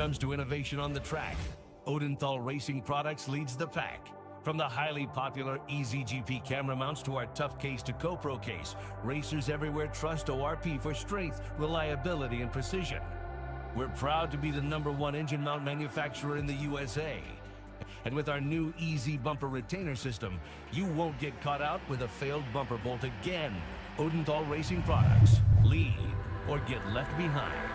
comes to innovation on the track, Odenthal Racing Products leads the pack. From the highly popular EasyGP camera mounts to our tough case to GoPro case, racers everywhere trust ORP for strength, reliability, and precision. We're proud to be the #1 engine mount manufacturer in the USA. And with our new Easy Bumper Retainer System, you won't get caught out with a failed bumper bolt again. Odenthal Racing Products. Lead or get left behind.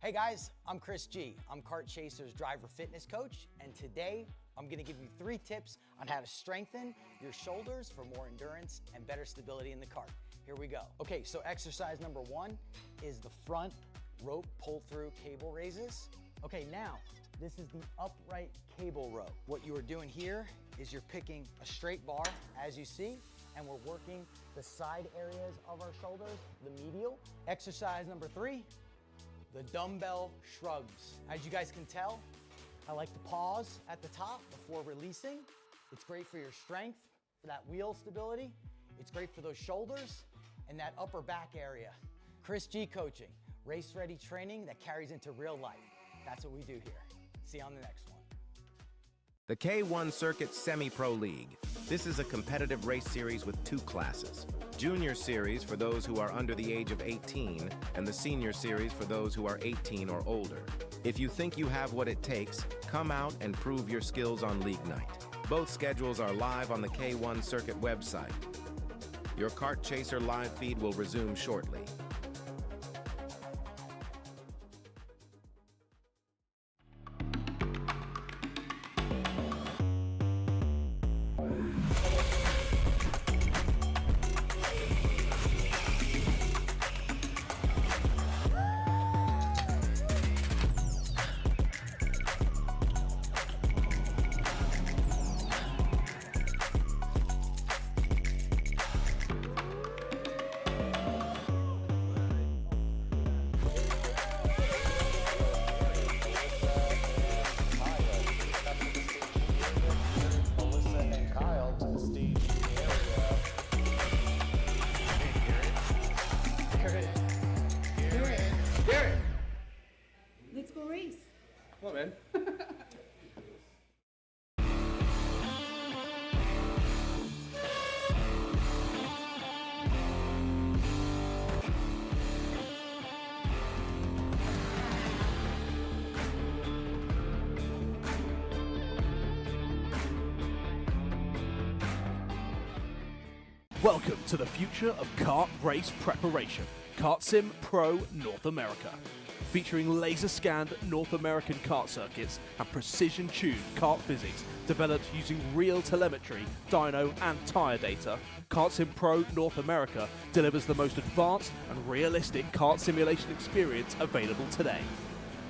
Hey guys, I'm Chris G. I'm Kart Chaser's driver fitness coach, and today I'm gonna give you 3 tips on how to strengthen your shoulders for more endurance and better stability in the kart. Here we go. Okay, so exercise number 1 is the front rope pull-through cable raises. Okay, now, this is the upright cable row. What you are doing here is you're picking a straight bar, as you see, and we're working the side areas of our shoulders, the medial. Exercise number 3, the dumbbell shrugs. As you guys can tell, I like to pause at the top before releasing. It's great for your strength, for that wheel stability. It's great for those shoulders and that upper back area. Chris G coaching, race-ready training that carries into real life. That's what we do here. See you on the next one. The K1 Circuit Semi-Pro League. This is a competitive race series with 2 classes. Junior Series for those who are under the age of 18, and the Senior Series for those who are 18 or older. If you think you have what it takes, come out and prove your skills on League Night. Both schedules are live on the K1 Circuit website. Your Kart Chaser live feed will resume shortly. Let's go race. Come on, man. Welcome to the future of kart race preparation, Kart Sim Pro North America. Featuring laser-scanned North American kart circuits and precision-tuned kart physics developed using real telemetry, dyno and tyre data, Kart Sim Pro North America delivers the most advanced and realistic kart simulation experience available today.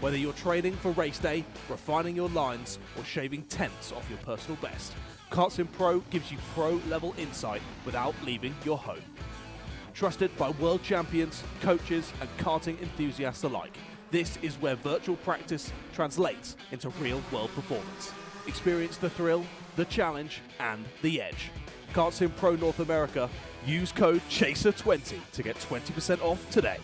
Whether you're training for race day, refining your lines, or shaving tenths off your personal best, Kart Sim Pro gives you pro-level insight without leaving your home. Trusted by world champions, coaches, and karting enthusiasts alike, this is where virtual practice translates into real-world performance. Experience the thrill, the challenge, and the edge. Kart Sim Pro North America. Use code CHASER20 to get 20% off today.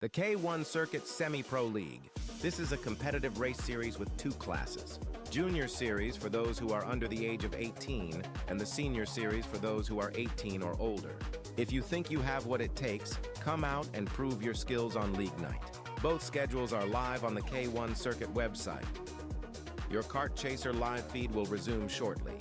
The K1 Circuit Semi-Pro League. This is a competitive race series with 2 classes. Junior Series for those who are under the age of 18, and the Senior Series for those who are 18 or older. If you think you have what it takes, come out and prove your skills on League Night. Both schedules are live on the K1 Circuit website. Your Kart Chaser live feed will resume shortly.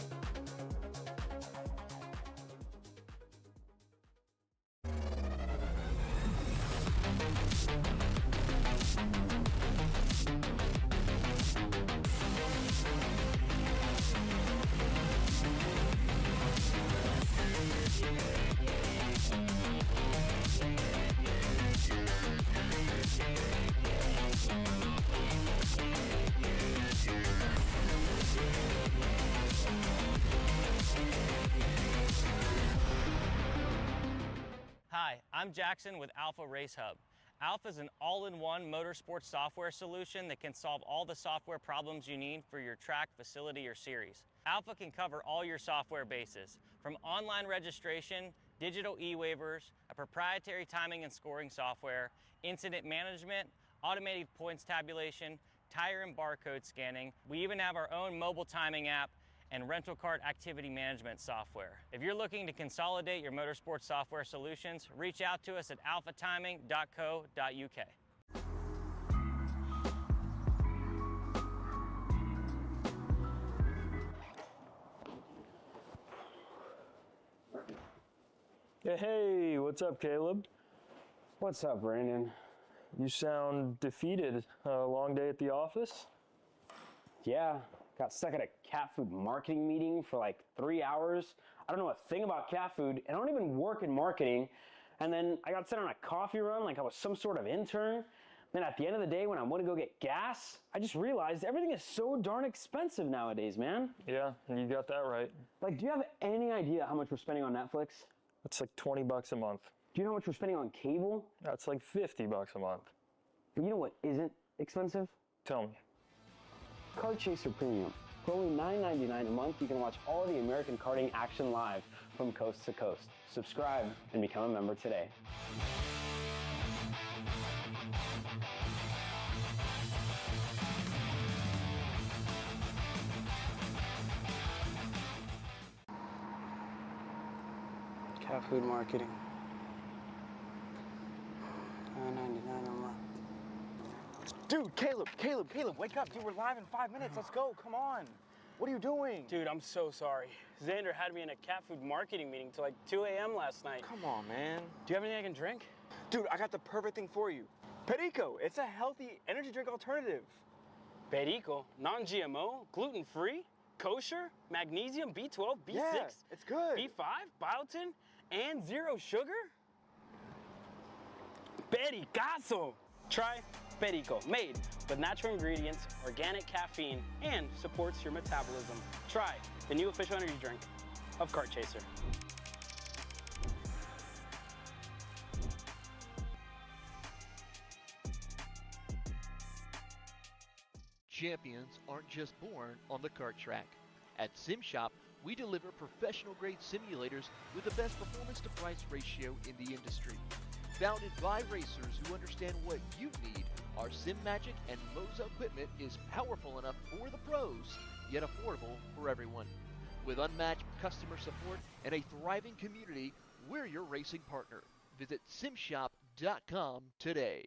Hi, I'm Jackson with Alpha Race Hub. Alpha is an all-in-one motorsports software solution that can solve all the software problems you need for your track, facility, or series. Alpha can cover all your software bases, from online registration, digital e-waivers, a proprietary timing and scoring software, incident management, automated points tabulation, tire and barcode scanning. We even have our own mobile timing app and rental kart activity management software. If you're looking to consolidate your motorsports software solutions, reach out to us at alphatiming.co.uk. Hey, what's up, Caleb? What's up, Brandon? You sound defeated. A long day at the office? Yeah, got stuck at a cat food marketing meeting for like 3 hours. I don't know a thing about cat food, and I don't even work in marketing. And then I got sent on a coffee run like I was some sort of intern. Then at the end of the day, when I went to go get gas, I just realized everything is so darn expensive nowadays, man. Yeah, you got that right. Like, do you have any idea how much we're spending on Netflix? That's like 20 bucks a month. Do you know how much we're spending on cable? That's like 50 bucks a month. But you know what isn't expensive? Tell me. Kart Chaser Premium. For only $9.99 a month, you can watch all of the American karting action live from coast to coast. Subscribe and become a member today. Cat food marketing. $9.99 a month. Dude, Caleb, wake up. Dude, we're live in 5 minutes. Let's go. Come on. What are you doing? Dude, I'm so sorry. Xander had me in a cat food marketing meeting till like 2 a.m. last night. Come on, man. Do you have anything I can drink? Dude, I got the perfect thing for you. Perico. It's a healthy energy drink alternative. Perico, non-GMO, gluten-free, kosher, magnesium, B12, B6, Yeah, it's good. B5, biotin, and zero sugar? Pericazo! Try Perico, made with natural ingredients, organic caffeine, and supports your metabolism. Try the new official energy drink of Kart Chaser. Champions aren't just born on the kart track. At SimShop, we deliver professional-grade simulators with the best performance-to-price ratio in the industry. Founded by racers who understand what you need, our SimMagic and Moza equipment is powerful enough for the pros, yet affordable for everyone. With unmatched customer support and a thriving community, we're your racing partner. Visit simshop.com today.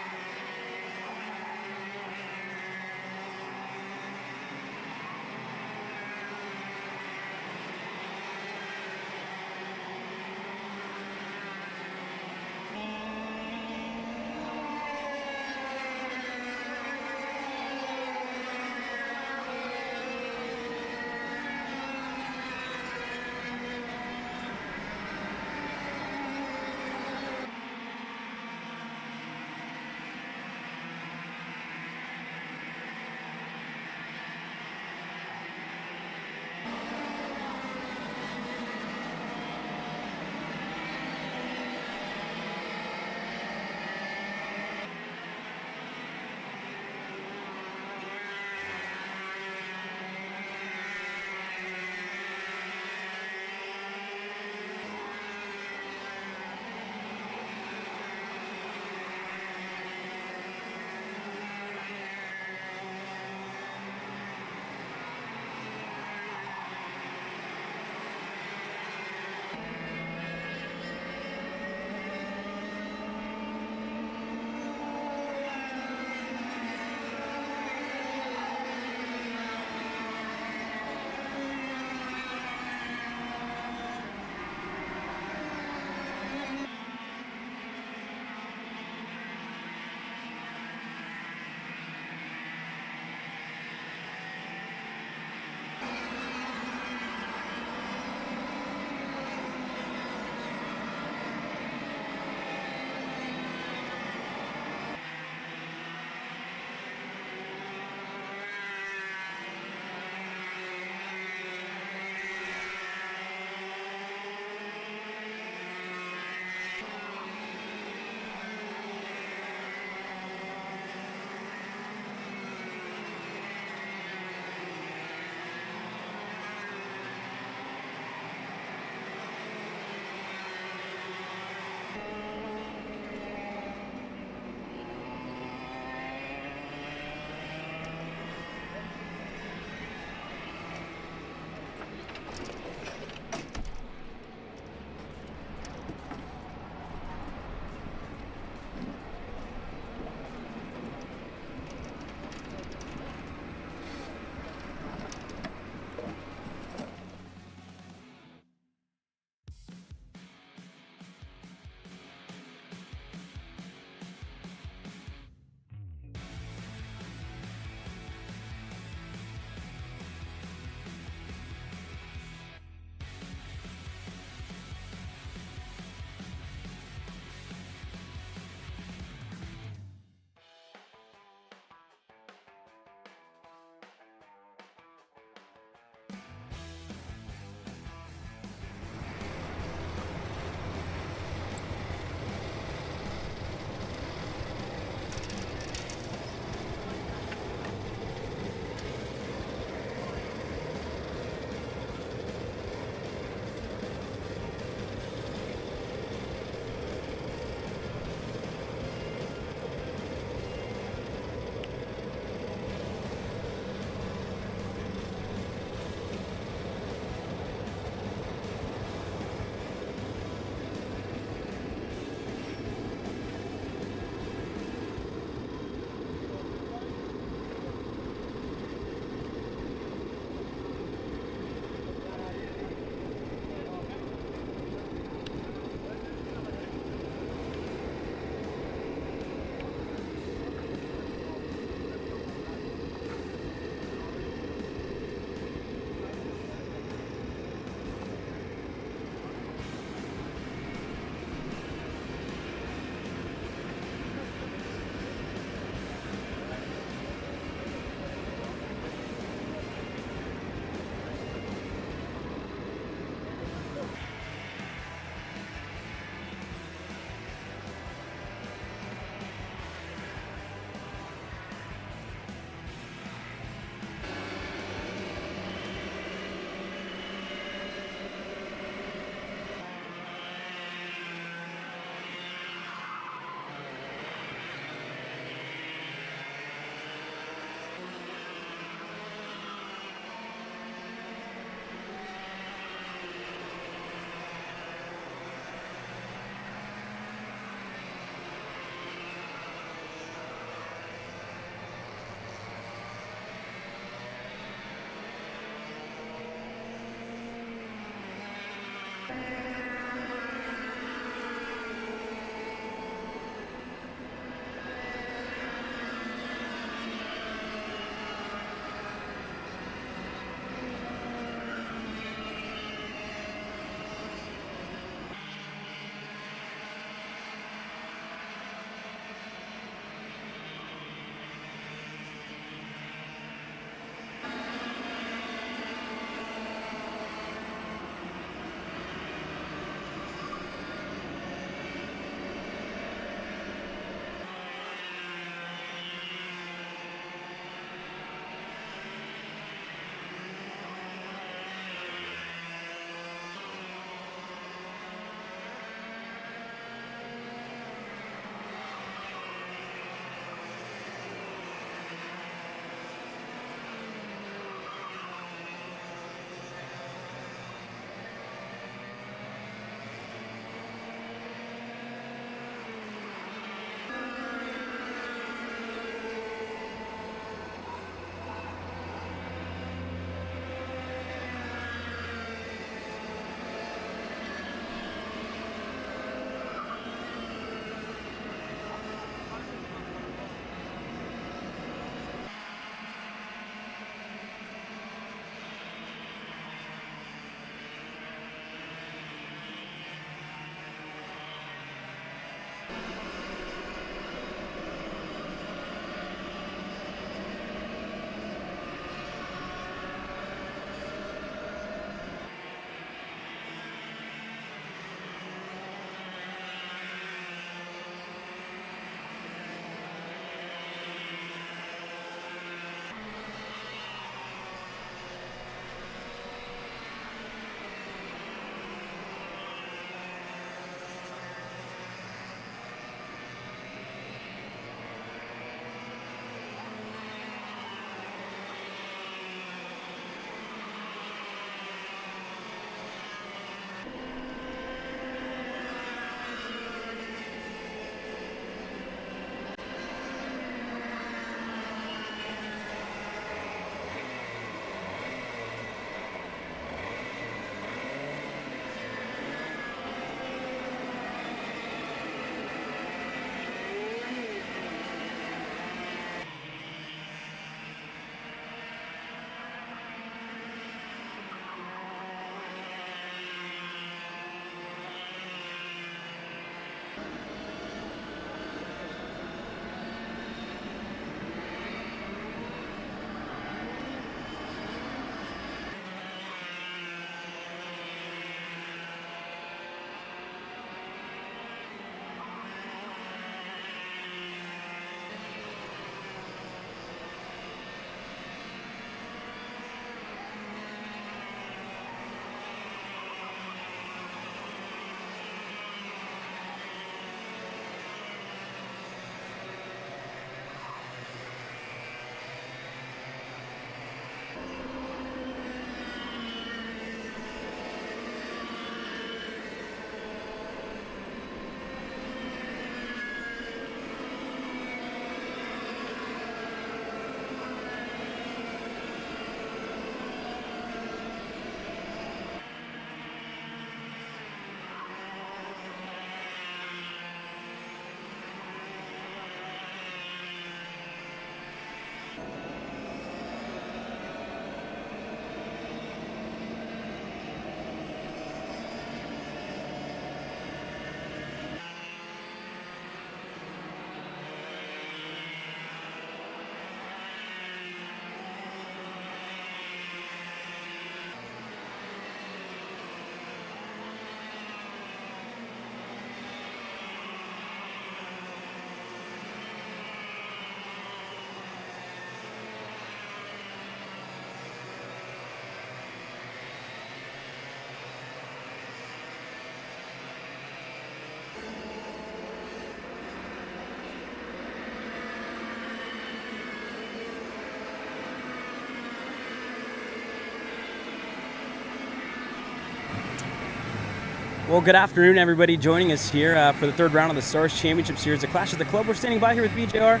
Well, good afternoon, everybody joining us here for the third round of the Stars Championship Series, the Clash of the Club. We're standing by here with BJR.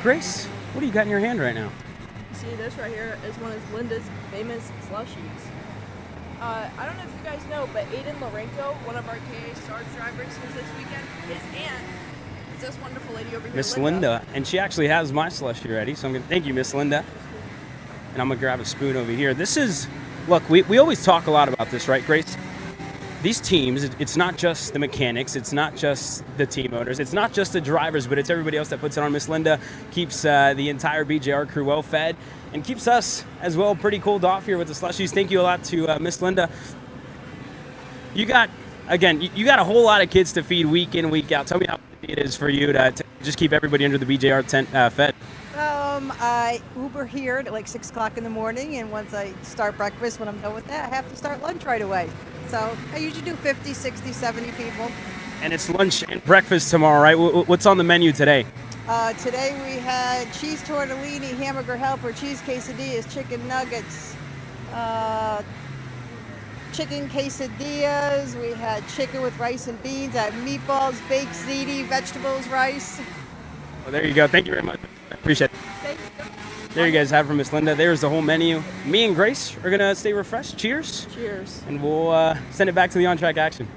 Grace, what do you got in your hand right now? See, this right here is one of Linda's famous slushies. I don't know if you guys know, but Aiden Lorenko, one of our KA Stars drivers here this weekend, his aunt is this wonderful lady over here, Miss Linda, and she actually has my slushie ready, so I'm gonna thank you, Miss Linda. And I'm gonna grab a spoon over here. This is, look, we always talk a lot about this, right, Grace? These teams, it's not just the mechanics, it's not just the team owners, it's not just the drivers, but it's everybody else that puts it on. Miss Linda keeps the entire BJR crew well fed and keeps us as well pretty cooled off here with the slushies. Thank you a lot to Miss Linda. You got, again, you got a whole lot of kids to feed week in, week out. Tell me how easy it is for you to just keep everybody under the BJR tent fed. I Uber here at like 6 o'clock in the morning, and once I start breakfast, when I'm done with that, I have to start lunch right away. So I usually do 50, 60, 70 people. And it's lunch and breakfast tomorrow, right? What's on the menu today? Today we had cheese tortellini, hamburger helper, cheese quesadillas, chicken nuggets, chicken quesadillas. We had chicken with rice and beans. I have meatballs, baked ziti, vegetables, rice. Well, there you go. Thank you very much. I appreciate it. Thank you. There you guys have from Miss Linda. There's the whole menu. Me and Grace are going to stay refreshed. Cheers. Cheers. And we'll send it back to the on-track action.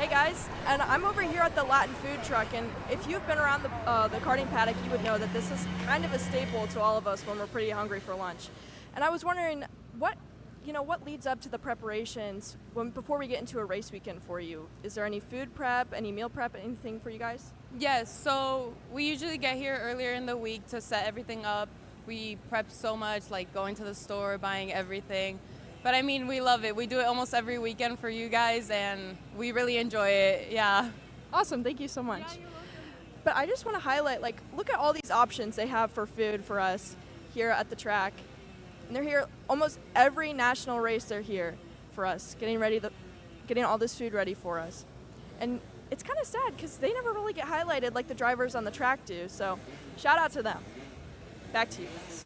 Hey guys, and I'm over here at the Latin food truck, and if you've been around the karting paddock, you would know that this is kind of a staple to all of us when we're pretty hungry for lunch. And I was wondering, what leads up to the preparations before we get into a race weekend for you? Is there any food prep, any meal prep, anything for you guys? Yes, so we usually get here earlier in the week to set everything up. We prep so much, like going to the store, buying everything. But I mean, we love it. We do it almost every weekend for you guys, and we really enjoy it, yeah. Awesome, thank you so much. Yeah, you're welcome. But I just want to highlight, look at all these options they have for food for us here at the track. And they're here almost every national race. They're here for us, getting all this food ready for us. And it's kind of sad because they never really get highlighted like the drivers on the track do. So shout out to them. Back to you guys.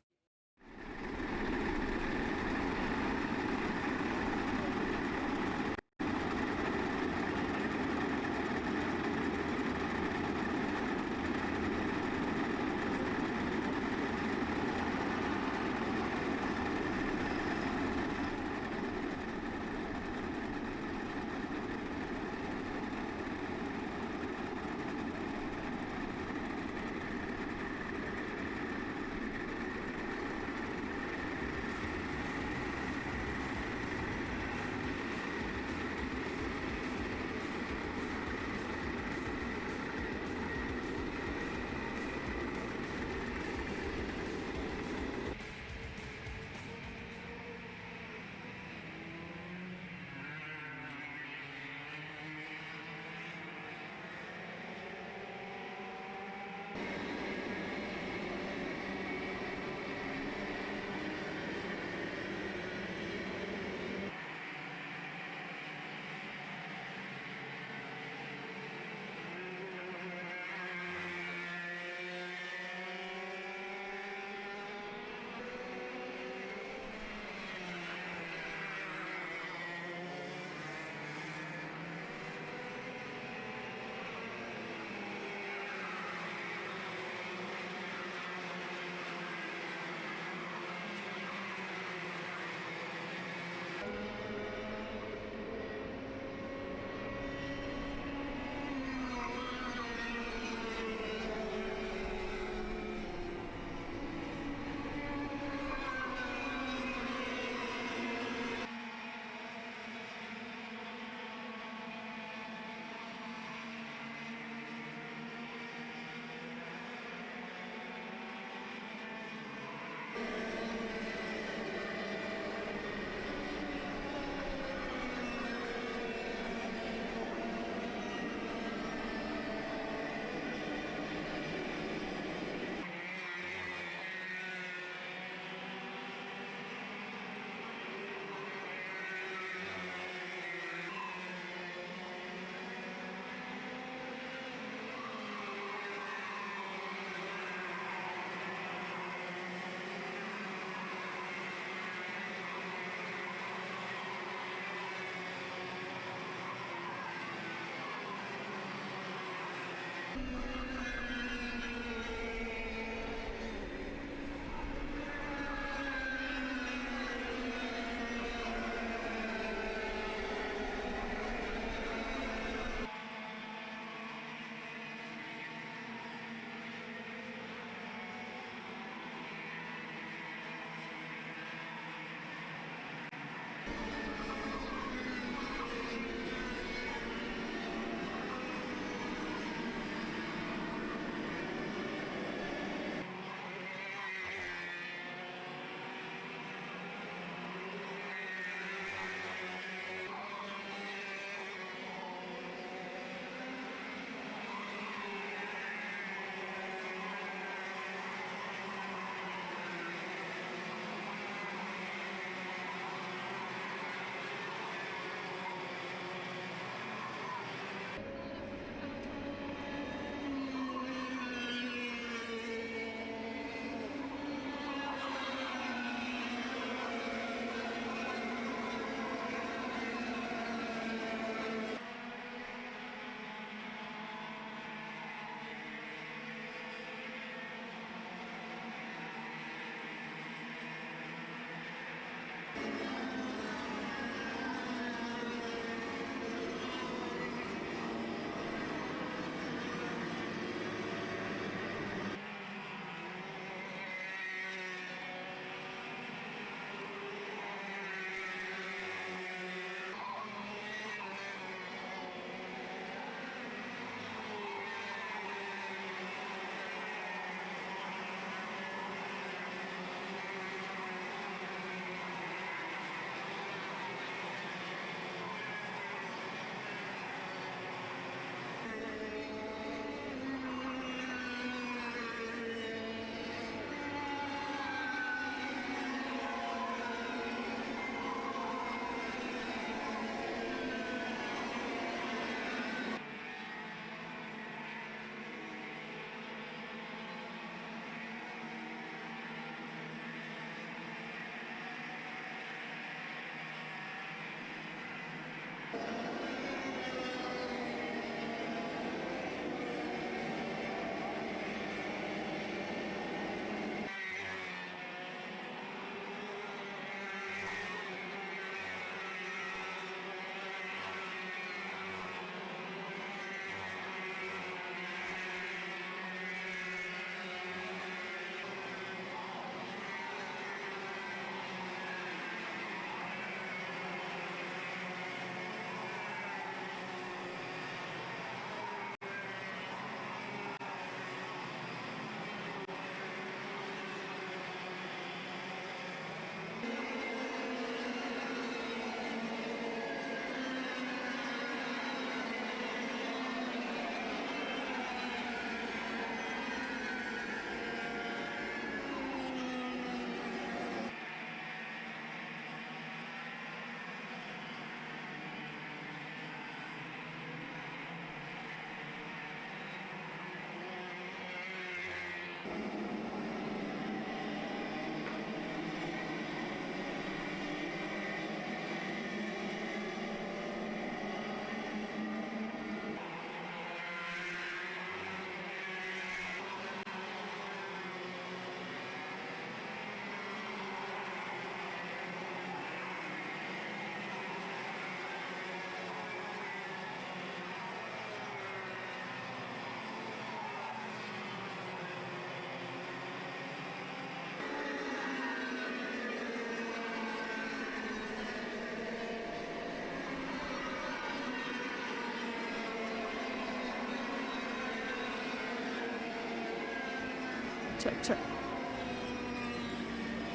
check.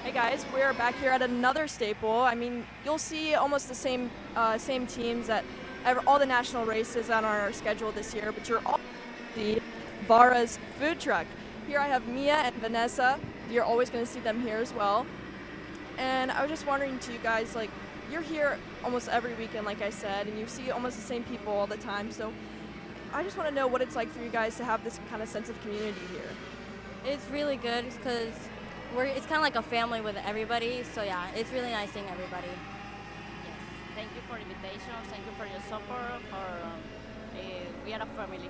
Hey guys, we're back here at another staple. I mean, you'll see almost the same teams at all the national races on our schedule this year, but you're all the Vara's food truck. Here I have Mia and Vanessa. You're always going to see them here as well. And I was just wondering to you guys, like, you're here almost every weekend, like I said, and you see almost the same people all the time. So I just want to know what it's like for you guys to have this kind of sense of community here. It's really good because it's kind of like a family with everybody. So yeah, it's really nice seeing everybody. Yes. Thank you for the invitation. Thank you for your support. We are a family.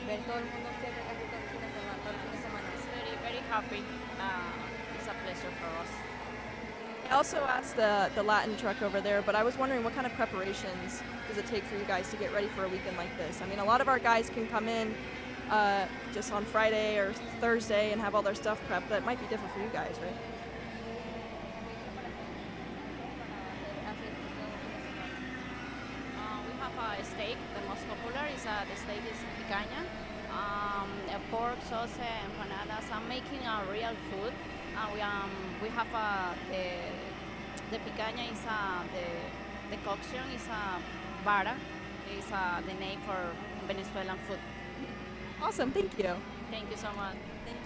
It's very happy. It's a pleasure for us. I also asked the Latin truck over there, but I was wondering what kind of preparations does it take for you guys to get ready for a weekend like this? I mean, a lot of our guys can come in just on Friday or Thursday and have all their stuff prepped. That might be different for you guys, right? We have a steak. The most popular is the steak is picanha. Pork, sauce, empanadas. I'm making a real food. We have the picanha is the coction is vara. Is the name for Venezuelan food. Awesome, thank you. Thank you so much. Thank you.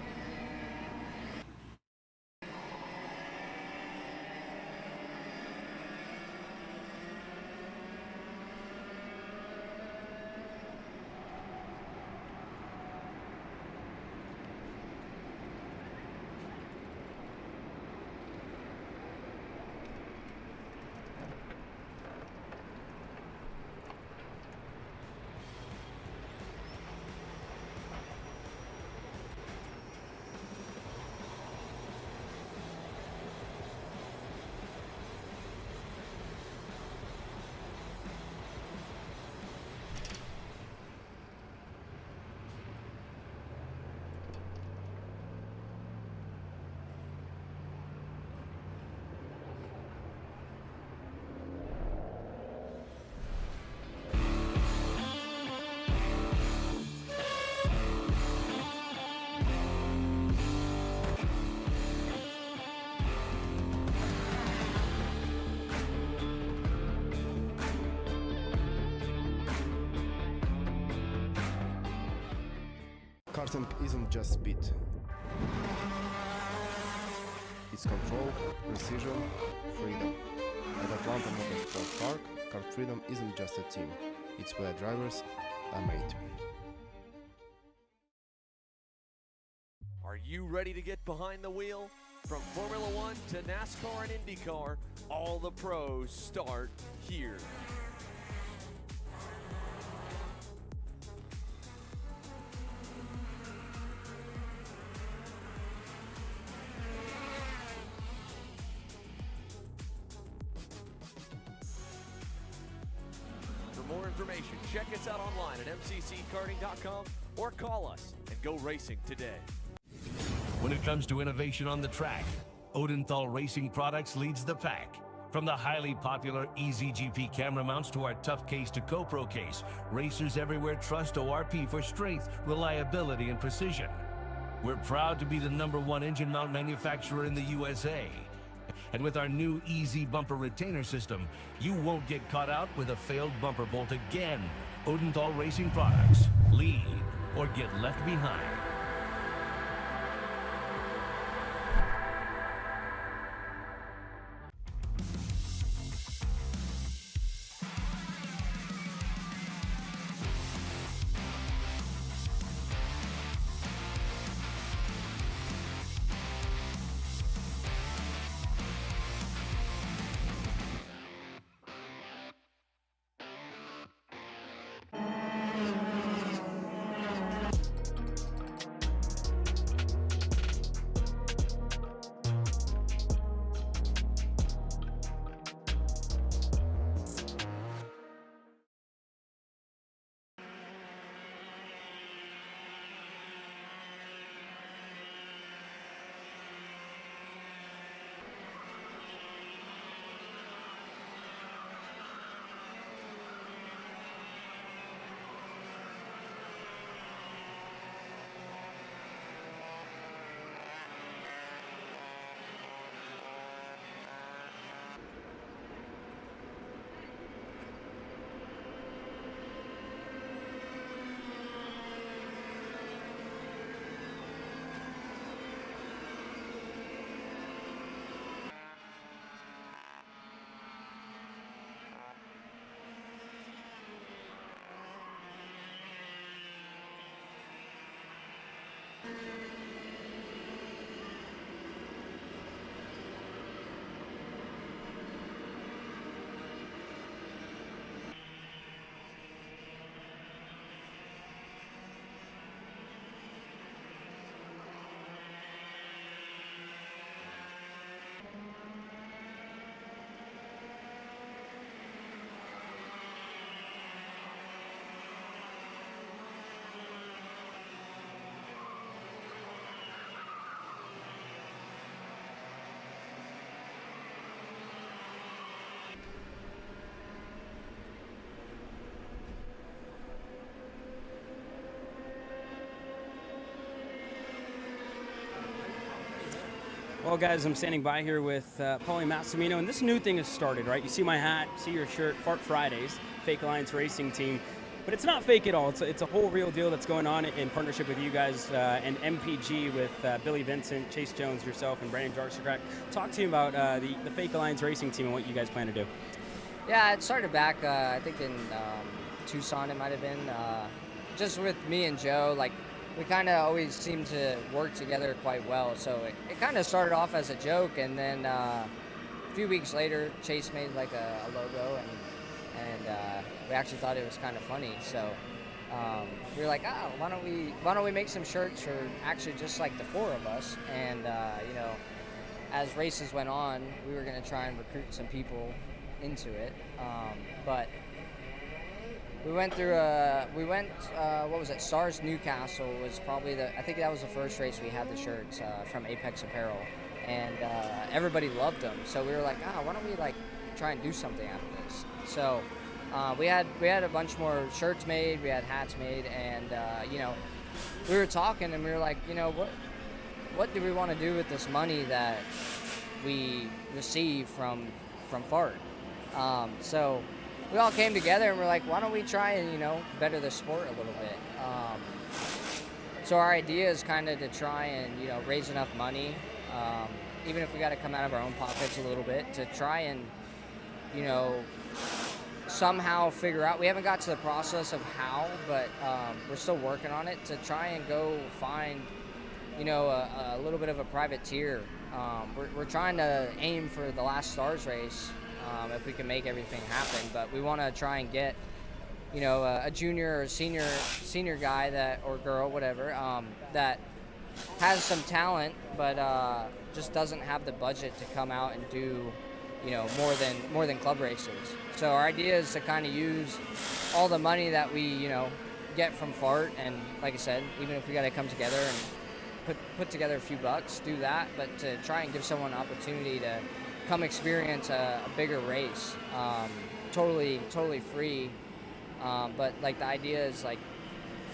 Karting isn't just speed. It's control, precision, freedom. At Atlanta Motorsports Park, Kart Freedom isn't just a team. It's where drivers are made. Are you ready to get behind the wheel? From Formula One to NASCAR and IndyCar, all the pros start here. For more information, check us out online at mcckarting.com or call us and go racing today. When it comes to innovation on the track, Odenthal Racing Products leads the pack. From the highly popular EasyGP camera mounts to our tough case to GoPro case, racers everywhere trust ORP for strength, reliability, and precision. We're proud to be the #1 engine mount manufacturer in the USA. And with our new Easy Bumper Retainer System, you won't get caught out with a failed bumper bolt again. Odenthal Racing Products. Lead or get left behind. Well, guys, I'm standing by here with Paulie Massimino, and this new thing has started, right? You see my hat, see your shirt, Fart Fridays, Fake Alliance Racing Team. But it's not fake at all. It's a whole real deal that's going on in partnership with you guys and MPG with Billy Vincent, Chase Jones, yourself, and Brandon Jarczyk. Talk to you about the Fake Alliance Racing Team and what you guys plan to do. Yeah, it started back, I think in Tucson it might have been. Just with me and Joe, like, we kind of always seem to work together quite well. So it kind of started off as a joke, and then a few weeks later, Chase made like a logo, and we actually thought it was kind of funny. So we were like, oh, why don't we make some shirts for actually just like the four of us? And you know, as races went on, we were going to try and recruit some people into it, but we went through what was it? Stars Newcastle was probably I think that was the first race we had the shirts from Apex Apparel, and everybody loved them. So we were like, why don't we like try and do something out of this? So we had a bunch more shirts made, we had hats made, and you know, we were talking and we were like, you know, what do we want to do with this money that we receive from Fart? So we all came together and we're like, why don't we try and, you know, better the sport a little bit? So our idea is kind of to try and, you know, raise enough money, even if we got to come out of our own pockets a little bit, to try and, you know, somehow figure out, we haven't got to the process of how, but we're still working on it, to try and go find, you know, a little bit of a private tier. We're trying to aim for the last Stars race, if we can make everything happen, but we want to try and get, you know, a junior or senior guy that, or girl, whatever, that has some talent, but just doesn't have the budget to come out and do, you know, more than club races. So our idea is to kind of use all the money that we, you know, get from Fart, and like I said, even if we got to come together and put together a few bucks, do that, but to try and give someone an opportunity to come experience a bigger race, totally free. But like the idea is like,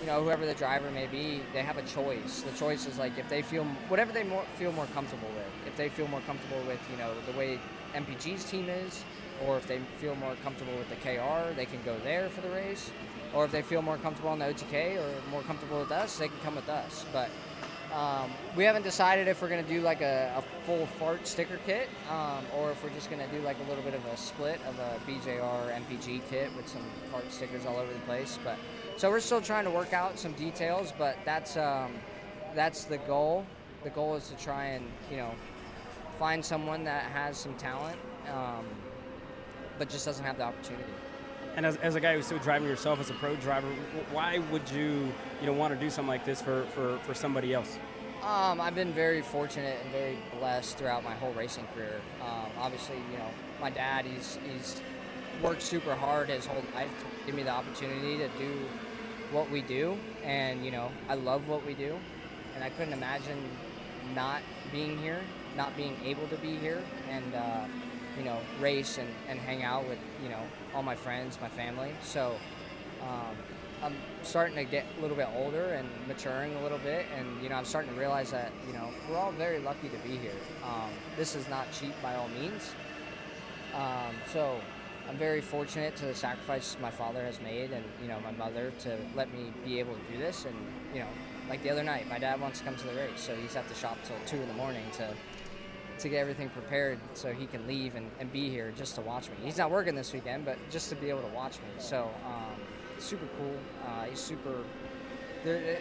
you know, whoever the driver may be, they have a choice. The choice is like if they feel whatever they feel more comfortable with. If they feel more comfortable with, you know, the way MPG's team is, or if they feel more comfortable with the KR, they can go there for the race. Or if they feel more comfortable on the OTK or more comfortable with us, they can come with us. But we haven't decided if we're going to do like a full Fart sticker kit, or if we're just going to do like a little bit of a split of a BJR MPG kit with some Fart stickers all over the place. But so we're still trying to work out some details, but that's the goal. The goal is to try and, you know, find someone that has some talent, but just doesn't have the opportunity. And as a guy who's still driving yourself as a pro driver, why would you know, want to do something like this for somebody else? I've been very fortunate and very blessed throughout my whole racing career. Obviously, you know, my dad, he's worked super hard his whole life to give me the opportunity to do what we do, and, you know, I love what we do, and I couldn't imagine not being here, not being able to be here, and you know, race and hang out with, you know, all my friends, my family. So I'm starting to get a little bit older and maturing a little bit, and, you know, I'm starting to realize that, you know, we're all very lucky to be here. This is not cheap by all means. So I'm very fortunate to the sacrifice my father has made, and, you know, my mother, to let me be able to do this. And, you know, like the other night, my dad wants to come to the race, so he's at the shop till 2 in the morning to get everything prepared so he can leave and be here just to watch me. He's not working this weekend, but just to be able to watch me. So super cool.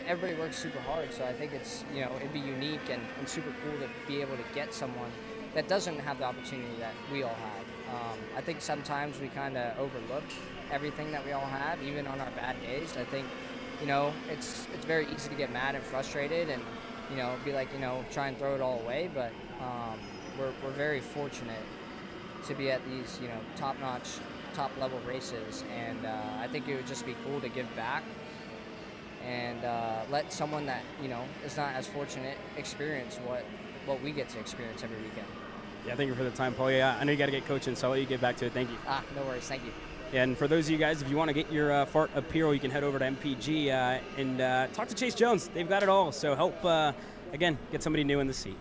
Everybody works super hard, so I think it's, you know, it'd be unique and super cool to be able to get someone that doesn't have the opportunity that we all have. I think sometimes we kind of overlook everything that we all have, even on our bad days. I think, you know, it's very easy to get mad and frustrated and, you know, be like, you know, try and throw it all away, but we're very fortunate to be at these, you know, top-notch, top-level races, and I think it would just be cool to give back and let someone that, you know, is not as fortunate experience what we get to experience every weekend. Yeah, thank you for the time, Paul. Yeah, I know you got to get coaching, so I'll let you get back to it. Thank you. No worries. Thank you. And for those of you guys, if you want to get your Fart apparel, you can head over to MPG and talk to Chase Jones. They've got it all, so help, again, get somebody new in the seat.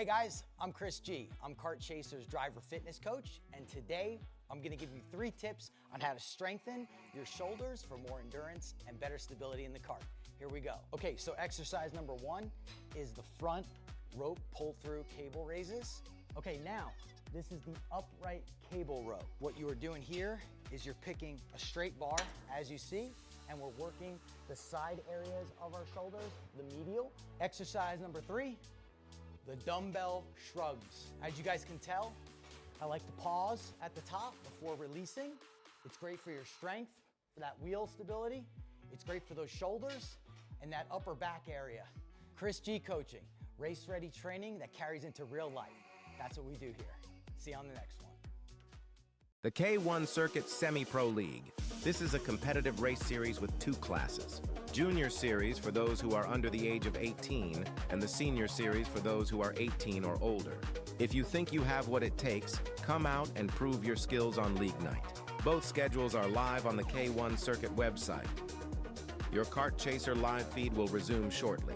Hey guys, I'm Chris G. I'm Kart Chaser's driver fitness coach, and today I'm gonna give you 3 tips on how to strengthen your shoulders for more endurance and better stability in the kart. Here we go. Okay, so exercise number 1 is the front rope pull-through cable raises. Okay, now, this is the upright cable row. What you are doing here is you're picking a straight bar, as you see, and we're working the side areas of our shoulders, the medial. Exercise number 3, the dumbbell shrugs. As you guys can tell, I like to pause at the top before releasing. It's great for your strength, for that wheel stability. It's great for those shoulders and that upper back area. Chris G coaching, race-ready training that carries into real life. That's what we do here. See you on the next one. The K1 Circuit Semi-Pro League. This is a competitive race series with 2 classes. Junior Series for those who are under the age of 18, and the Senior Series for those who are 18 or older. If you think you have what it takes, come out and prove your skills on League Night. Both schedules are live on the K1 Circuit website. Your Kart Chaser live feed will resume shortly.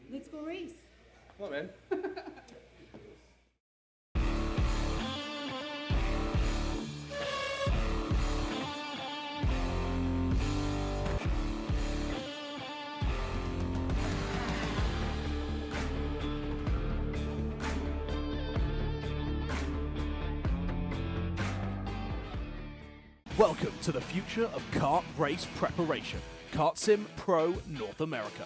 Let's go race. Come on, man. Welcome to the future of kart race preparation, Kart Sim Pro North America.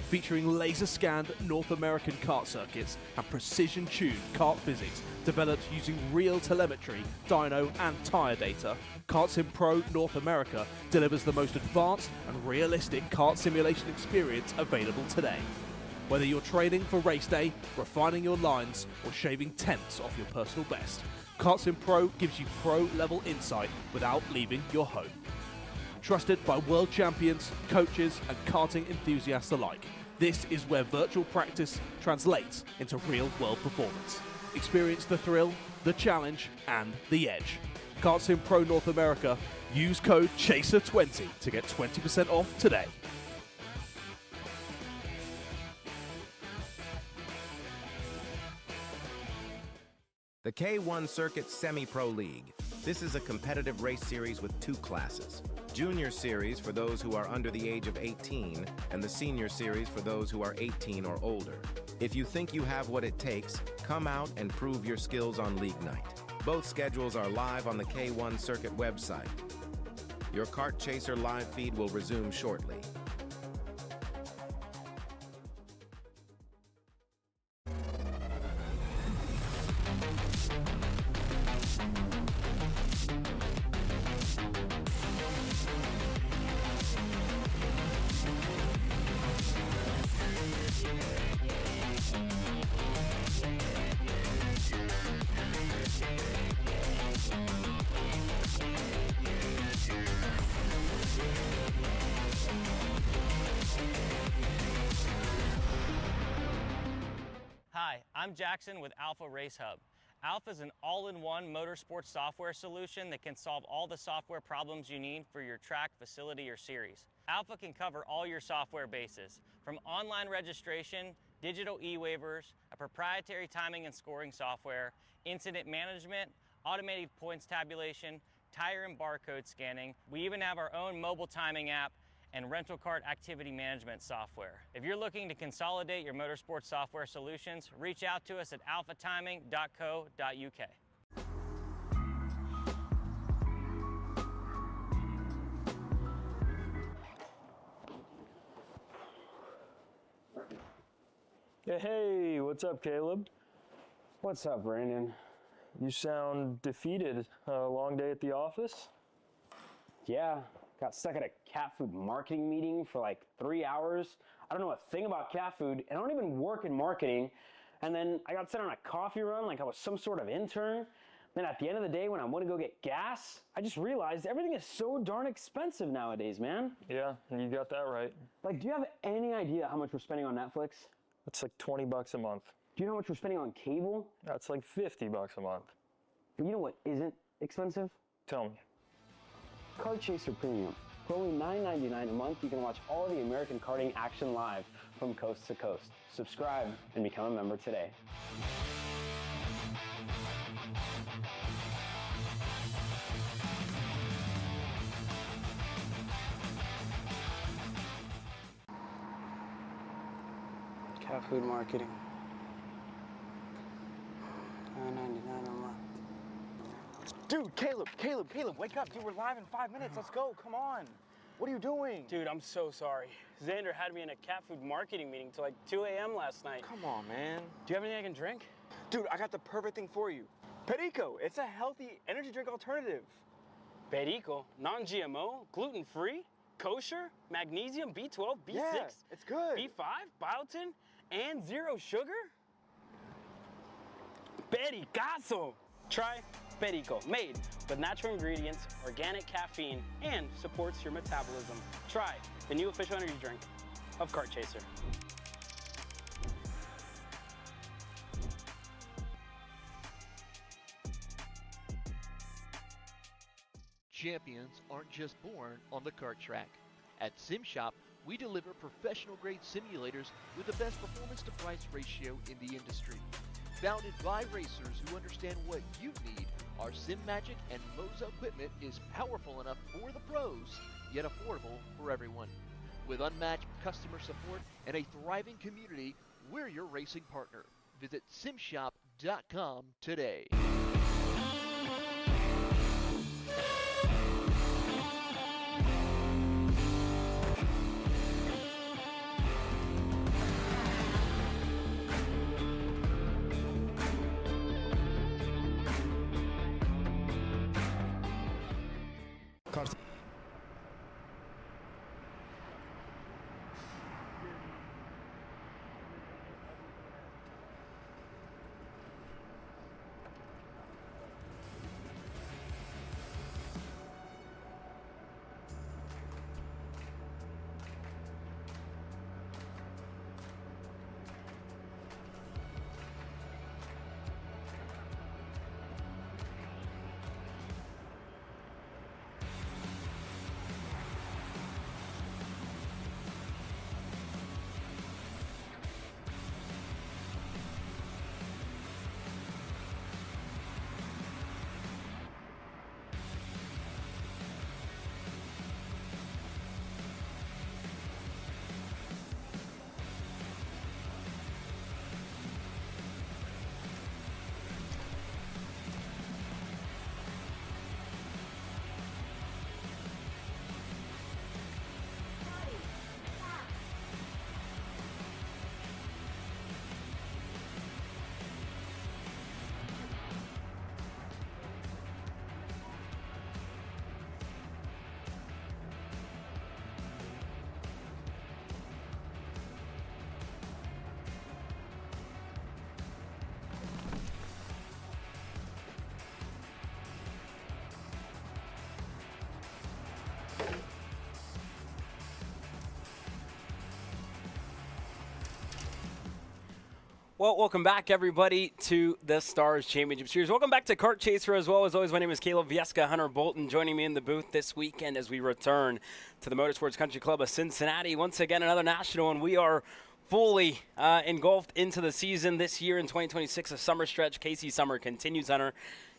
Featuring laser-scanned North American kart circuits and precision-tuned kart physics developed using real telemetry, dyno and tyre data, Kart Sim Pro North America delivers the most advanced and realistic kart simulation experience available today. Whether you're training for race day, refining your lines, or shaving tenths off your personal best, Kart Sim Pro gives you pro-level insight without leaving your home. Trusted by world champions, coaches, and karting enthusiasts alike, this is where virtual practice translates into real-world performance. Experience the thrill, the challenge, and the edge. Kart Sim Pro North America. Use code CHASER20 to get 20% off today. The K1 Circuit Semi-Pro League. This is a competitive race series with 2 classes. Junior Series for those who are under the age of 18, and the Senior Series for those who are 18 or older. If you think you have what it takes, come out and prove your skills on League Night. Both schedules are live on the K1 Circuit website. Your Kart Chaser live feed will resume shortly. Hi, I'm Jackson with Alpha Race Hub. Alpha is an all-in-one motorsports software solution that can solve all the software problems you need for your track, facility, or series. Alpha can cover all your software bases, from online registration, digital e-waivers, a proprietary timing and scoring software, incident management, automated points tabulation, tire and barcode scanning. We even have our own mobile timing app and rental kart activity management software. If you're looking to consolidate your motorsports software solutions, reach out to us at alphatiming.co.uk. Hey, what's up, Caleb? What's up, Brandon? You sound defeated. A long day at the office? Yeah, got stuck at a cat food marketing meeting for like 3 hours. I don't know a thing about cat food, and I don't even work in marketing. And then I got sent on a coffee run like I was some sort of intern. Then at the end of the day, when I want to go get gas, I just realized everything is so darn expensive nowadays, man. Yeah, you got that right. Like, do you have any idea how much we're spending on Netflix? That's like 20 bucks a month. Do you know how much we're spending on cable? That's like 50 bucks a month. But you know what isn't expensive? Tell me. Kart Chaser Premium. For only $9.99 a month, you can watch all of the American karting action live from coast to coast. Subscribe and become a member today. Cat food marketing. $9.99 a month. Dude, Caleb, wake up. Dude, we're live in 5 minutes. Let's go. Come on. What are you doing? Dude, I'm so sorry. Xander had me in a cat food marketing meeting till like 2 a.m. last night. Come on, man. Do you have anything I can drink? Dude, I got the perfect thing for you. Perico. It's a healthy energy drink alternative. Perico, non-GMO, gluten-free, kosher, magnesium, B12, B6, Yeah, it's good. B5, biotin, and zero sugar? Pericazo! Try Perico, made with natural ingredients, organic caffeine, and supports your metabolism. Try the new official energy drink of Kart Chaser. Champions aren't just born on the kart track. At SimShop, we deliver professional-grade simulators with the best performance-to-price ratio in the industry. Founded by racers who understand what you need, our SimMagic and Moza equipment is powerful enough for the pros, yet affordable for everyone. With unmatched customer support and a thriving community, we're your racing partner. Visit simshop.com today. Well, welcome back, everybody, to the Stars Championship Series. Welcome back to Kart Chaser as well. As always, my name is Caleb Vieska, Hunter Bolton, joining me in the booth this weekend as we return to the Motorsports Country Club of Cincinnati. Once again, another national, and we are fully engulfed into the season this year in 2026, a summer stretch. Casey Summer continues, Hunter,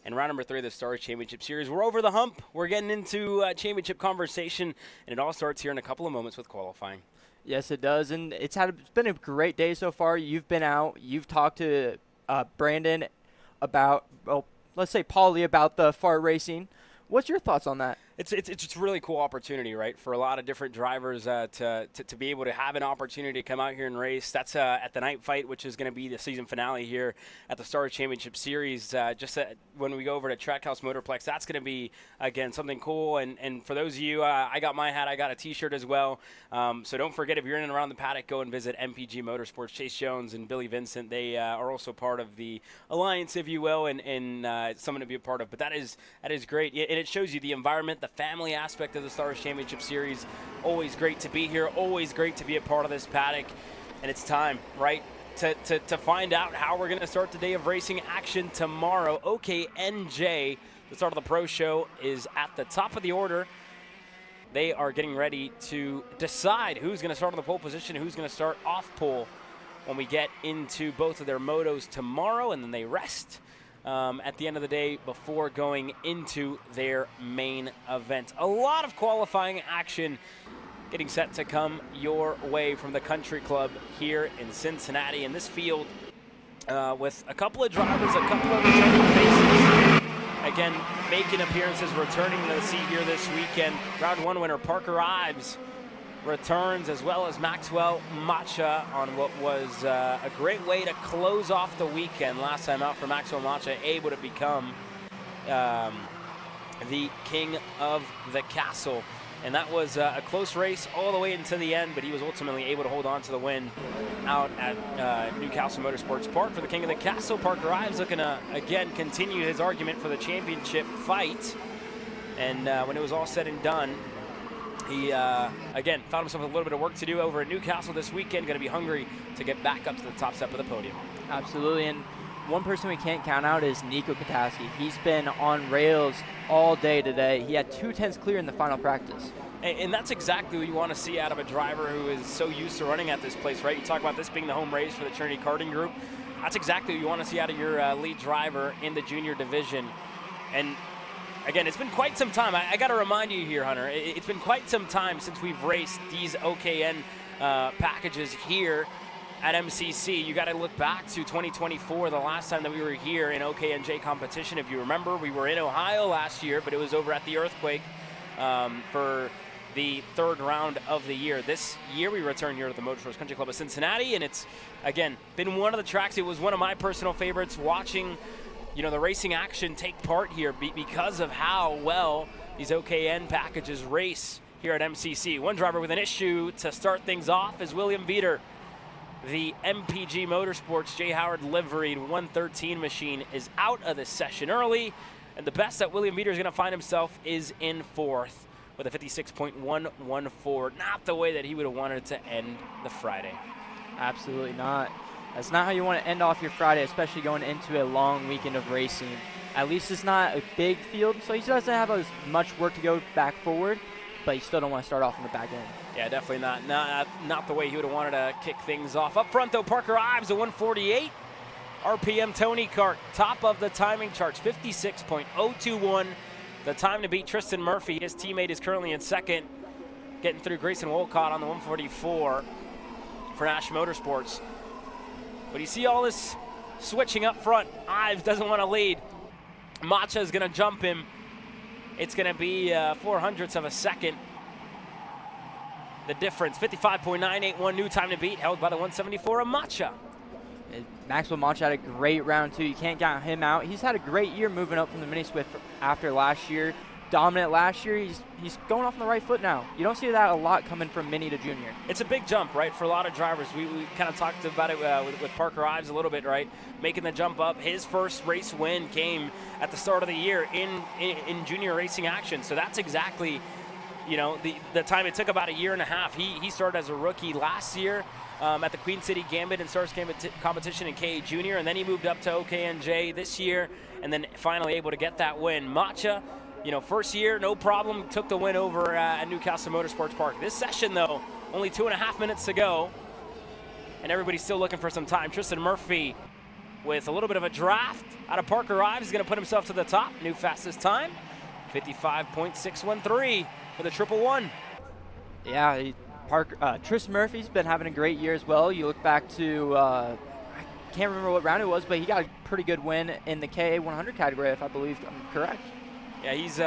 and round number 3 of the Stars Championship Series. We're over the hump. We're getting into championship conversation, and it all starts here in a couple of moments with qualifying. Yes, it does, and it's been a great day so far. You've been out. You've talked to Brandon about, well, let's say Paulie about the fart racing. What's your thoughts on that? It's a really cool opportunity, right, for a lot of different drivers to be able to have an opportunity to come out here and race. That's at the night fight, which is going to be the season finale here at the Stars Championship Series. When we go over to Trackhouse Motorplex, that's going to be, again, something cool. And for those of you, I got my hat, I got a T-shirt as well. So don't forget, if you're in and around the paddock, go and visit MPG Motorsports. Chase Jones and Billy Vincent, they are also part of the alliance, if you will, and someone to be a part of. But that is great, and it shows you the environment, the family aspect of the Stars Championship Series. Always great to be here, always great to be a part of this paddock, and it's time, right, to find out how we're going to start the day of racing action tomorrow. OKNJ, the start of the Pro Show, is at the top of the order. They are getting ready to decide who's going to start on the pole position, who's going to start off pole when we get into both of their motos tomorrow, and then they rest at the end of the day before going into their main event. A lot of qualifying action getting set to come your way from the Country Club here in Cincinnati. In this field, with a couple of drivers, a couple of returning faces, again, making appearances, returning to the seat here this weekend. Round 1 winner Parker Ives returns, as well as Maxwell Macha on what was a great way to close off the weekend. Last time out for Maxwell Macha, able to become the king of the castle. And that was a close race all the way into the end, but he was ultimately able to hold on to the win out at Newcastle Motorsports Park for the king of the castle. Parker Ives looking to, again, continue his argument for the championship fight. And when it was all said and done, he, again, found himself a little bit of work to do over at Newcastle this weekend. Going to be hungry to get back up to the top step of the podium. Absolutely, and one person we can't count out is Nico Kataski. He's been on rails all day today. He had 2 tenths clear in the final practice. And that's exactly what you want to see out of a driver who is so used to running at this place, right? You talk about this being the home race for the Trinity Karting Group. That's exactly what you want to see out of your lead driver in the junior division. And again, it's been quite some time. I got to remind you here, Hunter, it's been quite some time since we've raced these OKN packages here at MCC. You got to look back to 2024, the last time that we were here in OKNJ competition. If you remember, we were in Ohio last year, but it was over at the Earthquake for the 3rd round of the year. This year, we return here to the Motorsports Country Club of Cincinnati, and it's, again, been one of the tracks. It was one of my personal favorites, watching the racing action take part here because of how well these OKN packages race here at MCC. One driver with an issue to start things off is William Veeder. The MPG Motorsports J. Howard liveried 113 machine is out of this session early, and the best that William Veeder is going to find himself is in 4th with a 56.114. Not the way that he would have wanted to end the Friday. Absolutely not. That's not how you want to end off your Friday, especially going into a long weekend of racing. At least it's not a big field, so he doesn't have as much work to go back forward, but you still don't want to start off on the back end. Yeah, definitely not the way he would have wanted to kick things off. Up front, though, Parker Ives, a 148. RPM Tony Kart, top of the timing charts, 56.021. The time to beat Tristan Murphy. His teammate is currently in 2nd, getting through Grayson Wolcott on the 144 for Nash Motorsports. But you see all this switching up front. Ives doesn't want to lead. Macha is going to jump him. It's going to be 0.04 of a second. The difference, 55.981, new time to beat, held by the 174 of Macha. Maxwell Macha had a great round 2. You can't count him out. He's had a great year moving up from the Mini Swift after last year. Dominant last year. He's going off on the right foot now. You don't see that a lot coming from Mini to Junior. It's a big jump, right, for a lot of drivers. We kind of talked about it with Parker Ives a little bit, right, making the jump up. His first race win came at the start of the year in junior racing action. So that's exactly, the time. It took about a year and a half. He started as a rookie last year at the Queen City Gambit and Stars competition in KA Junior, and then he moved up to OKNJ this year, and then finally able to get that win. Macha, first year, no problem, took the win over at Newcastle Motorsports Park. This session, though, only 2.5 minutes to go, and everybody's still looking for some time. Tristan Murphy, with a little bit of a draft out of Parker Ives, is going to put himself to the top. New fastest time, 55.613 for the 111. Yeah, Tristan Murphy's been having a great year as well. You look back to, I can't remember what round it was, but he got a pretty good win in the KA 100 category, if I believe I'm correct. Yeah, he's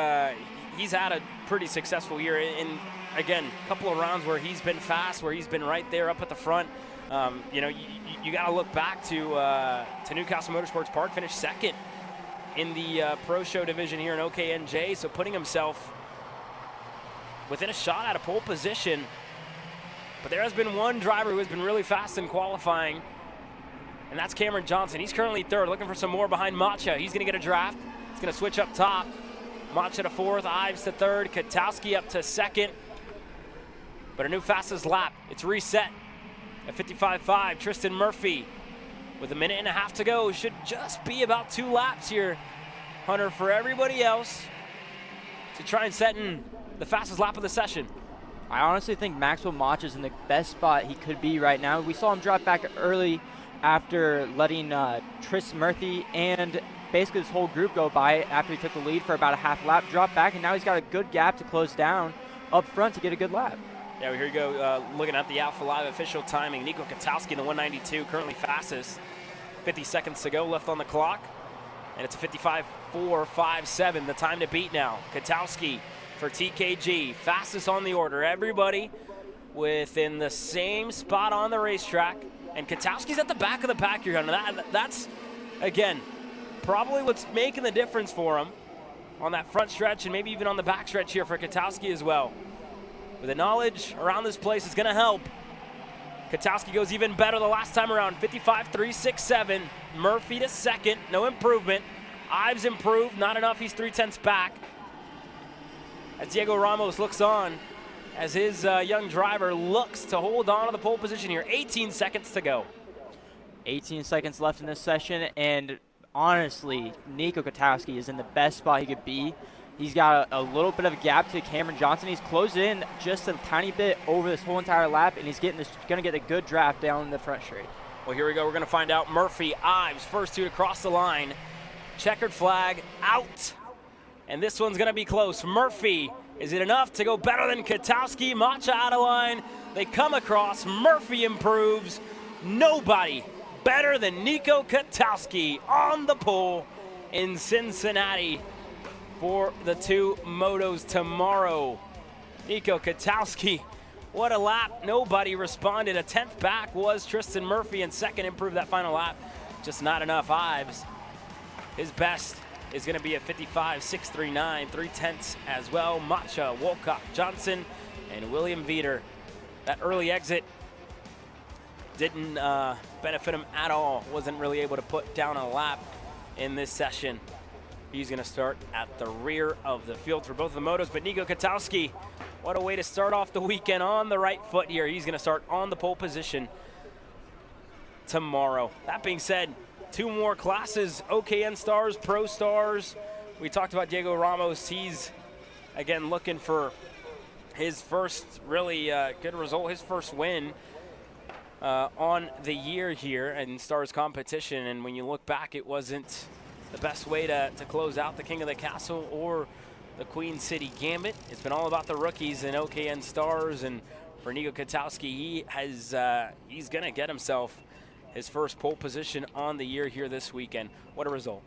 had pretty successful year. In again, a couple of rounds where he's been fast, where he's been right there up at the front. You know, you got to look back to Newcastle Motorsports Park, finished second in the Pro Show division here in OKNJ, so putting himself within a shot at a pole position. But there has been one driver who has been really fast in qualifying, and that's Cameron Johnson. He's currently third, looking for some more behind Macha. He's going to get a draft. He's going to switch up top. Macha to fourth, Ives to third, Katowski up to second. But a new fastest lap, it's reset at 55.5. Tristan Murphy with a minute and a half to go. Should just be about 2 laps here, Hunter, for everybody else to try and set in the fastest lap of the session. I honestly think Maxwell Mach is in the best spot he could be right now. We saw him drop back early after letting Tristan Murphy and basically this whole group go by after he took the lead for about a half lap, drop back, and now he's got a good gap to close down up front to get a good lap. Yeah, well, here you go, looking at the Alpha Live official timing. Nico Katowski in the 192, currently fastest. 50 seconds to go left on the clock. And it's a 55.457, the time to beat now. Katowski for TKG, fastest on the order. Everybody within the same spot on the racetrack. And Katowski's at the back of the pack here, Hunter. That's, again, probably what's making the difference for him on that front stretch and maybe even on the back stretch here for Katowski as well. With the knowledge around this place is going to help. Katowski goes even better the last time around, 55.367. Murphy to second, no improvement. Ives improved, not enough, he's 0.3 back. As Diego Ramos looks on, as his young driver looks to hold on to the pole position here. 18 seconds to go. 18 seconds left in this session, and honestly, Nico Katowski is in the best spot he could be. He's got a little bit of a gap to Cameron Johnson. He's closed in just a tiny bit over this whole entire lap, and he's going to get a good draft down the front straight. Well, here we go. We're going to find out. Murphy, Ives, first two to cross the line. Checkered flag, out. And this one's going to be close. Murphy, is it enough to go better than Katowski? Macha out of line. They come across. Murphy improves. Nobody better than Nico Katowski on the pole in Cincinnati for the two motos tomorrow. Nico Katowski, what a lap. Nobody responded. A 10th back was Tristan Murphy, and second improved that final lap. Just not enough. Ives, his best is going to be a 55.639, 0.3 as well. Macha, Wolcott, Johnson, and William Veeder. That early exit didn't benefit him at all. Wasn't really able to put down a lap in this session. He's going to start at the rear of the field for both of the motos. But Nico Katowski, what a way to start off the weekend on the right foot here. He's going to start on the pole position tomorrow. That being said, 2 more classes, OKN Stars, Pro Stars. We talked about Diego Ramos. He's, again, looking for his first really good result, his first win on the year here in Stars competition. And when you look back, it wasn't the best way to close out the King of the Castle or the Queen City Gambit. It's been all about the rookies in OKN Stars, and for Nico Katowski, he's gonna get himself his first pole position on the year here this weekend. What a result.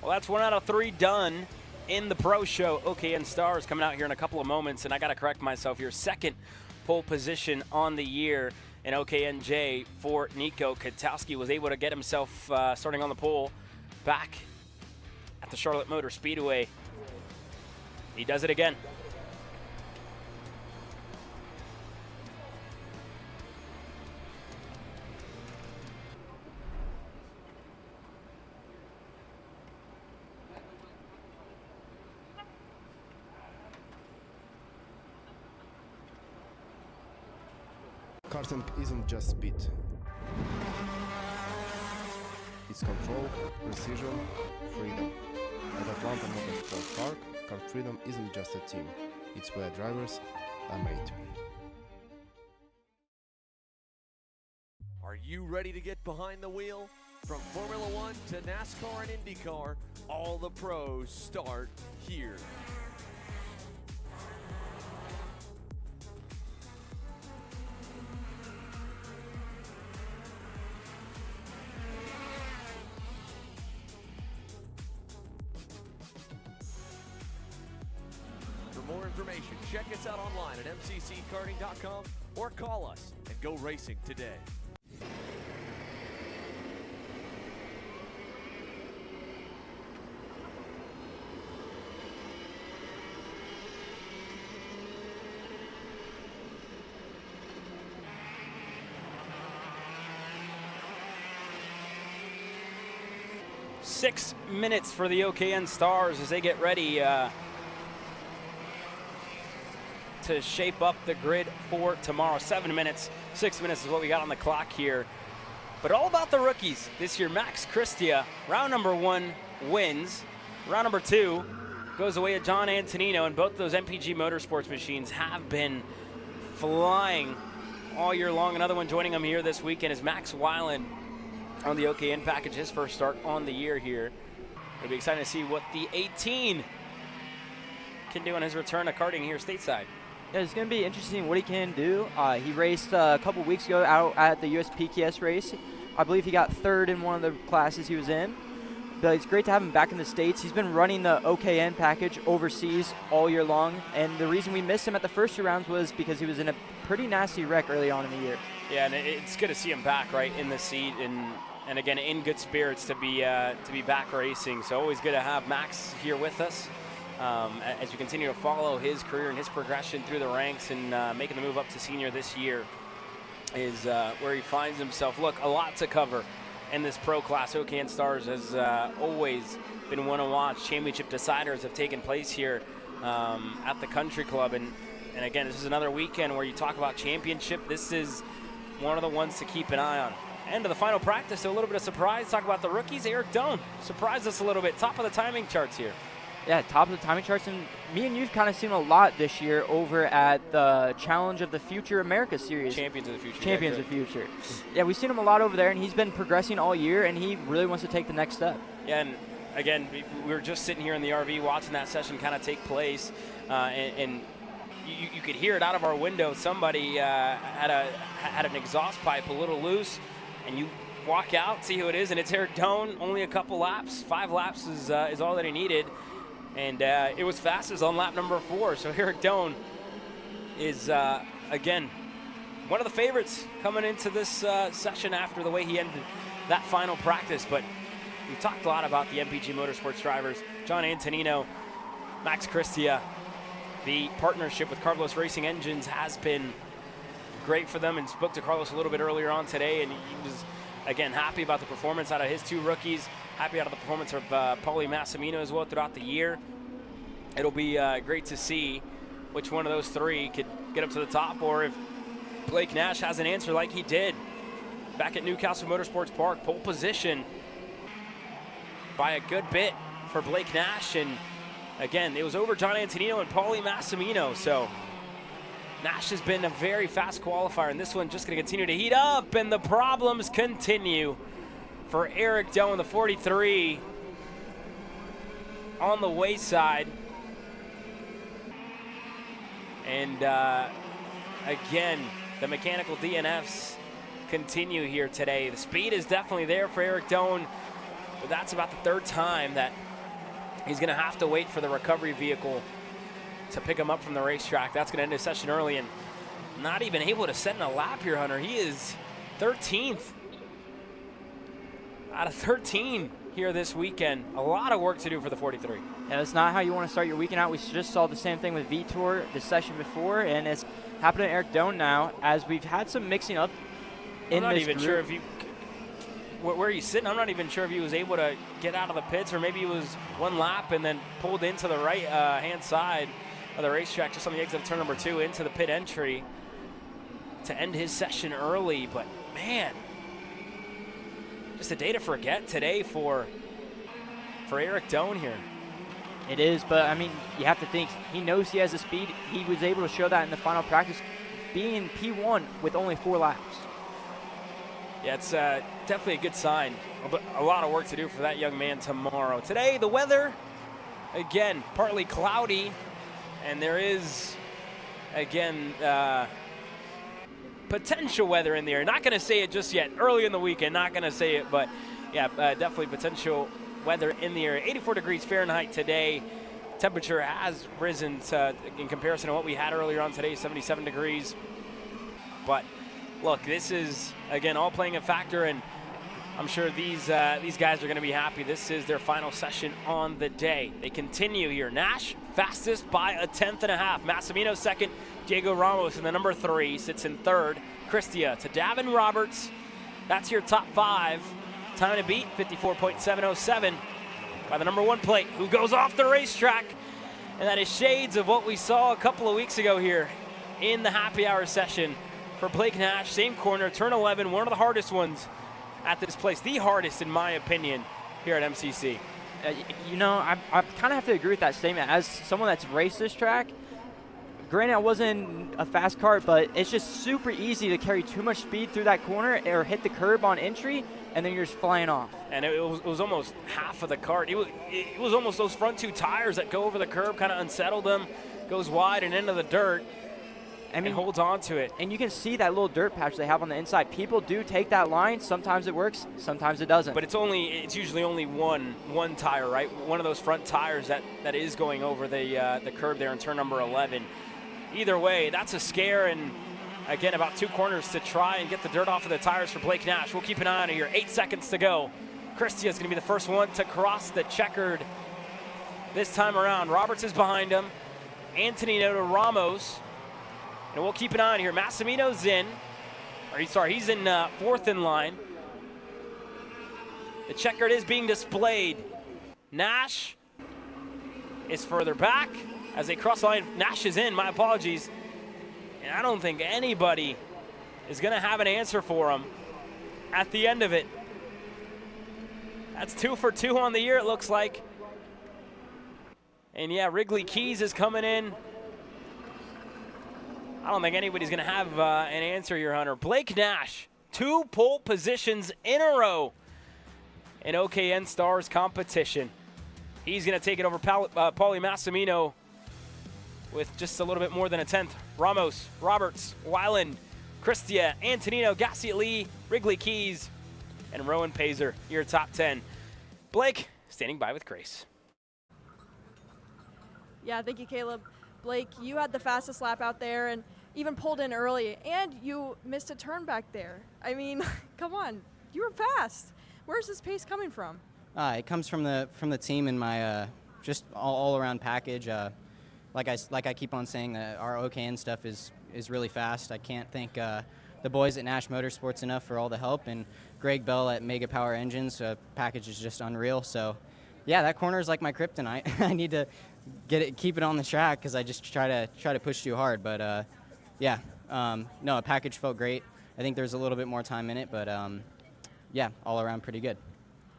Well, that's 1 out of 3 done in the Pro Show. OKN Stars coming out here in a couple of moments, and I got to correct myself here. Second pole position on the year in OKNJ for Nico Katowski. Was able to get himself starting on the pole back at the Charlotte Motor Speedway. He does it again. Karting isn't just speed. It's control, precision, freedom. At Atlanta Motorsports Park, Kart Freedom isn't just a team. It's where drivers are made. Are you ready to get behind the wheel? From Formula One to NASCAR and IndyCar, all the pros start here. For more information, check us out online at mcckarting.com or call us and go racing today. Six minutes for the OKN Stars as they get ready to shape up the grid for tomorrow. 7 minutes, 6 minutes is what we got on the clock here. But all about the rookies this year. Max Christia, round number 1 wins. Round number 2 goes away at John Antonino, and both those MPG Motorsports machines have been flying all year long. Another one joining him here this weekend is Max Weiland on the OKN package, his first start on the year here. It'll be exciting to see what the 18 can do on his return to karting here stateside. Yeah, it's going to be interesting what he can do. He raced a couple weeks ago out at the US PKS race. I believe he got 3rd in one of the classes he was in. But it's great to have him back in the States. He's been running the OKN package overseas all year long, and the reason we missed him at the first 2 rounds was because he was in a pretty nasty wreck early on in the year. Yeah, and it's good to see him back right in the seat, and again in good spirits to be back racing. So always good to have Max here with us as we continue to follow his career and his progression through the ranks and making the move up to senior this year is where he finds himself. Look, a lot to cover in this pro class. OKN Stars has always been one to watch. Championship deciders have taken place here at the Country Club, and again, this is another weekend where you talk about championship. This is one of the ones to keep an eye on. End of the final practice, a little bit of surprise. Talk about the rookies. Eric Doan surprised us a little bit. Top of the timing charts here. Yeah, top of the timing charts, and me and you've kind of seen a lot this year over at the Challenge of the Future America Series. Champions of the Future. Champions of the Future. Yeah, we've seen him a lot over there, and he's been progressing all year, and he really wants to take the next step. Yeah, and again, we were just sitting here in the RV watching that session kind of take place, and you could hear it out of our window. Somebody had an exhaust pipe a little loose, and you walk out, see who it is, and it's Eric Doan. Only a couple laps. 5 laps is all that he needed. And it was fastest on lap number 4. So Eric Doan is, again, one of the favorites coming into this session after the way he ended that final practice. But we've talked a lot about the MPG Motorsports drivers. John Antonino, Max Christia. The partnership with Carlos Racing Engines has been great for them, and spoke to Carlos a little bit earlier on today, and he was, again, happy about the performance out of his 2 rookies. Happy out of the performance of Paulie Massimino as well throughout the year. It'll be great to see which one of those 3 could get up to the top, or if Blake Nash has an answer like he did back at Newcastle Motorsports Park. Pole position by a good bit for Blake Nash, and again, it was over John Antonino and Paulie Massimino, so Nash has been a very fast qualifier, and this one just going to continue to heat up, and the problems continue for Eric Doan, the 43 on the wayside. And again, the mechanical DNFs continue here today. The speed is definitely there for Eric Doan, but that's about the 3rd time that he's going to have to wait for the recovery vehicle to pick him up from the racetrack. That's going to end his session early, and not even able to set in a lap here, Hunter. He is 13th out of 13 here this weekend. A lot of work to do for the 43. And that's not how you want to start your weekend out. We just saw the same thing with Vitor the session before, and it's happening to Eric Doan now, as we've had some mixing up in this group. I'm not even sure if where he's sitting, I'm not even sure if he was able to get out of the pits, or maybe he was 1 lap and then pulled into the right hand side of the racetrack, just on the exit of turn number 2 into the pit entry to end his session early, but man, just a day to forget today for Eric Doan here. It is, but I mean, you have to think, he knows he has the speed. He was able to show that in the final practice, being in P1 with only 4 laps. Yeah, it's definitely a good sign, but a lot of work to do for that young man tomorrow. Today, the weather, again, partly cloudy, and there is, again, potential weather in the air. Not going to say it just yet. Early in the weekend, not going to say it, but yeah, definitely potential weather in the air. 84 degrees Fahrenheit today. Temperature has risen in comparison to what we had earlier on today, 77 degrees. But look, this is, again, all playing a factor, and I'm sure these guys are going to be happy. This is their final session on the day. They continue here. Nash, fastest by a 10.5. Massimino second. Diego Ramos in the number 3 sits in third. Christia to Davin Roberts. That's your top 5. Time to beat, 54.707 by the number 1 plate, who goes off the racetrack. And that is shades of what we saw a couple of weeks ago here in the happy hour session for Blake Nash. Same corner, turn 11, one of the hardest ones at this place. The hardest, in my opinion, here at MCC. You know, I kind of have to agree with that statement. As someone that's raced this track, granted, I wasn't a fast kart, but it's just super easy to carry too much speed through that corner or hit the curb on entry, and then you're just flying off. And it was almost half of the kart. It was almost those front 2 tires that go over the curb, kind of unsettled them, goes wide and into the dirt, and holds on to it. And you can see that little dirt patch they have on the inside. People do take that line. Sometimes it works, sometimes it doesn't. But it's usually only one tire, right? One of those front tires that is going over the curb there in turn number 11. Either way, that's a scare, and again, about 2 corners to try and get the dirt off of the tires for Blake Nash. We'll keep an eye on it here. 8 seconds to go. Christia is going to be the first one to cross the checkered this time around. Roberts is behind him. Antonino to Ramos. And we'll keep an eye on here. Massimino's in. He's in 4th in line. The checkered is being displayed. Nash is further back. As they cross the line, Nash is in, my apologies. And I don't think anybody is going to have an answer for him at the end of it. That's 2 for 2 on the year, it looks like. And yeah, Wrigley Keys is coming in. I don't think anybody's going to have an answer here, Hunter. Blake Nash, 2 pole positions in a row in OKN Stars competition. He's going to take it over Paulie Massimino with just a little bit more than a 10th. Ramos, Roberts, Weiland, Christia, Antonino, Gassiet Lee, Wrigley Keys, and Rowan Pazer, your top 10. Blake, standing by with Grace. Yeah, thank you, Caleb. Blake, you had the fastest lap out there and even pulled in early, and you missed a turn back there. I mean, come on, you were fast. Where's this pace coming from? It comes from the team and my just all around package. Like I keep on saying, that our OKN stuff is really fast. I can't thank the boys at Nash Motorsports enough for all the help, and Greg Bell at Mega Power Engines. Package is just unreal. So, yeah, that corner is like my kryptonite. I need to keep it on the track because I just try to push too hard. But yeah, no, a package felt great. I think there's a little bit more time in it, but yeah, all around pretty good.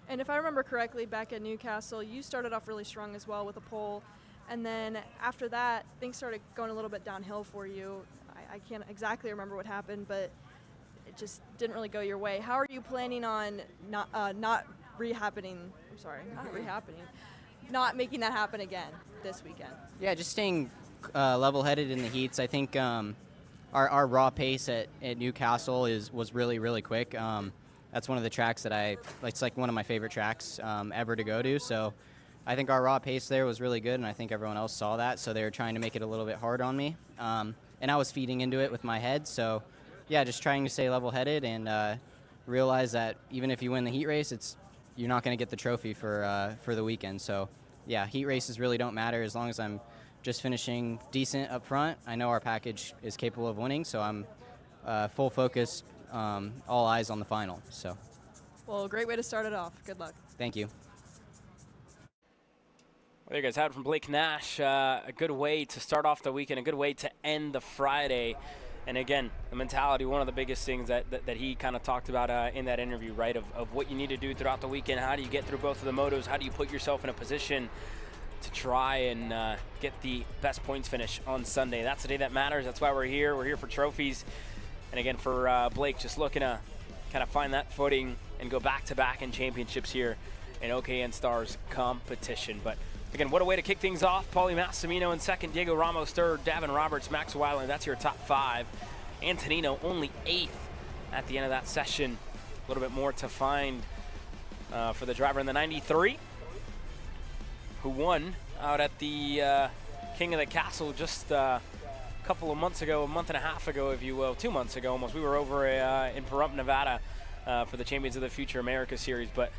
And if I remember correctly, back at Newcastle, you started off really strong as well with a pole. And then after that, things started going a little bit downhill for you. I can't exactly remember what happened, but it just didn't really go your way. How are you planning on not re-happening? I'm sorry, not re-happening. Not making that happen again this weekend? Yeah, just staying level-headed in the heats. I think our raw pace at Newcastle was really, really quick. That's one of the tracks that it's like one of my favorite tracks ever to go to. So I think our raw pace there was really good, and I think everyone else saw that, so they were trying to make it a little bit hard on me. And I was feeding into it with my head, so yeah, just trying to stay level-headed and realize that even if you win the heat race, you're not going to get the trophy for the weekend. So yeah, heat races really don't matter as long as I'm just finishing decent up front. I know our package is capable of winning, so I'm full focus, all eyes on the final. So. Well, great way to start it off. Good luck. Thank you. Well, there you guys have it from Blake Nash. A good way to start off the weekend, a good way to end the Friday. And again, the mentality, one of the biggest things that he kind of talked about in that interview, right, of what you need to do throughout the weekend. How do you get through both of the motos? How do you put yourself in a position to try and get the best points finish on Sunday? That's the day that matters. That's why we're here. We're here for trophies. And again, for Blake, just looking to kind of find that footing and go back-to-back in championships here in OKN Stars competition. But again, what a way to kick things off. Paulie Massimino in second, Diego Ramos third, Davin Roberts, Max Weiland, that's your top 5. Antonino only 8th at the end of that session. A little bit more to find for the driver in the 93, who won out at the King of the Castle just a couple of months ago, a month and a half ago, if you will, 2 months ago almost. We were over in Pahrump, Nevada for the Champions of the Future America Series. But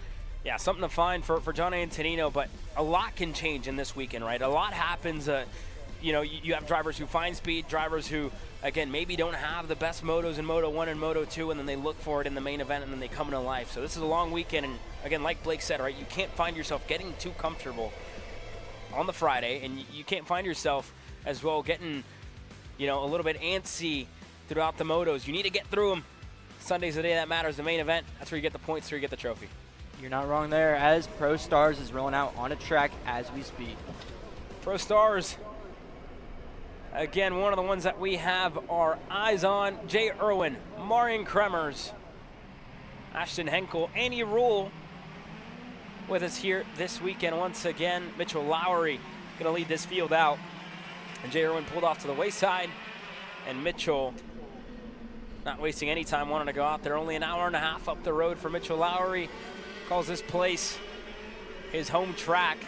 yeah, something to find for John Antonino, but a lot can change in this weekend, right? A lot happens. You know, you have drivers who find speed, drivers who, again, maybe don't have the best motos in Moto 1 and Moto 2, and then they look for it in the main event, and then they come into life. So this is a long weekend, and again, like Blake said, right, you can't find yourself getting too comfortable on the Friday, and you can't find yourself as well getting, you know, a little bit antsy throughout the motos. You need to get through them. Sunday's the day that matters, the main event. That's where you get the points, where you get the trophy. You're not wrong there, as Pro Stars is rolling out on a track as we speak. Pro Stars, again, one of the ones that we have our eyes on. Jay Irwin, Marian Kremers, Ashton Henkel, Annie Rule with us here this weekend once again. Mitchell Lowry going to lead this field out. And Jay Irwin pulled off to the wayside. And Mitchell, not wasting any time, wanting to go out there. Only an hour and a half up the road for Mitchell Lowry. Calls this place his home track.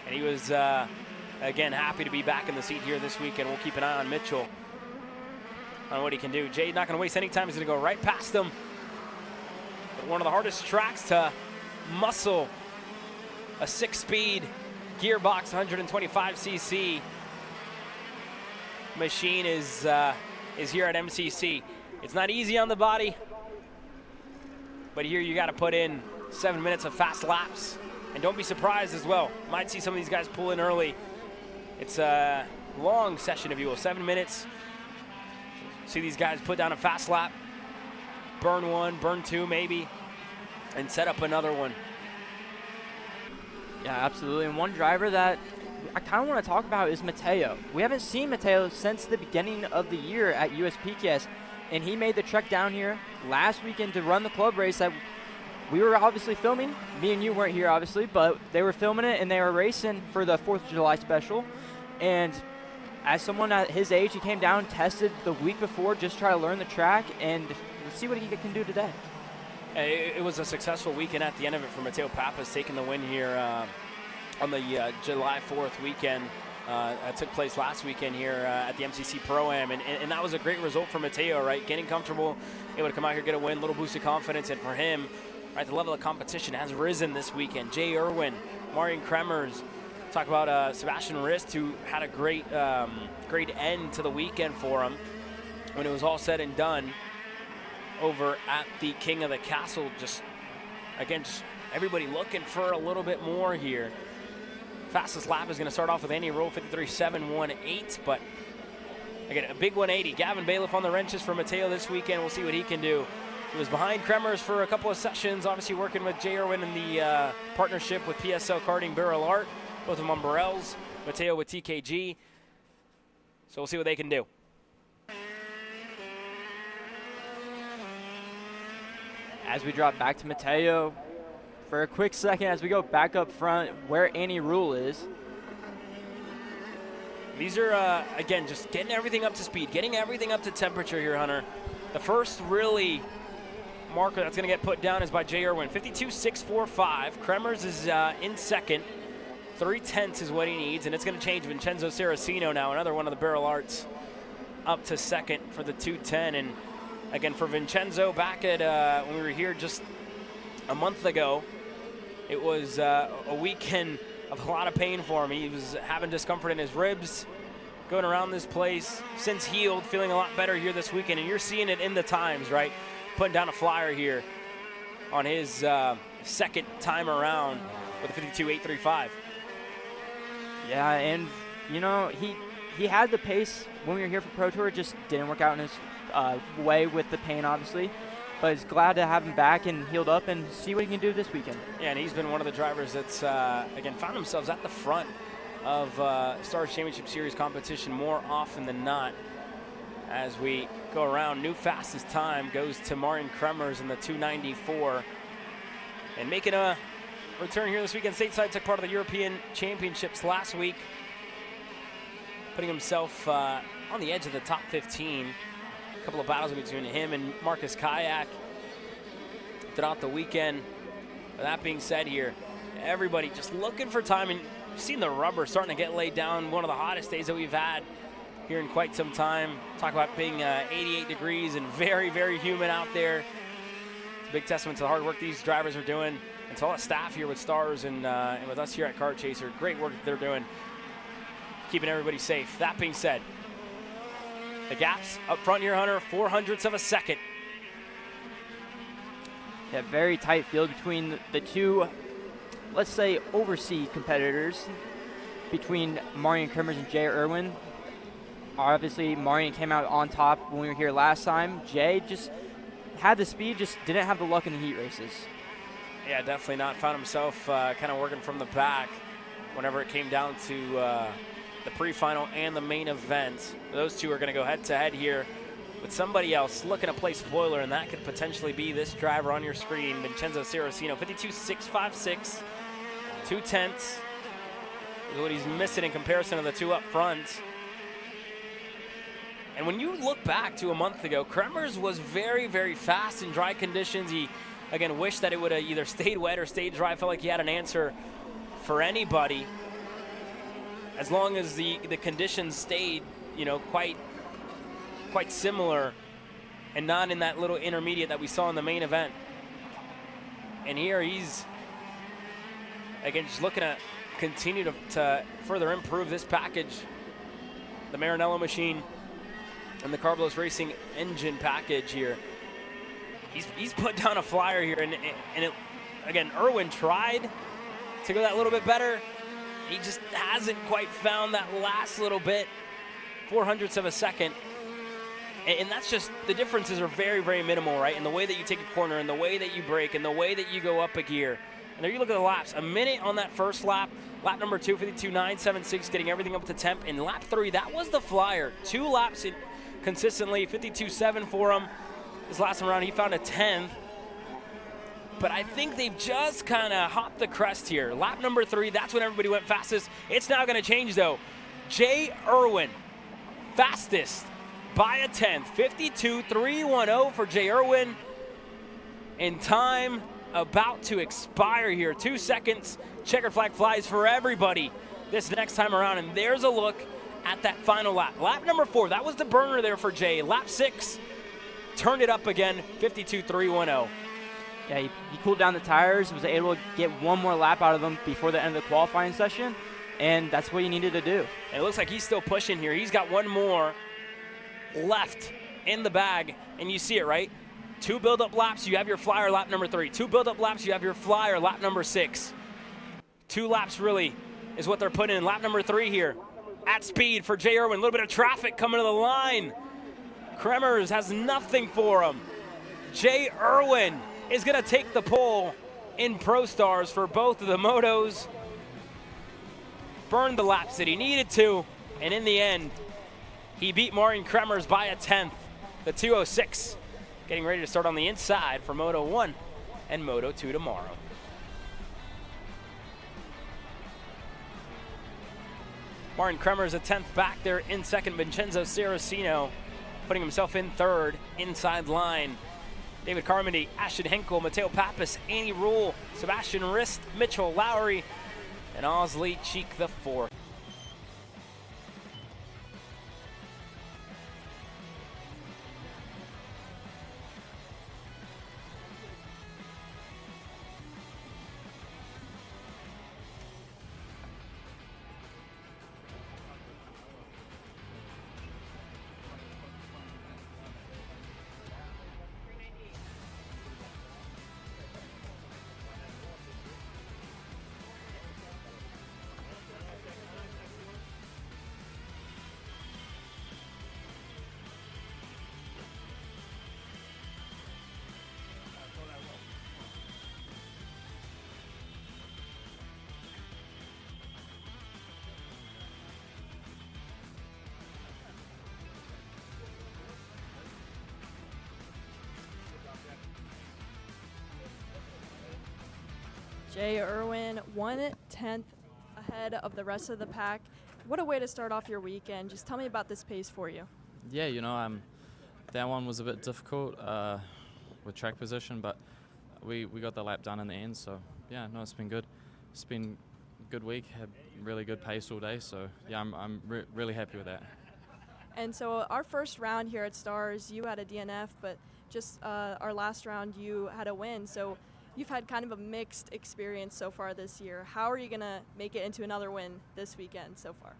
And he was, again, happy to be back in the seat here this weekend. We'll keep an eye on Mitchell, on what he can do. Jay not going to waste any time. He's going to go right past him. But one of the hardest tracks to muscle a 6-speed gearbox, 125cc machine is here at MCC. It's not easy on the body, but here you got to put in 7 minutes of fast laps. And don't be surprised as well. Might see some of these guys pull in early. It's a long session, if you will, 7 minutes. See these guys put down a fast lap, burn one, burn two maybe, and set up another one. Yeah, absolutely. And one driver that I kind of want to talk about is Mateo. We haven't seen Mateo since the beginning of the year at USPKS, and he made the trek down here last weekend to run the club race that we were obviously filming. Me and you weren't here, obviously, but they were filming it, and they were racing for the 4th of July special. And as someone at his age, he came down, tested the week before, just try to learn the track, and see what he can do today. It was a successful weekend at the end of it for Mateo Pappas, taking the win here on the July 4th weekend. It took place last weekend here at the MCC Pro-Am, and that was a great result for Mateo, right? Getting comfortable, able to come out here, get a win, little boost of confidence, and for him, right, the level of competition has risen this weekend. Jay Irwin, Marian Kremers, talk about Sebastian Rist, who had a great end to the weekend for him. When it was all said and done over at the King of the Castle, just everybody looking for a little bit more here. Fastest lap is going to start off with Andy Roll, 53.718, but again, a big 180. Gavin Bailiff on the wrenches for Mateo this weekend. We'll see what he can do. He was behind Kremers for a couple of sessions, obviously working with Jay Irwin in the partnership with PSL Karting Barrel Art, both of them on Burrells, Mateo with TKG. So we'll see what they can do. As we drop back to Mateo for a quick second, as we go back up front where Annie Rule is. These are, again, just getting everything up to speed, getting everything up to temperature here, Hunter. The first really marker that's going to get put down is by Jay Irwin, 52.645. Kremers is in second. 3/10 is what he needs, and it's going to change. Vincenzo Saracino now, another one of the Barrel Arts, up to second for the 2:10. And again, for Vincenzo, back at when we were here just a month ago, it was a weekend of a lot of pain for him. He was having discomfort in his ribs, going around this place, since healed, feeling a lot better here this weekend. And you're seeing it in the times, right? Putting down a flyer here on his second time around with a 52.835. Yeah, and you know, he he had the pace when we were here for Pro Tour. It just didn't work out in his way with the pain, obviously. But it's glad to have him back and healed up and see what he can do this weekend. Yeah, and he's been one of the drivers that's, again, found themselves at the front of Stars Championship Series competition more often than not. As we go around, new fastest time goes to Martin Kremers in the 294. And making a return here this weekend, stateside, took part of the European Championships last week, putting himself on the edge of the top 15. A couple of battles between him and Marcus Kayak throughout the weekend. But that being said here, everybody just looking for time, and you've seen the rubber starting to get laid down. One of the hottest days that we've had here in quite some time. Talk about being 88 degrees and very, very humid out there. It's a big testament to the hard work these drivers are doing, and to all the staff here with Stars and with us here at Kart Chaser. Great work that they're doing, keeping everybody safe. That being said, the gaps up front here, Hunter, 0.04 of a second. Yeah, very tight field between the two, let's say, overseas competitors, between Marian Kremers and Jay Irwin. Obviously, Marian came out on top when we were here last time. Jay just had the speed, just didn't have the luck in the heat races. Yeah, definitely not. Found himself kind of working from the back whenever it came down to the pre-final and the main event. Those two are going to go head-to-head here with somebody else looking to play spoiler, and that could potentially be this driver on your screen, Vincenzo Saracino, 52.656, 2/10 is what he's missing in comparison to the two up front. And when you look back to a month ago, Kremers was very, very fast in dry conditions. He, again, wished that it would have either stayed wet or stayed dry. Felt like he had an answer for anybody as long as the conditions stayed, you know, quite similar and not in that little intermediate that we saw in the main event. And here he's, again, just looking to continue to further improve this package, the Maranello machine and the Carbulos Racing engine package here. He's put down a flyer here, and it, again, Irwin tried to go that little bit better. He just hasn't quite found that last little bit, 0.04 of a second. And that's just, the differences are very, very minimal, right? In the way that you take a corner, and the way that you brake, and the way that you go up a gear. And there you look at the laps. A minute on that first lap. Lap number 2, 52.976, getting everything up to temp. In lap 3, that was the flyer. 2 laps in consistently, 52.7 for him. This last time around, he found a 10th. But I think they've just kind of hopped the crest here. Lap number 3, that's when everybody went fastest. It's now going to change, though. Jay Irwin, fastest by a 10th. 52.310 for Jay Irwin. And time about to expire here. 2 seconds. Checkered flag flies for everybody this next time around. And there's a look at that final lap. Lap number 4, that was the burner there for Jay. Lap 6, turned it up again, 52.310. Yeah, he cooled down the tires, was able to get one more lap out of them before the end of the qualifying session, and that's what he needed to do. And it looks like he's still pushing here. He's got one more left in the bag, and you see it, right? 2 build-up laps, you have your flyer, lap number 3. 2 build-up laps, you have your flyer, lap number 6. 2 laps really is what they're putting in. Lap number 3 here at speed for Jay Irwin. A little bit of traffic coming to the line. Kremers has nothing for him. Jay Irwin is going to take the pole in Pro Stars for both of the motos. Burned the laps that he needed to, and in the end, he beat Marian Kremers by a 10th. The 206 getting ready to start on the inside for Moto 1 and Moto 2 tomorrow. Marian Kremers a 10th back there in second. Vincenzo Saracino putting himself in third, inside line. David Carmody, Ashton Henkel, Mateo Pappas, Annie Rule, Sebastian Rist, Mitchell Lowry, and Osley Cheek the 4th. Jay Irwin, 1/10 ahead of the rest of the pack. What a way to start off your weekend. Just tell me about this pace for you. Yeah, you know, that one was a bit difficult with track position, but we got the lap done in the end. So yeah, no, it's been good. It's been a good week. Had really good pace all day. So yeah, I'm really happy with that. And so our first round here at Stars, you had a DNF, but just our last round, you had a win. So you've had kind of a mixed experience so far this year. How are you going to make it into another win this weekend so far?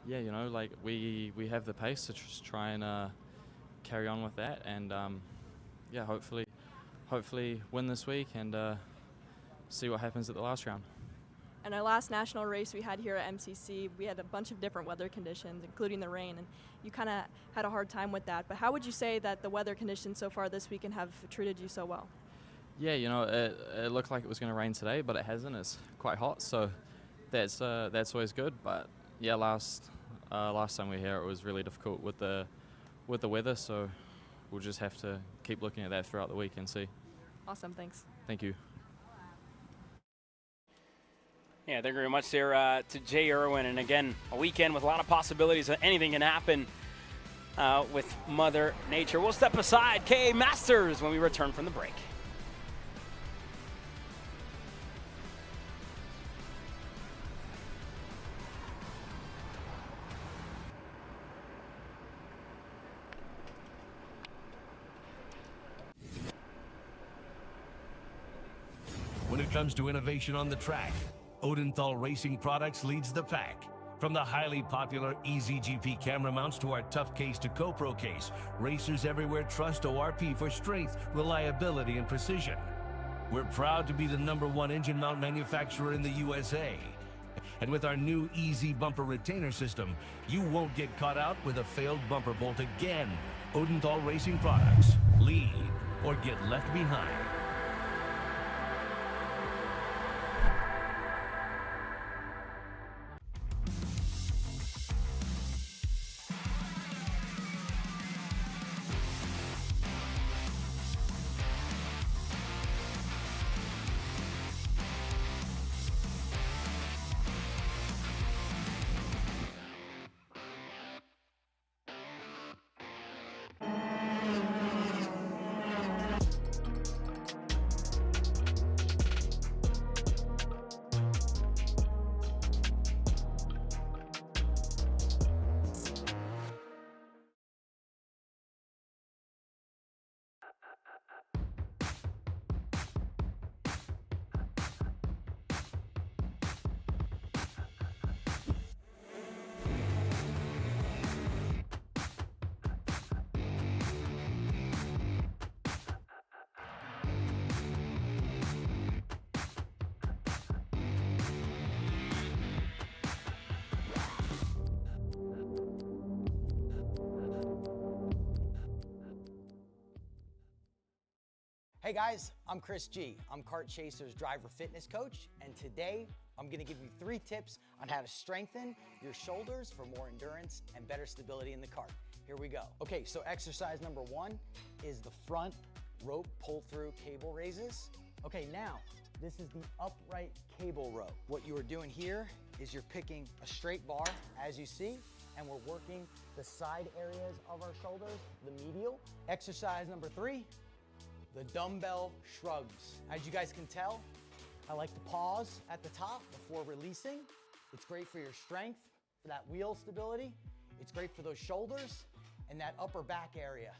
Yeah, you know, like we have the pace to just try and carry on with that, and yeah, hopefully win this week and see what happens at the last round. And our last national race we had here at MCC, we had a bunch of different weather conditions, including the rain, and you kind of had a hard time with that. But how would you say that the weather conditions so far this weekend have treated you so well? Yeah, you know, it looked like it was going to rain today, but it hasn't. It's quite hot, so that's always good. But yeah, last time we were here, it was really difficult with the weather, so we'll just have to keep looking at that throughout the week and see. Awesome, thanks. Thank you. Yeah, thank you very much there to Jay Irwin. And again, a weekend with a lot of possibilities. Anything can happen with Mother Nature. We'll step aside. KA Masters when we return from the break. When it comes to innovation on the track, Odenthal Racing Products leads the pack. From the highly popular EasyGP camera mounts to our tough case to GoPro case, racers everywhere trust ORP for strength, reliability, and precision. We're proud to be the #1 engine mount manufacturer in the USA. And with our new Easy Bumper Retainer System, you won't get caught out with a failed bumper bolt again. Odenthal Racing Products. Lead or get left behind. Hey guys, I'm Chris G. I'm Kart Chaser's driver fitness coach, and today I'm gonna give you 3 tips on how to strengthen your shoulders for more endurance and better stability in the kart. Here we go. Okay, so exercise number 1 is the front rope pull-through cable raises. Okay, now, this is the upright cable row. What you are doing here is you're picking a straight bar, as you see, and we're working the side areas of our shoulders, the medial. Exercise number 3, the dumbbell shrugs. As you guys can tell, I like to pause at the top before releasing. It's great for your strength, for that wheel stability. It's great for those shoulders and that upper back area.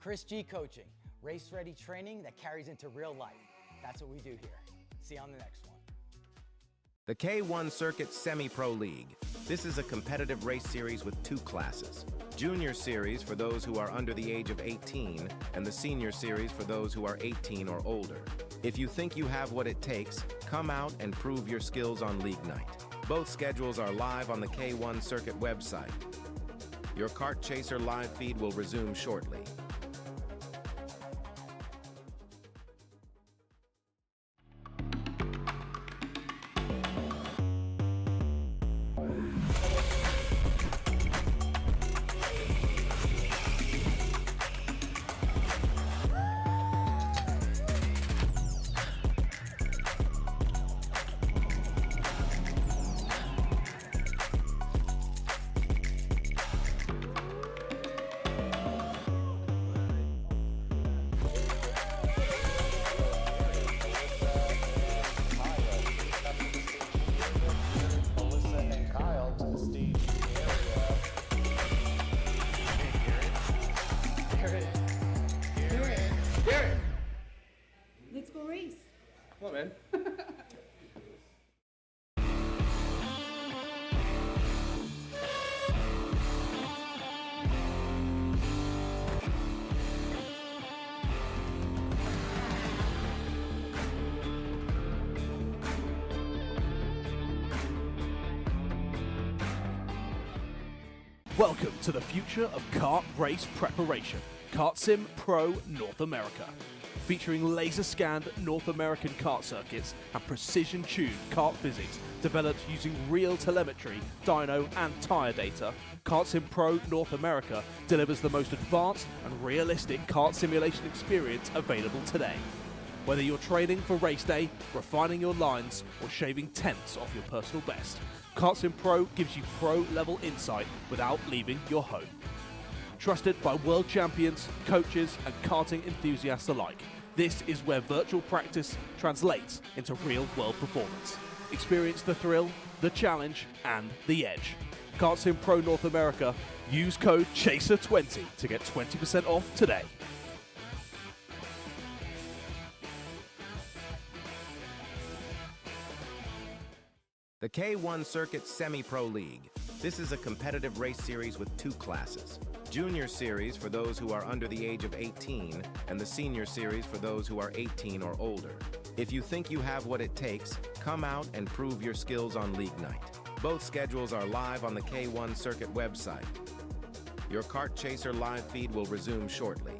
Chris G coaching, race-ready training that carries into real life. That's what we do here. See you on the next one. The K1 Circuit Semi-Pro League. This is a competitive race series with 2 classes. Junior Series for those who are under the age of 18, and the Senior Series for those who are 18 or older. If you think you have what it takes, come out and prove your skills on League Night. Both schedules are live on the K1 Circuit website. Your Kart Chaser live feed will resume shortly. Garrett. Garrett! Let's go race. Come on, man. Welcome to the future of kart race preparation, Kart Sim Pro North America. Featuring laser-scanned North American kart circuits and precision-tuned kart physics developed using real telemetry, dyno and tyre data, Kart Sim Pro North America delivers the most advanced and realistic kart simulation experience available today. Whether you're training for race day, refining your lines, or shaving tenths off your personal best, Kart Sim Pro gives you pro-level insight without leaving your home. Trusted by world champions, coaches, and karting enthusiasts alike, this is where virtual practice translates into real-world performance. Experience the thrill, the challenge, and the edge. Kart Sim Pro North America. Use code CHASER20 to get 20% off today. The K1 Circuit Semi-Pro League. This is a competitive race series with two classes. Junior Series for those who are under the age of 18, and the Senior Series for those who are 18 or older. If you think you have what it takes, come out and prove your skills on League Night. Both schedules are live on the K1 Circuit website. Your Kart Chaser live feed will resume shortly.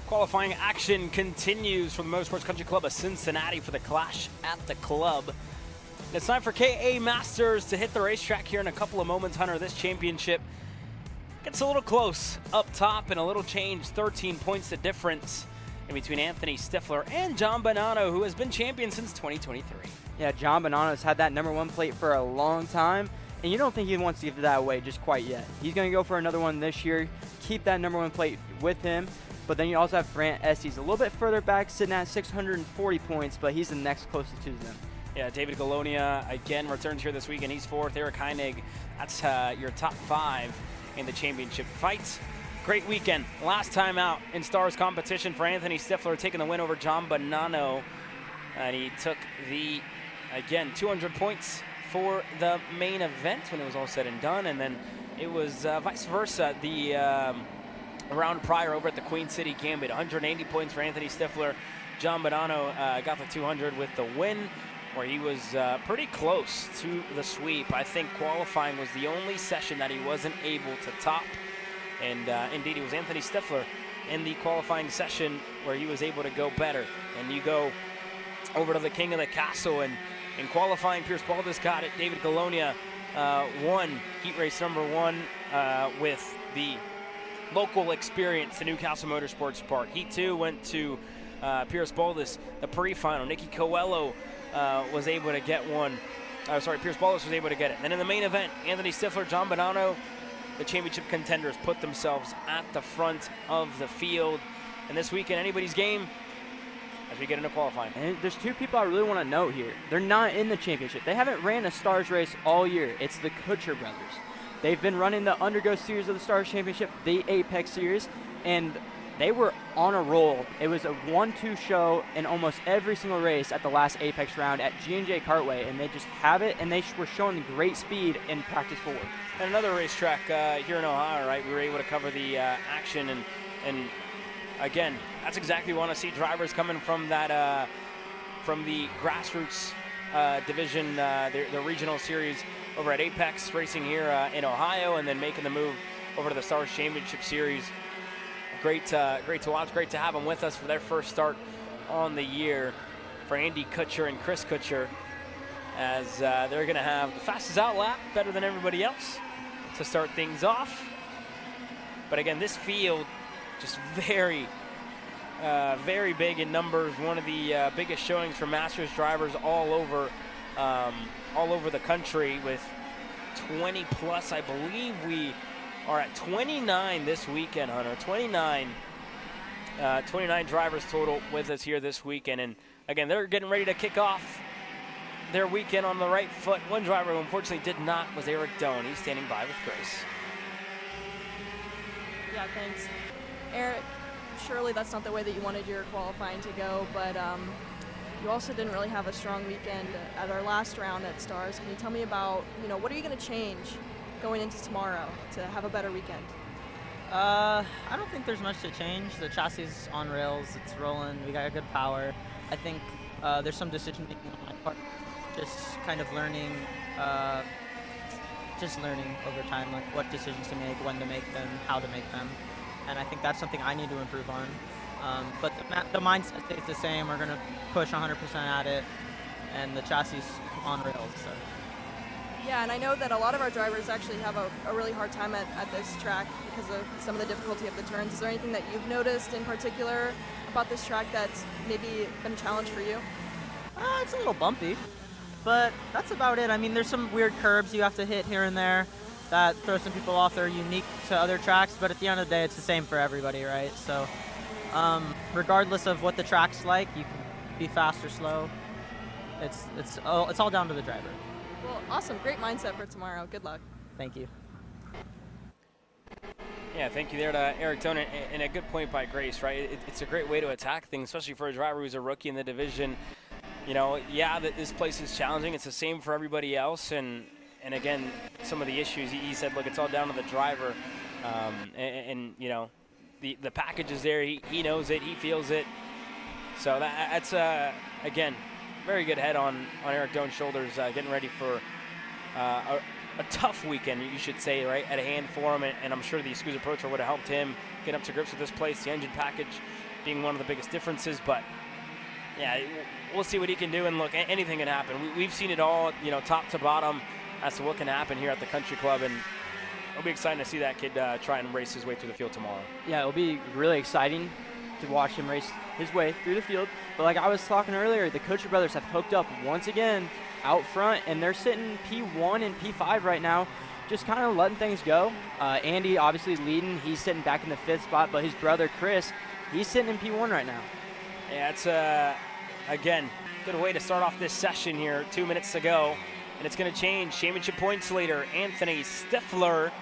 Qualifying action continues from the Motorsports Country Club of Cincinnati for the Clash at the Club. It's time for KA Masters to hit the racetrack here in a couple of moments. Hunter, this championship gets a little close up top and a little change. 13 points the difference in between Anthony Stifler and John Bonanno, who has been champion since 2023. Yeah, John Bonanno's had that #1 plate for a long time, and you don't think he wants to give that away just quite yet. He's going to go for another one this year, keep that #1 plate with him. But then you also have Brant Estes a little bit further back, sitting at 640 points, but he's the next closest to them. Yeah, David Galonia again returns here this week, and he's 4th. Eric Heinig, that's your top 5 in the championship fights. Great weekend. Last time out in Stars competition for Anthony Stifler, taking the win over John Bonanno. And he took the, again, 200 points for the main event when it was all said and done. And then it was vice versa. The round prior over at the Queen City Gambit, 180 points for Anthony Stifler. John Bonanno got the 200 with the win, where he was pretty close to the sweep. I think qualifying was the only session that he wasn't able to top. And indeed, it was Anthony Stifler in the qualifying session where he was able to go better. And you go over to the King of the Castle, and in qualifying, Pierce Baldus got it. David Galonia won heat race #1 with the local experience, the Newcastle Motorsports Park. Heat 2 went to Pierce Baldus. The pre-final, Nicky Coelho was able to get one. Pierce Baldus was able to get it. Then in the main event, Anthony Stifler, John Bonanno, the championship contenders, put themselves at the front of the field. And this weekend, anybody's game as we get into qualifying. And there's two people I really want to note here. They're not in the championship. They haven't ran a Stars race all year. It's the Kutcher brothers. They've been running the Undergo series of the Stars Championship, the Apex series, and they were on a roll. It was a 1-2 show in almost every single race at the last Apex round at G&J Kartway, and they just have it, and they were showing great speed in practice forward. And another racetrack here in Ohio, right? We were able to cover the action, and again, that's exactly what we want to see. Drivers coming from that from the grassroots division, the regional series over at Apex Racing here in Ohio, and then making the move over to the Stars Championship Series. Great to watch. Great to have them with us for their first start on the year for Andy Kutcher and Chris Kutcher, as they're going to have the fastest out lap, better than everybody else, to start things off. But again, this field just very big in numbers. One of the biggest showings for Masters drivers all over the country, with 20 plus. I believe we are at 29 this weekend, Hunter. 29 drivers total with us here this weekend. And again, they're getting ready to kick off their weekend on the right foot. One driver who unfortunately did not was Eric Doan. He's standing by with Grace. Yeah, thanks. Eric, surely that's not the way that you wanted your qualifying to go, but you also didn't really have a strong weekend at our last round at Stars. Can you tell me about, what are you going to change going into tomorrow to have a better weekend? I don't think there's much to change. The chassis is on rails, it's rolling, we got good power. I think there's some decision making on my part, just kind of learning over time, like what decisions to make, when to make them, how to make them. And I think that's something I need to improve on. But the mindset stays the same. We're going to push 100% at it, and the chassis is on rails. So. Yeah, and I know that a lot of our drivers actually have a really hard time at this track because of some of the difficulty of the turns. Is there anything that you've noticed in particular about this track that's maybe been a challenge for you? It's a little bumpy, but that's about it. I mean, there's some weird curbs you have to hit here and there that throw some people off. They're unique to other tracks, but at the end of the day, it's the same for everybody, right? So regardless of what the track's like, you can be fast or slow. It's all down to the driver. Well, awesome. Great mindset for tomorrow. Good luck. Thank you. Yeah, thank you there to Eric Doan, and a good point by Grace, right? It's a great way to attack things, especially for a driver who's a rookie in the division. Yeah, that this place is challenging. It's the same for everybody else, and again, some of the issues, he said, look, it's all down to the driver, the package is there. He knows it. He feels it. So that's, again, very good head on Eric Doan's shoulders, getting ready for a tough weekend, you should say, right, at hand for him. And I'm sure the Scusa Pro Tour would have helped him get up to grips with this place, the engine package being one of the biggest differences. But, yeah, we'll see what he can do. And, look, anything can happen. We've seen it all, top to bottom, as to what can happen here at the Country Club. And it'll be exciting to see that kid try and race his way through the field tomorrow. Yeah, it'll be really exciting to watch him race his way through the field. But like I was talking earlier, the Kutcher brothers have hooked up once again out front, and they're sitting P1 and P5 right now, just kind of letting things go. Andy obviously leading. He's sitting back in the 5th spot, but his brother Chris, he's sitting in P1 right now. Yeah, it's, again, good way to start off this session here, 2 minutes to go. And it's going to change. Championship points leader Anthony Stifler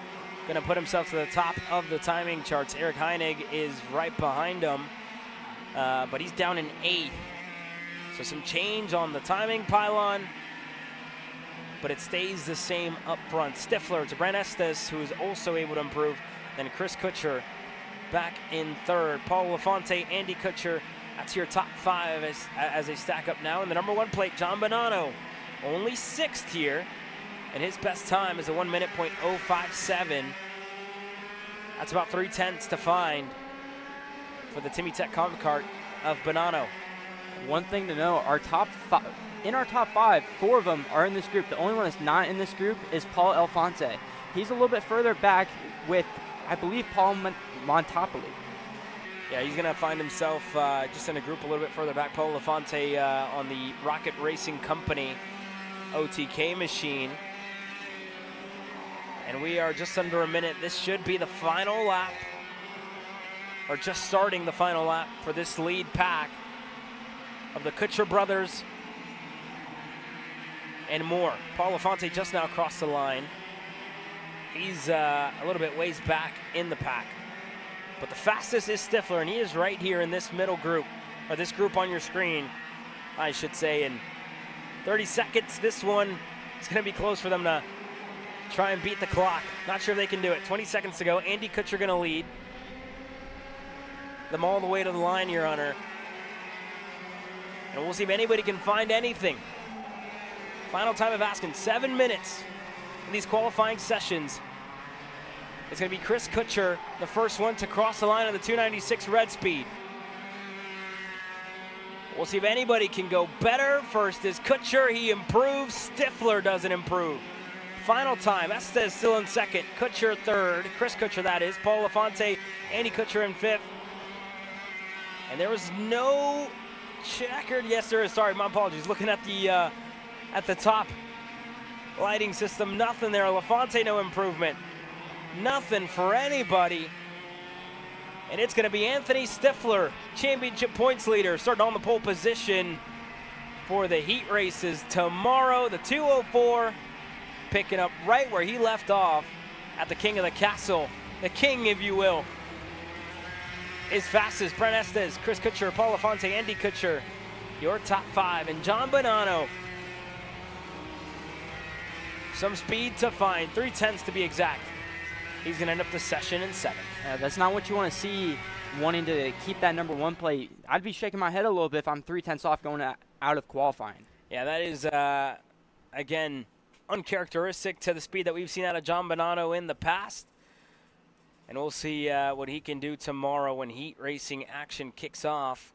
going to put himself to the top of the timing charts. Eric Heinig is right behind him, but he's down in 8th. So some change on the timing pylon, but it stays the same up front. Stifler to Brent Estes, who is also able to improve. Then Chris Kutcher back in 3rd. Paul LaFonte, Andy Kutcher. That's your top 5 as they stack up now. And the number 1 plate, John Bonanno, only 6th here, and his best time is a 1:057. That's about 3/10 to find for the Timmy Tech Comp Kart of Bonanno. One thing to know, in our top 5, 4 of them are in this group. The only one that's not in this group is Paul Alfonse. He's a little bit further back with, I believe, Paul Montopoli. Yeah, he's going to find himself just in a group a little bit further back. Paul LaFonte on the Rocket Racing Company OTK machine. And we are just under a minute. This should be the final lap, or just starting the final lap for this lead pack of the Kutcher brothers and more. Paul LaFonte just now crossed the line. He's a little bit ways back in the pack. But the fastest is Stifler, and he is right here in this middle group, or this group on your screen, I should say. In 30 seconds, this one is going to be close for them to try and beat the clock. Not sure if they can do it. 20 seconds to go. Andy Kutcher going to lead. them all the way to the line, Your Honor. And we'll see if anybody can find anything. Final time of asking, 7 minutes in these qualifying sessions. It's going to be Chris Kutcher, the first one to cross the line on the 296 red speed. We'll see if anybody can go better. First is Kutcher, he improves. Stifler doesn't improve. Final time, Estes still in second, Kutcher third, Chris Kutcher that is, Paul LaFonte, Andy Kutcher in fifth. And there was no checkered, yes there is, sorry, my apologies, looking at the top lighting system, nothing there. LaFonte, no improvement. Nothing for anybody. And it's gonna be Anthony Stifler, championship points leader, starting on the pole position for the heat races tomorrow. The 204 picking up right where he left off at the King of the Castle. The king, if you will, is fastest. Brent Estes, Chris Kutcher, Paul LaFonte, Andy Kutcher, your top 5. And John Bonanno, some speed to find, 3/10 to be exact. He's gonna end up the session in 7th. That's not what you want to see, wanting to keep that #1 plate. I'd be shaking my head a little bit if I'm 3/10 off going out of qualifying. Yeah, that is, again, uncharacteristic to the speed that we've seen out of John Bonanno in the past. And we'll see what he can do tomorrow when heat racing action kicks off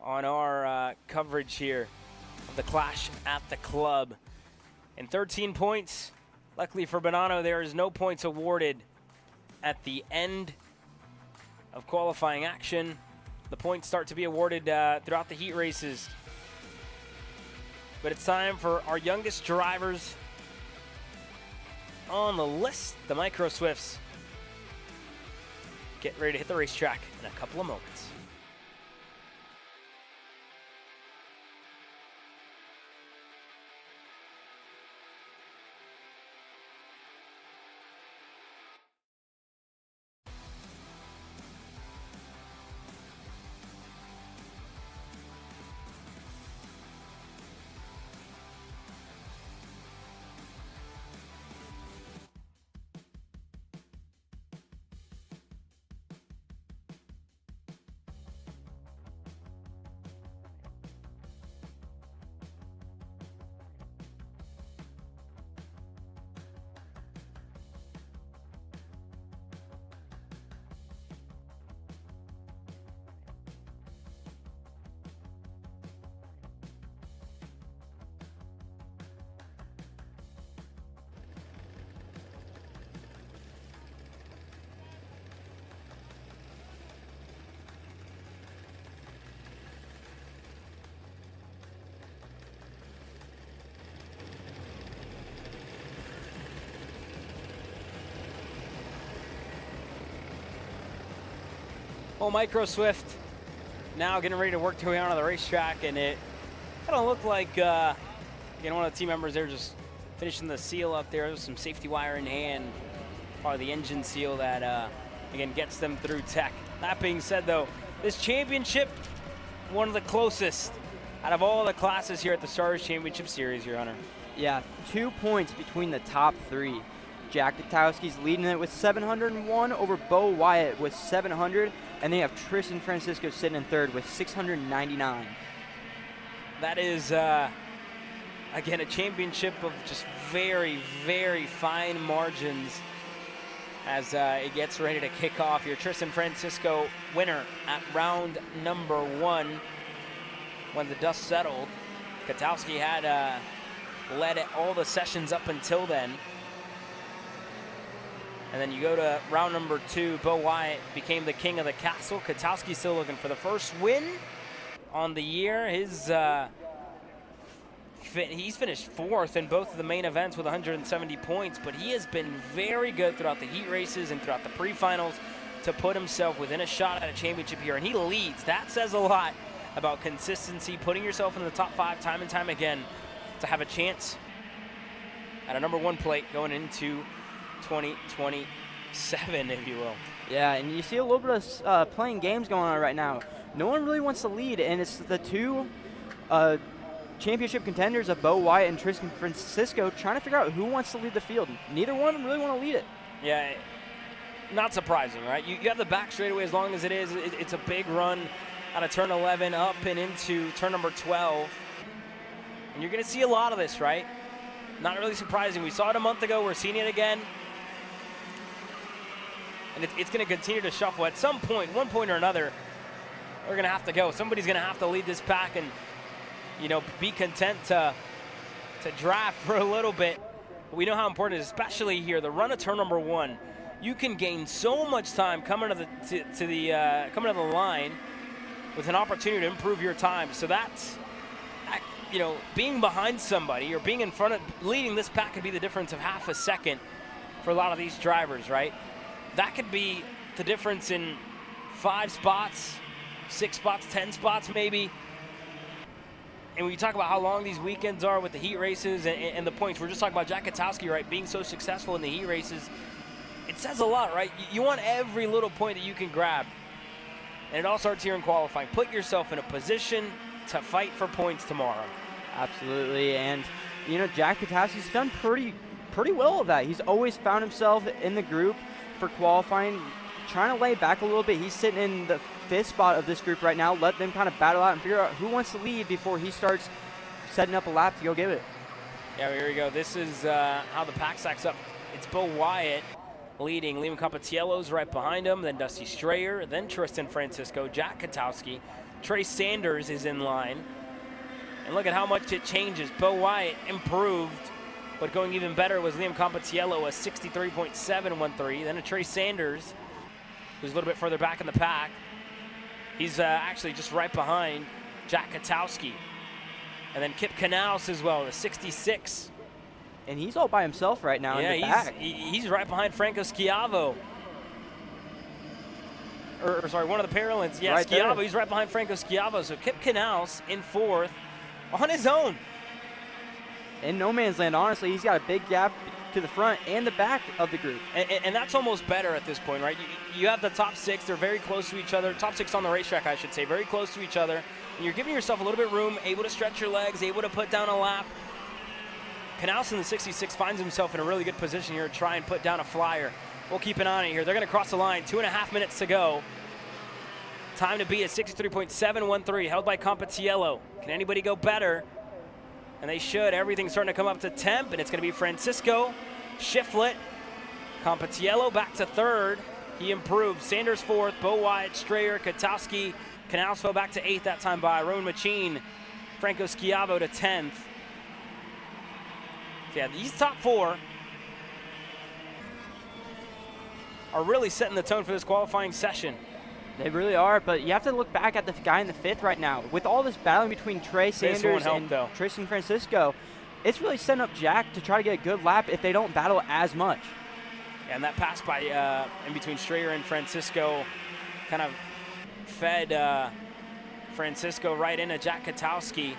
on our coverage here of the Clash at the Club. And 13 points. Luckily for Bonanno, there is no points awarded at the end of qualifying action. The points start to be awarded throughout the heat races. But it's time for our youngest drivers on the list, the Micro Swifts. Get ready to hit the racetrack in a couple of moments. Well, Micro Swift now getting ready to work their way onto the racetrack, and it kind of looked like again, one of the team members there just finishing the seal up there. There's some safety wire in hand, probably the engine seal that again gets them through tech. That being said, though, this championship, one of the closest out of all the classes here at the Stars Championship Series, Your Honor. Yeah, 2 points between the top 3. Jack Katowski's leading it with 701 over Bo Wyatt with 700, and they have Tristan Francisco sitting in third with 699. That is, again, a championship of just very, very fine margins as it gets ready to kick off here. Tristan Francisco, winner at round number 1 when the dust settled. Katowski had led all the sessions up until then. And then you go to round number 2, Bo Wyatt became the king of the castle. Katowski still looking for the first win on the year. He's finished 4th in both of the main events with 170 points, but he has been very good throughout the heat races and throughout the pre-finals to put himself within a shot at a championship here, and he leads. That says a lot about consistency, putting yourself in the top 5 time and time again to have a chance at a number 1 plate going into 2027, if you will. Yeah, and you see a little bit of playing games going on right now. No one really wants to lead, and it's the 2 championship contenders of Bo Wyatt and Tristan Francisco trying to figure out who wants to lead the field. Neither one of them really want to lead it. Yeah, not surprising, right? You have the back straightaway as long as it is. It's a big run out of turn 11 up and into turn number 12. And you're going to see a lot of this, right? Not really surprising. We saw it a month ago. We're seeing it again. And it's going to continue to shuffle. At some point, one point or another, we're going to have to go. Somebody's going to have to lead this pack and, you know, be content to draft for a little bit. But we know how important it is, especially here, the run of turn number 1. You can gain so much time coming to the line with an opportunity to improve your time. So that's, you know, being behind somebody or being in front of, leading this pack could be the difference of half a second for a lot of these drivers, right? That could be the difference in 5 spots, 6 spots, 10 spots maybe. And when you talk about how long these weekends are with the heat races and the points, we're just talking about Jack Katowski, right, being so successful in the heat races. It says a lot, right? You want every little point that you can grab. And it all starts here in qualifying. Put yourself in a position to fight for points tomorrow. Absolutely, and you know, Jack Katowski's done pretty well of that. He's always found himself in the group for qualifying, trying to lay back a little bit. He's sitting in the 5th spot of this group right now. Let them kind of battle out and figure out who wants to lead before he starts setting up a lap to go give it. Yeah, here we go. This is how the pack stacks up. It's Bo Wyatt leading. Liam Compatiello's right behind him, then Dusty Strayer, then Tristan Francisco, Jack Katowski. Trey Sanders is in line. And look at how much it changes. Bo Wyatt improved, but going even better was Liam Compatiello, a 63.713. Then a Trey Sanders, who's a little bit further back in the pack. He's actually just right behind Jack Katowski. And then Kip Knaus as well, the 66. And he's all by himself right now in the back. He's right behind Franco Schiavo. Or sorry, one of the Paralympians. Yeah, right Schiavo, there. He's right behind Franco Schiavo. So Kip Knaus in 4th on his own. In no man's land, honestly, he's got a big gap to the front and the back of the group. And that's almost better at this point, right? You have the top 6, they're very close to each other. Top 6 on the racetrack, I should say, very close to each other. And you're giving yourself a little bit of room, able to stretch your legs, able to put down a lap. Knaus in the 66 finds himself in a really good position here to try and put down a flyer. We'll keep an eye on it here. They're going to cross the line, 2.5 minutes to go. Time to beat at 63.713, held by Compatiello. Can anybody go better? And they should. Everything's starting to come up to temp, and it's going to be Francisco, Shiflett, Compatiello back to 3rd. He improved. Sanders 4th, Bo Wyatt, Strayer, Katowski. Knaus fell back to 8th that time by Rowan Machine. Franco Schiavo to 10th. So yeah, these top 4 are really setting the tone for this qualifying session. They really are, but you have to look back at the guy in the 5th right now. With all this battling between Trey Sanders and Tristan Francisco, it's really setting up Jack to try to get a good lap if they don't battle as much. And that pass by in between Strayer and Francisco kind of fed Francisco right into Jack Katowski.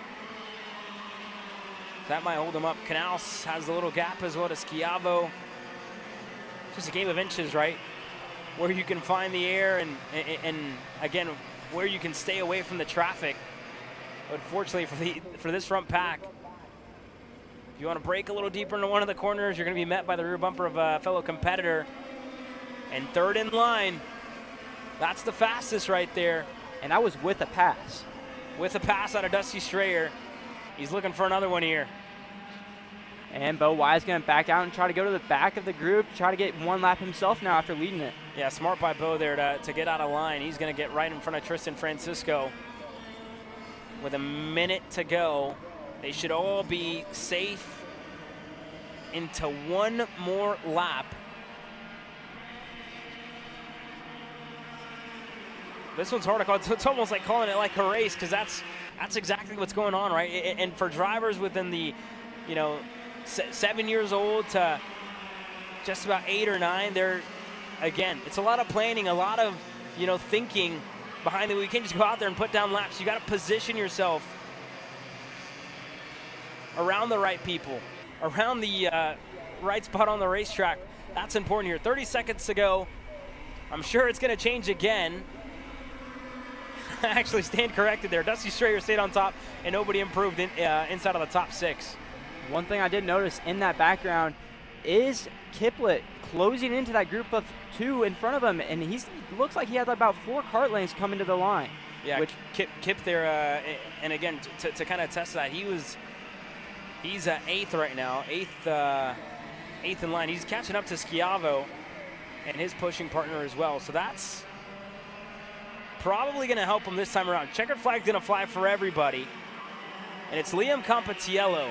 That might hold him up. Knaus has a little gap as well to Schiavo. Just a game of inches, right? Where you can find the air and again, where you can stay away from the traffic. But fortunately for this front pack, if you want to break a little deeper into one of the corners, you're going to be met by the rear bumper of a fellow competitor. And 3rd in line, that's the fastest right there. And that was with a pass. With a pass out of Dusty Strayer. He's looking for another one here. And Bo Wyatt's going to back out and try to go to the back of the group, try to get one lap himself now after leading it. Yeah, smart by Bo there to get out of line. He's going to get right in front of Tristan Francisco. With a minute to go, they should all be safe into one more lap. This one's hard to call. It's almost like calling it like a race because that's exactly what's going on, right? And for drivers within the, 7 years old to just about 8 or 9, they're, again, it's a lot of planning, a lot of, thinking behind the wheel. You can't just go out there and put down laps. You got to position yourself around the right people, around the right spot on the racetrack. That's important here. 30 seconds to go. I'm sure it's going to change again. Actually stand corrected there. Dusty Strayer stayed on top, and nobody improved inside of the top 6. One thing I did notice in that background, is Kiplet closing into that group of 2 in front of him, and he looks like he had about 4 kart lengths coming to the line. Yeah, which Kip there, and again, to kind of test that, he's 8th right now, 8th in line. He's catching up to Schiavo and his pushing partner as well, so that's probably going to help him this time around. Checkered flag's going to fly for everybody, and it's Liam Compatiello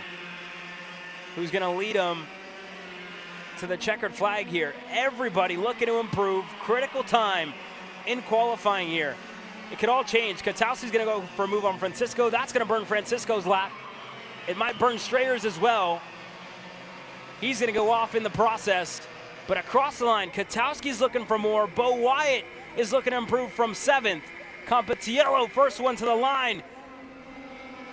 who's going to lead him to the checkered flag here. Everybody looking to improve. Critical time in qualifying here. It could all change. Katowski's going to go for a move on Francisco. That's going to burn Francisco's lap. It might burn Strayer's as well. He's going to go off in the process. But across the line, Katowski's looking for more. Bo Wyatt is looking to improve from 7th. Compatiello, first one to the line.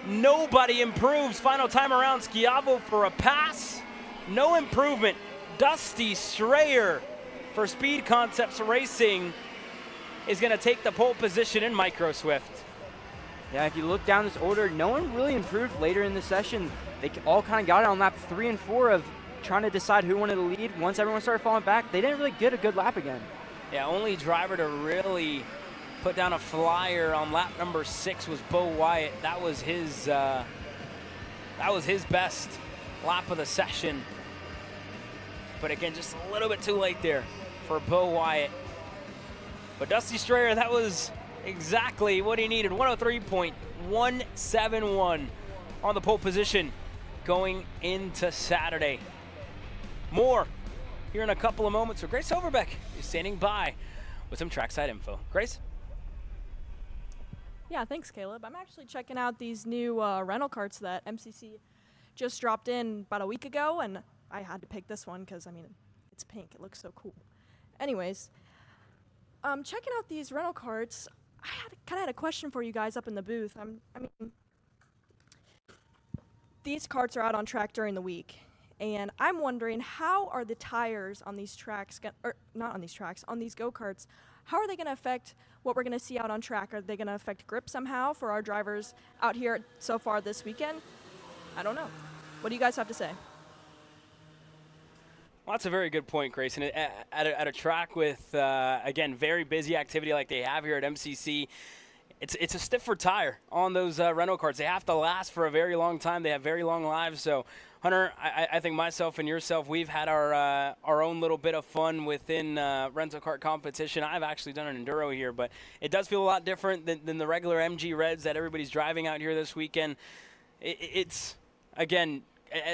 Nobody improves. Final time around, Schiavo for a pass. No improvement. Dusty Strayer for Speed Concepts Racing is going to take the pole position in Micro Swift. Yeah, if you look down this order, no one really improved later in the session. They all kind of got it on lap 3 and 4 of trying to decide who wanted to lead. Once everyone started falling back, they didn't really get a good lap again. Yeah, only driver to really put down a flyer on lap number 6 was Bo Wyatt. That was his best lap of the session. But again, just a little bit too late there for Bo Wyatt. But Dusty Strayer, that was exactly what he needed. 103.171 on the pole position going into Saturday. More here in a couple of moments. So Grace Overbeck is standing by with some trackside info. Grace? Yeah, thanks, Caleb. I'm actually checking out these new rental carts that MCC just dropped in about a week ago, and I had to pick this one because, I mean, it's pink. It looks so cool. Anyways, checking out these rental carts, I kind of had a question for you guys up in the booth. I mean, these carts are out on track during the week, and I'm wondering, how are the tires on these tracks, not on these tracks, on these go-karts, how are they going to affect what we're going to see out on track? Are they going to affect grip somehow for our drivers out here so far this weekend? I don't know. What do you guys have to say? Well, that's a very good point, Grayson. At a track with, again, very busy activity like they have here at MCC, it's a stiffer tire on those rental carts. They have to last for a very long time. They have very long lives. So, Hunter, I think myself and yourself, we've had our own little bit of fun within rental kart competition. I've actually done an enduro here, but it does feel a lot different than the regular MG Reds that everybody's driving out here this weekend. It's, again,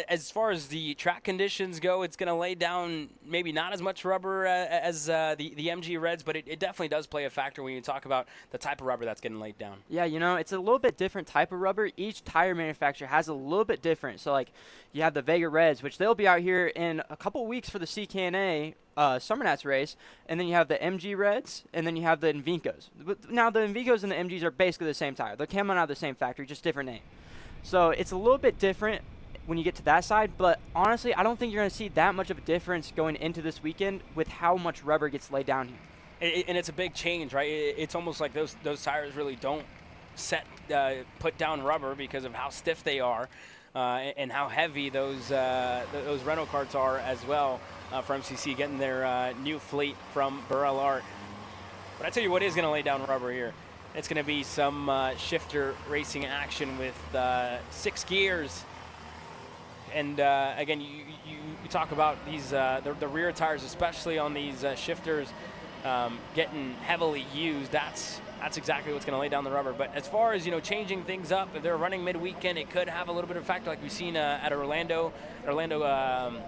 as far as the track conditions go, it's going to lay down maybe not as much rubber as the MG Reds, but it definitely does play a factor when you talk about the type of rubber that's getting laid down. Yeah, you know, it's a little bit different type of rubber. Each tire manufacturer has a little bit different. So, like, you have the Vega Reds, which they'll be out here in a couple weeks for the CKNA Summer Nats race, and then you have the MG Reds, and then you have the Invicos. Now, the Invicos and the MGs are basically the same tire. They're coming out of the same factory, just different name. So it's a little bit different when you get to that side, but honestly, I don't think you're going to see that much of a difference going into this weekend with how much rubber gets laid down here. And it's a big change, right? It's almost like those tires really don't put down rubber because of how stiff they are and how heavy those rental carts are as well for MCC, getting their new fleet from Burrell Art. But I tell you what is going to lay down rubber here. It's going to be some shifter racing action with 6 gears. And again, you talk about these the rear tires, especially on these shifters, getting heavily used. That's exactly what's going to lay down the rubber. But as far as changing things up, if they're running mid-weekend, it could have a little bit of effect, like we've seen at Orlando Kart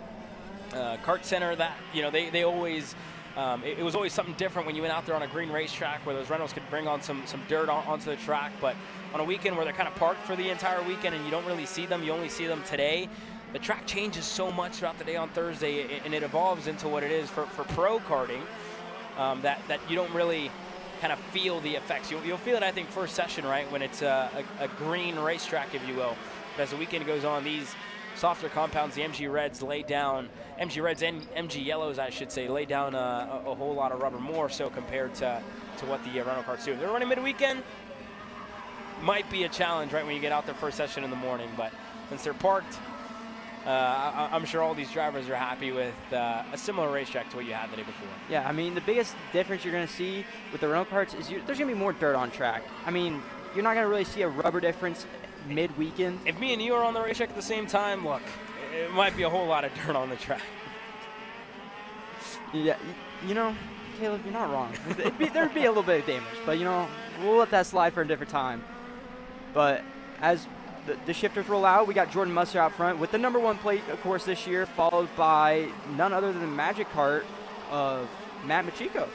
Center. That they always. It was always something different when you went out there on a green racetrack where those rentals could bring on some dirt onto the track. But on a weekend where they're kind of parked for the entire weekend and you don't really see them, you only see them today. The track changes so much throughout the day on Thursday, and it evolves into what it is for pro karting, that you don't really kind of feel the effects. You'll feel it, I think, first session, right, when it's a green racetrack, if you will. But as the weekend goes on, these softer compounds, the MG Reds lay down, MG Reds and MG Yellows, I should say, lay down a whole lot of rubber, more so compared to what the rental carts do. If they're running mid-weekend, might be a challenge, right, when you get out there first session in the morning. But since they're parked, I'm sure all these drivers are happy with a similar racetrack to what you had the day before. Yeah, I mean, the biggest difference you're going to see with the rental karts is there's going to be more dirt on track. I mean, you're not going to really see a rubber difference mid-weekend. If me and you are on the racetrack at the same time, look, it might be a whole lot of dirt on the track. Yeah, you know, Caleb, you're not wrong. There'd be a little bit of damage, but, you know, we'll let that slide for a different time. But as the shifters roll out, we got Jordan Musser out front with the #1 plate, of course, this year, followed by none other than Magic Kart of Matt Machiko.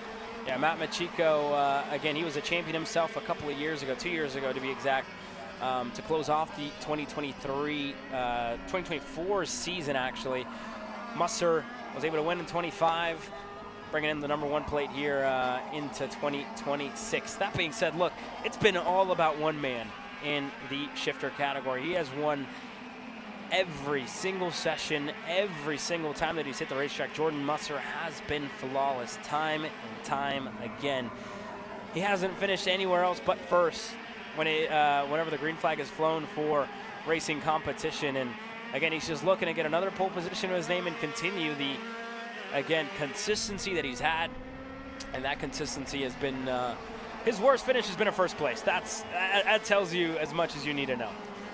Yeah, Matt Machiko, again, he was a champion himself a couple of years ago, 2 years ago to be exact, to close off the 2024 season, actually. Musser was able to win in 25, bringing in the #1 plate here into 2026. That being said, look, it's been all about one man in the shifter category. He has won every single session, every single time that he's hit the racetrack. Jordan Musser has been flawless time and time again. He hasn't finished anywhere else but first whenever the green flag is flown for racing competition. And again, he's just looking to get another pole position to his name and continue the, again, consistency that he's had. And that consistency has been, his worst finish has been a first place. That tells you as much as you need to know.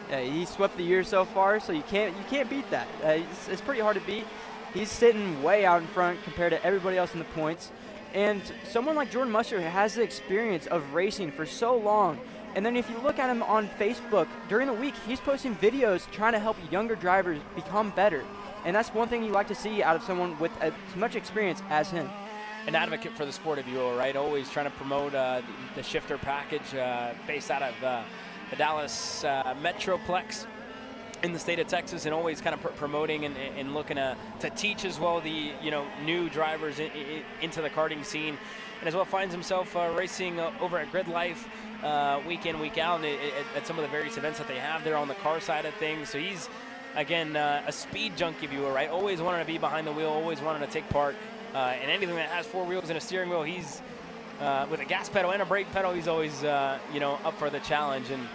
Yeah, he swept the year so far, so you can't beat that. It's pretty hard to beat. He's sitting way out in front compared to everybody else in the points. And someone like Jordan Musser has the experience of racing for so long. And then if you look at him on Facebook, during the week, he's posting videos trying to help younger drivers become better. And that's one thing you like to see out of someone with as much experience as him. An advocate for the sport of Euro, right? Always trying to promote the shifter package based out of the Dallas Metroplex in the state of Texas, and always kind of promoting and looking to teach as well the new drivers into the karting scene, and as well finds himself racing over at Grid Life week in, week out at some of the various events that they have there on the car side of things. So he's, again, a speed junkie viewer, right? Always wanting to be behind the wheel, always wanting to take part in anything that has 4 wheels and a steering wheel. He's with a gas pedal and a brake pedal. He's always up for the challenge. And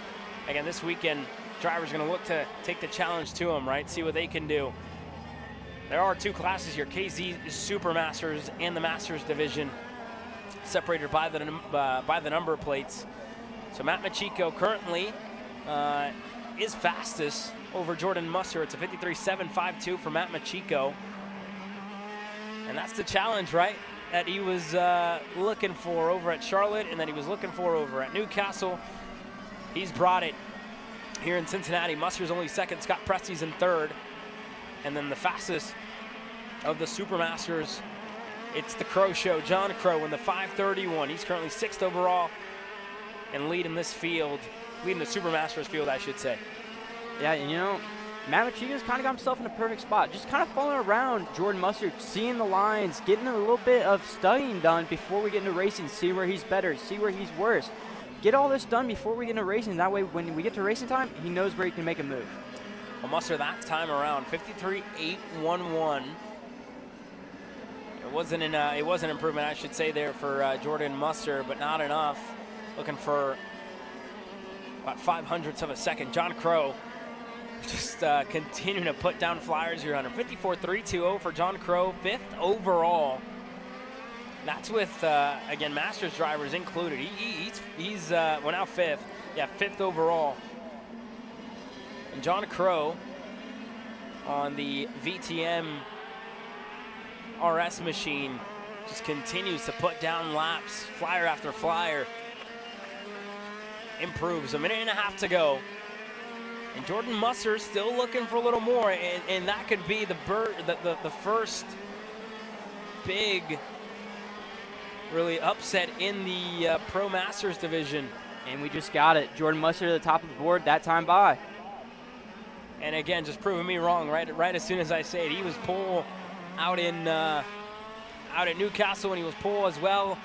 again, this weekend, drivers are going to look to take the challenge to them, right? See what they can do. There are 2 classes here: KZ Super Masters and the Masters division, separated by the number plates. So Matt Machiko currently is fastest over Jordan Musser. It's a 53.752 for Matt Machiko. And that's the challenge, right, that he was looking for over at Charlotte, and that he was looking for over at Newcastle. He's brought it here in Cincinnati. Musser's only second, Scott Presti's in third. And then the fastest of the Supermasters, it's the Crow Show, John Crow, in the 5:31. He's currently 6th overall and leading this field, leading the Supermasters field, I should say. Yeah, and Matt Machiko's kind of got himself in a perfect spot, just kind of following around Jordan Musser, seeing the lines, getting a little bit of studying done before we get into racing, see where he's better, see where he's worse. Get all this done before we get into racing. That way, when we get to racing time, he knows where he can make a move. Well, Musser that time around, 53.811. It was an improvement, I should say, there for Jordan Musser, but not enough. Looking for about 0.05 of a second. John Crow just continuing to put down flyers here on him. 54.320 for John Crow, 5th overall. That's with, again, Masters drivers included. He's well, now 5th. Yeah, 5th overall. And John Crow on the VTM RS machine just continues to put down laps, flyer after flyer. Improves. 1.5 minutes to go. And Jordan Musser still looking for a little more, and that could be the first big really upset in the Pro Masters division. And we just got it. Jordan Musser to the top of the board, that time by. And again, just proving me wrong right as soon as I say it. He was pole out at Newcastle, and he was pole as well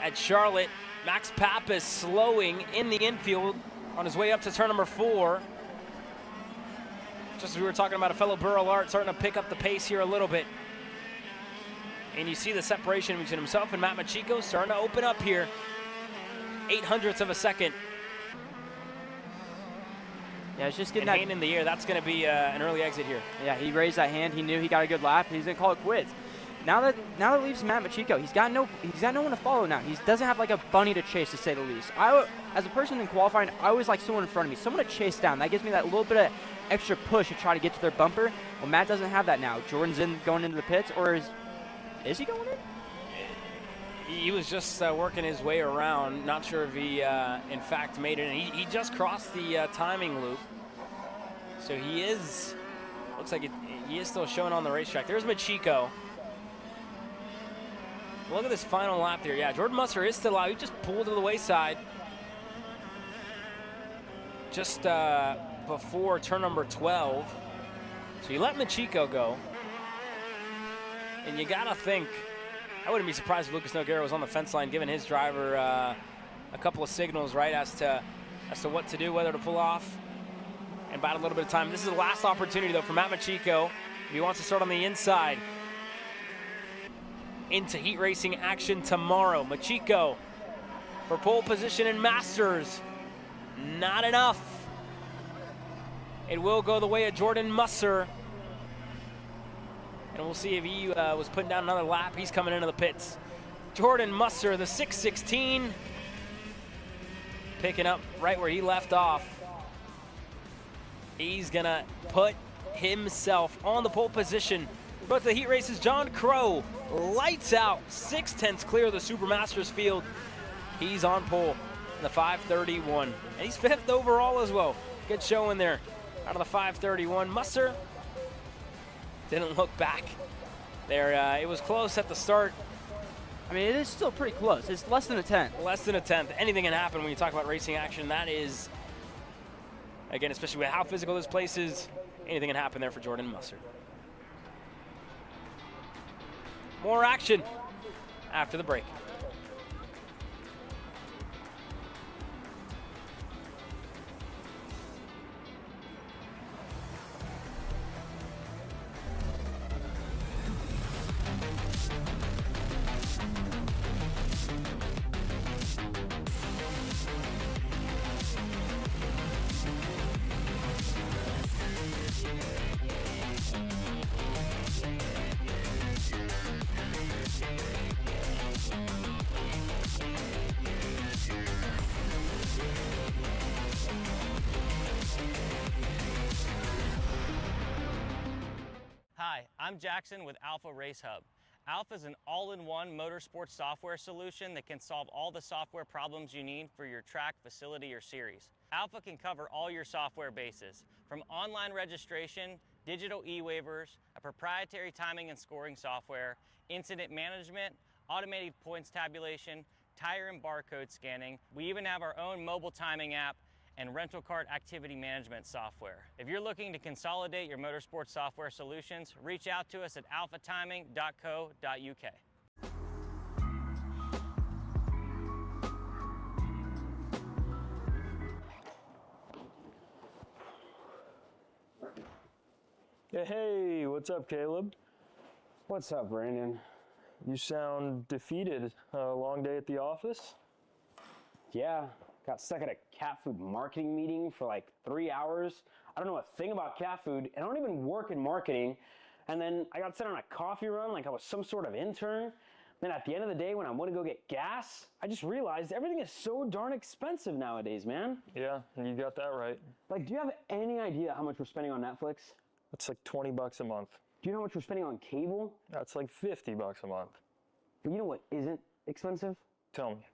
at Charlotte. Max Pappas slowing in the infield on his way up to turn number 4. Just as we were talking about a fellow Burl Art starting to pick up the pace here a little bit. And you see the separation between himself and Matt Machiko starting to open up here. 0.08 of a second. Yeah, it's just getting and that hand in the air. That's going to be an early exit here. Yeah, he raised that hand. He knew he got a good lap. He's gonna call it quits. Now that leaves Matt Machiko. He's got no one to follow now. He doesn't have like a bunny to chase, to say the least. As a person in qualifying, I always like someone in front of me, someone to chase down. That gives me that little bit of extra push to try to get to their bumper. Well, Matt doesn't have that now. Jordan's going into the pits, or is he going in? He was just working his way around. Not sure if he, in fact, made it. And he just crossed the timing loop. So he is, looks like he is still showing on the racetrack. There's Machiko. Look at this final lap there. Yeah, Jordan Musser is still out. He just pulled to the wayside just before turn number 12. So you let Machiko go. And you got to think, I wouldn't be surprised if Lucas Nogueira was on the fence line giving his driver a couple of signals, right, as to what to do, whether to pull off and bide a little bit of time. This is the last opportunity, though, for Matt Machiko if he wants to start on the inside. Into heat racing action tomorrow. Machiko for pole position in Masters. Not enough. It will go the way of Jordan Musser. And we'll see if he was putting down another lap. He's coming into the pits. Jordan Musser, the 616, picking up right where he left off. He's gonna put himself on the pole position. But the heat races, John Crow, lights out, 6/10 clear of the Supermasters field. He's on pole in the 5:31, and he's 5th overall as well. Good showing there out of the 5:31. Musser didn't look back there. It was close at the start. I mean, it is still pretty close. It's less than a 10th. Less than a 10th. Anything can happen when you talk about racing action. That is, again, especially with how physical this place is, anything can happen there for Jordan Musser. More action after the break. Hi, I'm Jackson with Alpha Race Hub. Alpha is an all-in-one motorsports software solution that can solve all the software problems you need for your track, facility, or series. Alpha can cover all your software bases, from online registration, digital e-waivers, a proprietary timing and scoring software, incident management, automated points tabulation, tire and barcode scanning. We even have our own mobile timing app and rental cart activity management software. If you're looking to consolidate your motorsports software solutions, reach out to us at alphatiming.co.uk. Hey, what's up, Caleb? What's up, Brandon? You sound defeated. A long day at the office? Yeah, got stuck at a cat food marketing meeting for like 3 hours. I don't know a thing about cat food, and I don't even work in marketing. And then I got sent on a coffee run like I was some sort of intern. Then at the end of the day, when I went to go get gas, I just realized everything is so darn expensive nowadays, man. Yeah, you got that right. Like, do you have any idea how much we're spending on Netflix? That's like 20 bucks a month. Do you know how much we're spending on cable? That's like 50 bucks a month. But you know what isn't expensive? Tell me.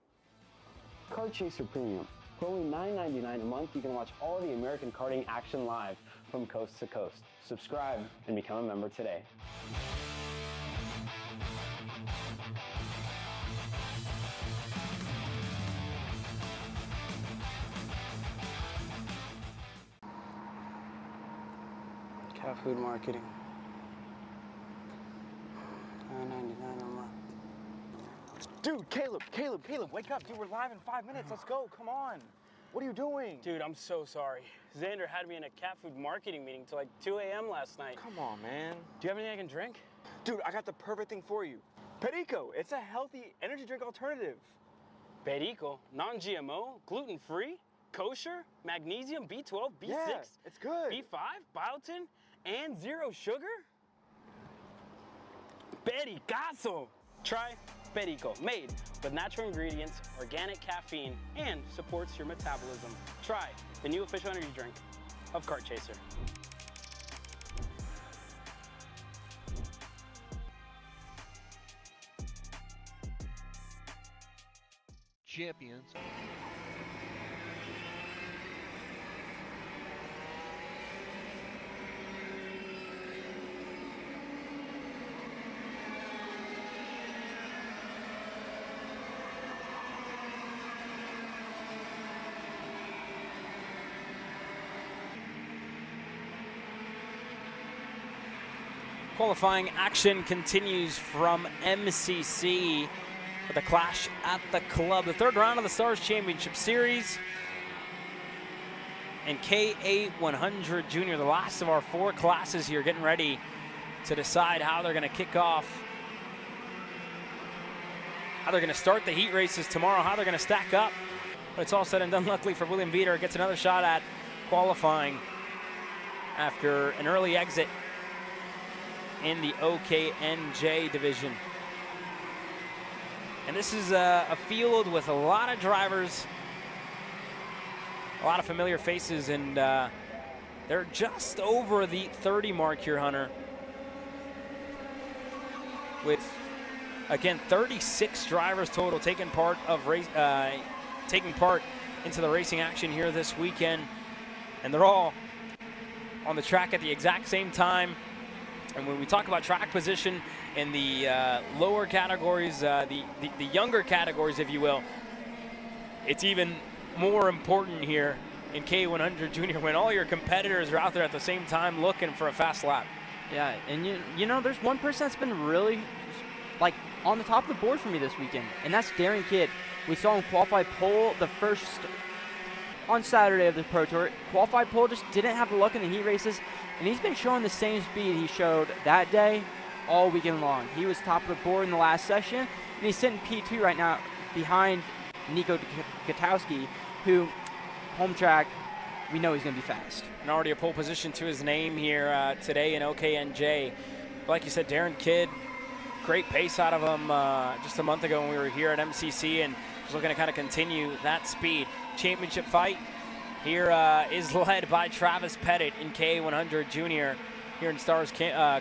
Kart Chaser Premium. For only $9.99 a month, you can watch all the American karting action live from coast to coast. Subscribe and become a member today. Cat food marketing. $9.99 a month. Dude, Caleb, wake up. Dude, we're live in 5 minutes. Let's go. Come on. What are you doing? Dude, I'm so sorry. Xander had me in a cat food marketing meeting till like 2 a.m. last night. Come on, man. Do you have anything I can drink? Dude, I got the perfect thing for you. Perico. It's a healthy energy drink alternative. Perico? Non-GMO? Gluten-free? kosher, magnesium, B12, B6, Yeah, it's good. B5, biotin, and zero sugar? Pericazo! Try Perico, made with natural ingredients, organic caffeine, and supports your metabolism. Try the new official energy drink of Kart Chaser. Champions. Qualifying action continues from MCC with a clash at the club. The third round of the Stars Championship Series. And K100 Junior, the last of our 4 classes here, getting ready to decide how they're going to kick off, how they're going to start the heat races tomorrow, how they're going to stack up. But it's all said and done, luckily for William Vieder, gets another shot at qualifying after an early exit in the OKNJ division. And this is a field with a lot of drivers, a lot of familiar faces, and they're just over the 30 mark here, Hunter. With, again, 36 drivers total taking part into the racing action here this weekend. And they're all on the track at the exact same time. And when we talk about track position in the lower categories, the younger categories, if you will, it's even more important here in K100 Junior when all your competitors are out there at the same time looking for a fast lap. Yeah, and you know, there's one person that's been really, like, on the top of the board for me this weekend, and that's Darren Kidd. We saw him qualify pole the first on Saturday of the Pro Tour. Qualified pole, just didn't have the luck in the heat races, and he's been showing the same speed he showed that day all weekend long. He was top of the board in the last session, and he's sitting P2 right now behind Nico Katowski, who, home track, we know he's going to be fast. And already a pole position to his name here today in OKNJ. Like you said, Darren Kidd, great pace out of him just a month ago when we were here at MCC, and just looking to kind of continue that speed. Championship fight here is led by Travis Pettit in K100 Junior here in Stars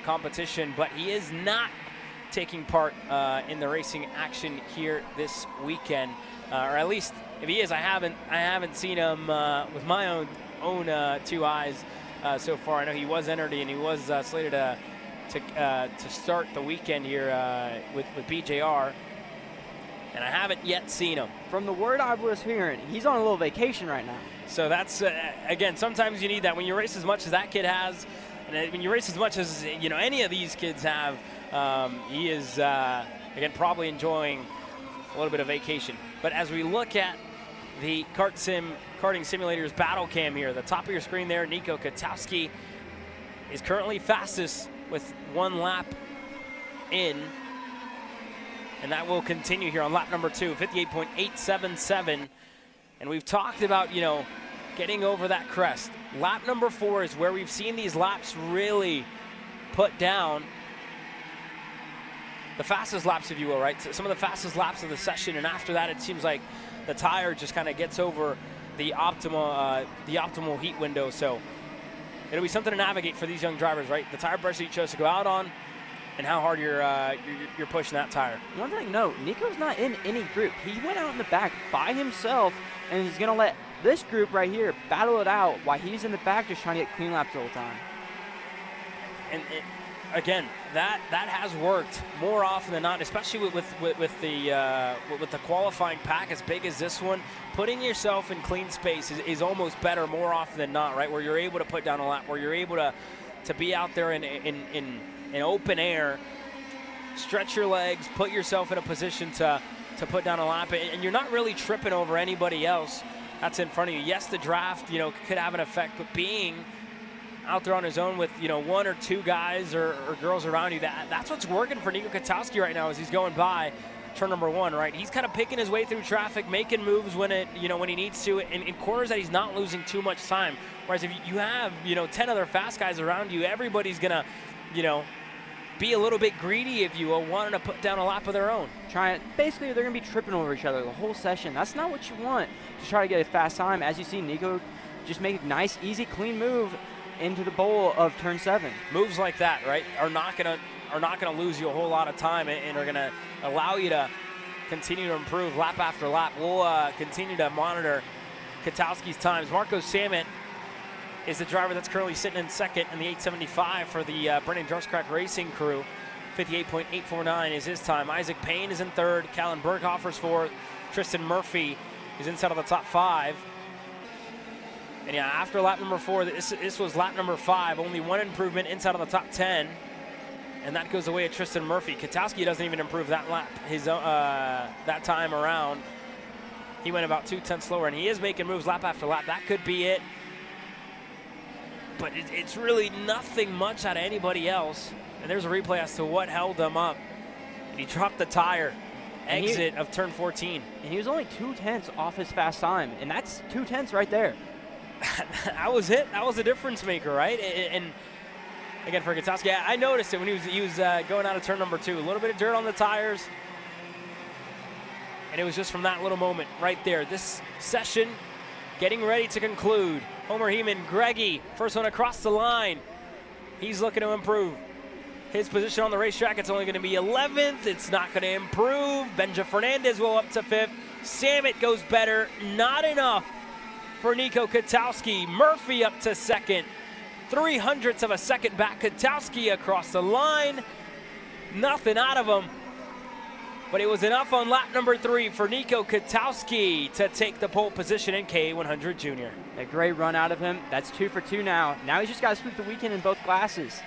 competition, but he is not taking part in the racing action here this weekend, or at least if he is, I haven't seen him with my own 2 eyes so far. I know he was entered and he was slated to start the weekend here with BJR, and I haven't yet seen him. From the word I was hearing, he's on a little vacation right now. So that's, again, sometimes you need that. When you race as much as that kid has, and when you race as much as, you know, any of these kids have, he is, again, probably enjoying a little bit of vacation. But as we look at the karting simulators battle cam here, the top of your screen there, Nico Katowski is currently fastest with 1 lap in, and that will continue here on lap number 2, 58.877. And we've talked about, you know, getting over that crest. Lap number 4 is where we've seen these laps really put down the fastest laps, if you will, right? So some of the fastest laps of the session, and after that, it seems like the tire just kind of gets over the optimal heat window. So it'll be something to navigate for these young drivers, right? The tire pressure you chose to go out on, and how hard you're pushing that tire. One thing, no, Nico's not in any group. He went out in the back by himself, and he's going to let this group right here battle it out while he's in the back just trying to get clean laps the whole time. And again, that has worked more often than not, especially with the qualifying pack as big as this one. Putting yourself in clean space is almost better more often than not, right? Where you're able to put down a lap, where you're able to be out there in open air, stretch your legs, put yourself in a position to put down a lap, and you're not really tripping over anybody else that's in front of you. Yes, the draft, you know, could have an effect, but being out there on his own with, you know, 1 or 2 guys or girls around you, that's what's working for Nico Katowski right now as he's going by turn number 1, right? He's kind of picking his way through traffic, making moves when when he needs to, and in corners that he's not losing too much time. Whereas if you have 10 other fast guys around you, everybody's gonna be a little bit greedy, if you will, wanting to put down a lap of their own. Basically, they're going to be tripping over each other the whole session. That's not what you want to try to get a fast time. As you see, Nico just make a nice, easy, clean move into the bowl of turn 7. Moves like that, right, are not gonna lose you a whole lot of time and are gonna allow you to continue to improve lap after lap. We'll continue to monitor Katowski's times. Marco Samet is the driver that's currently sitting in second in the 875 for the Brennan Druskrak Racing crew. 58.849 is his time. Isaac Payne is in third. Callan Berghofer's fourth. Tristan Murphy is inside of the top 5. And yeah, after lap number 4, this was lap number 5. Only one improvement inside of the top 10. And that goes away at Tristan Murphy. Katowski doesn't even improve that lap, that time around. He went about 2/10 slower, and he is making moves lap after lap. That could be it. But it's really nothing much out of anybody else. And there's a replay as to what held him up. And he dropped the tire. Exit of turn 14. And he was only 2/10 off his fast time. And that's 2/10 right there. That was it. That was a difference maker, right? And again, for Katowski, I noticed it when he was going out of turn number 2. A little bit of dirt on the tires. And it was just from that little moment right there. This session getting ready to conclude. Homer Heeman, Greggy, first one across the line. He's looking to improve his position on the racetrack. It's only going to be 11th. It's not going to improve. Benja Fernandez will up to 5th. Samet goes better. Not enough for Nico Katowski. Murphy up to 2nd. 0.03 of a second back. Katowski across the line. Nothing out of him. But it was enough on lap number 3 for Nico Katowski to take the pole position in K100 Junior. A great run out of him. That's 2 for 2 now. Now he's just got to sweep the weekend in both classes.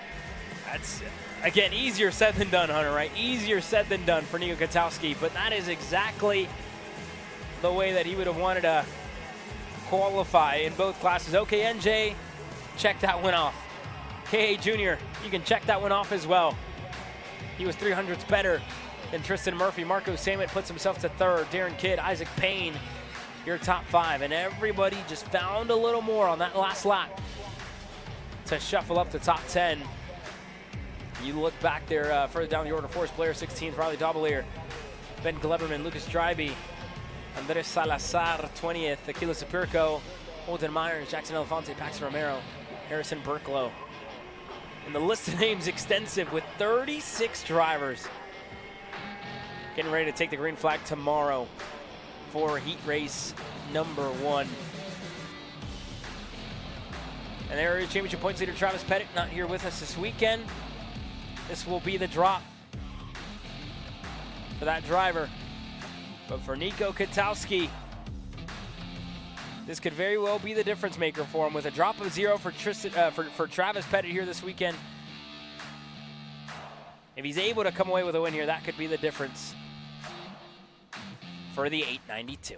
That's, again, easier said than done, Hunter, right? Easier said than done for Nico Katowski, but that is exactly the way that he would have wanted to qualify in both classes. Okay, NJ, check that one off. KA Junior, you can check that one off as well. He was 0.03 better than Tristan Murphy. Marco Samet puts himself to 3rd. Darren Kidd, Isaac Payne, your top 5. And everybody just found a little more on that last lap to shuffle up the top 10. You look back there further down the order. Forrest Blair, 16th. Riley Dobelier, Ben Gleberman, Lucas Dryby, Andres Salazar, 20th. Aquila Sapirko, Holden Myers, Jackson Elefante, Paxton Romero, Harrison Burklow. And the list of names extensive with 36 drivers getting ready to take the green flag tomorrow for heat race number 1. And area championship points leader Travis Pettit not here with us this weekend. This will be the drop for that driver. But for Nico Katowski, this could very well be the difference maker for him with a drop of 0 for Travis Pettit here this weekend. If he's able to come away with a win here, that could be the difference for the 892.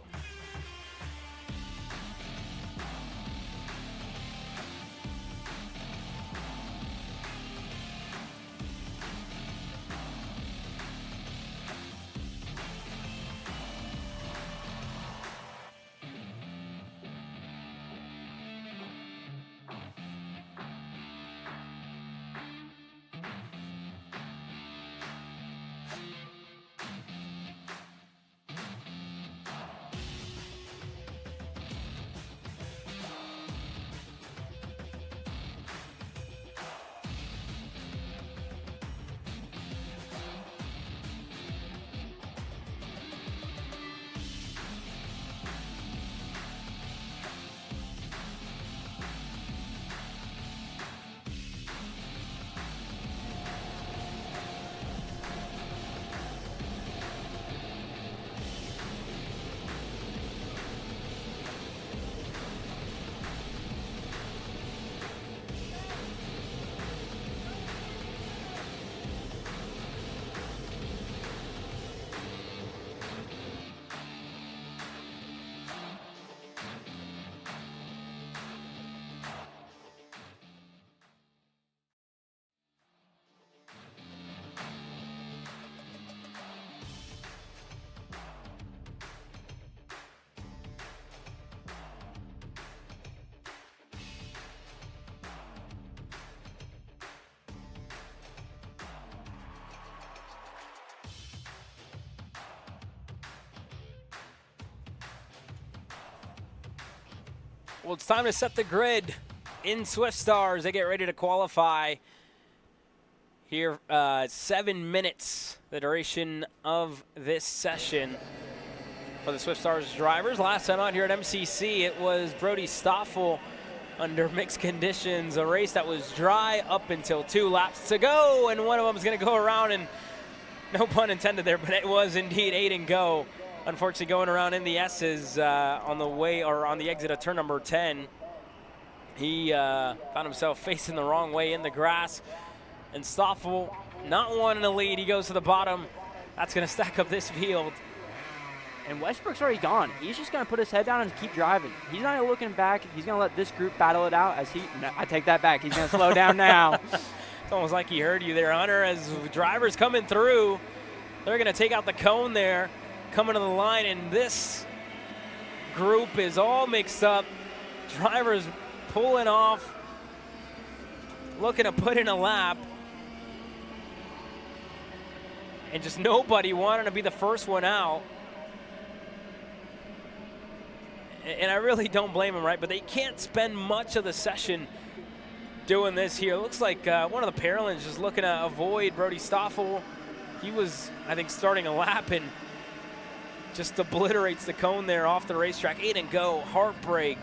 well, it's time to set the grid in Swift Stars. They get ready to qualify here. 7 minutes, the duration of this session for the Swift Stars drivers. Last time out here at MCC, it was Brody Stoffel under mixed conditions, a race that was dry up until 2 laps to go, and one of them is going to go around, and no pun intended there, but it was indeed Aiden Go. Unfortunately, going around in the S's on the way, or on the exit of turn number 10. He found himself facing the wrong way in the grass, and Stoffel not wanting to lead. He goes to the bottom. That's going to stack up this field. And Westbrook's already gone. He's just going to put his head down and keep driving. He's not looking back. He's going to let this group battle it out as he, no, I take that back. He's going to slow down now. It's almost like he heard you there, Hunter, as drivers coming through. They're going to take out the cone there, coming to the line, and this group is all mixed up. Drivers pulling off, looking to put in a lap. And just nobody wanted to be the first one out. And I really don't blame him, right? But they can't spend much of the session doing this here. It looks like one of the Paralympians just looking to avoid Brody Stoffel. He was, I think, starting a lap and just obliterates the cone there off the racetrack. Aiden Go, heartbreak.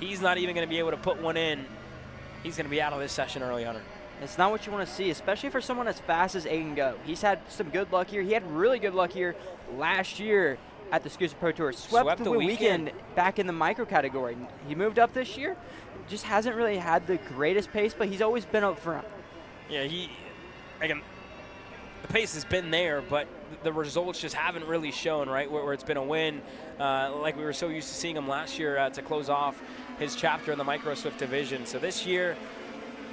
He's not even going to be able to put one in. He's going to be out of this session early, Hunter. It's not what you want to see, especially for someone as fast as Aiden Go. He's had some good luck here. He had really good luck here last year at the SCUSA Pro Tour. Swept the weekend back in the micro category. He moved up this year. Just hasn't really had the greatest pace, but he's always been up front. Yeah, again, the pace has been there, but the results just haven't really shown, right, where it's been a win, like we were so used to seeing him last year to close off his chapter in the Micro Swift division. So this year,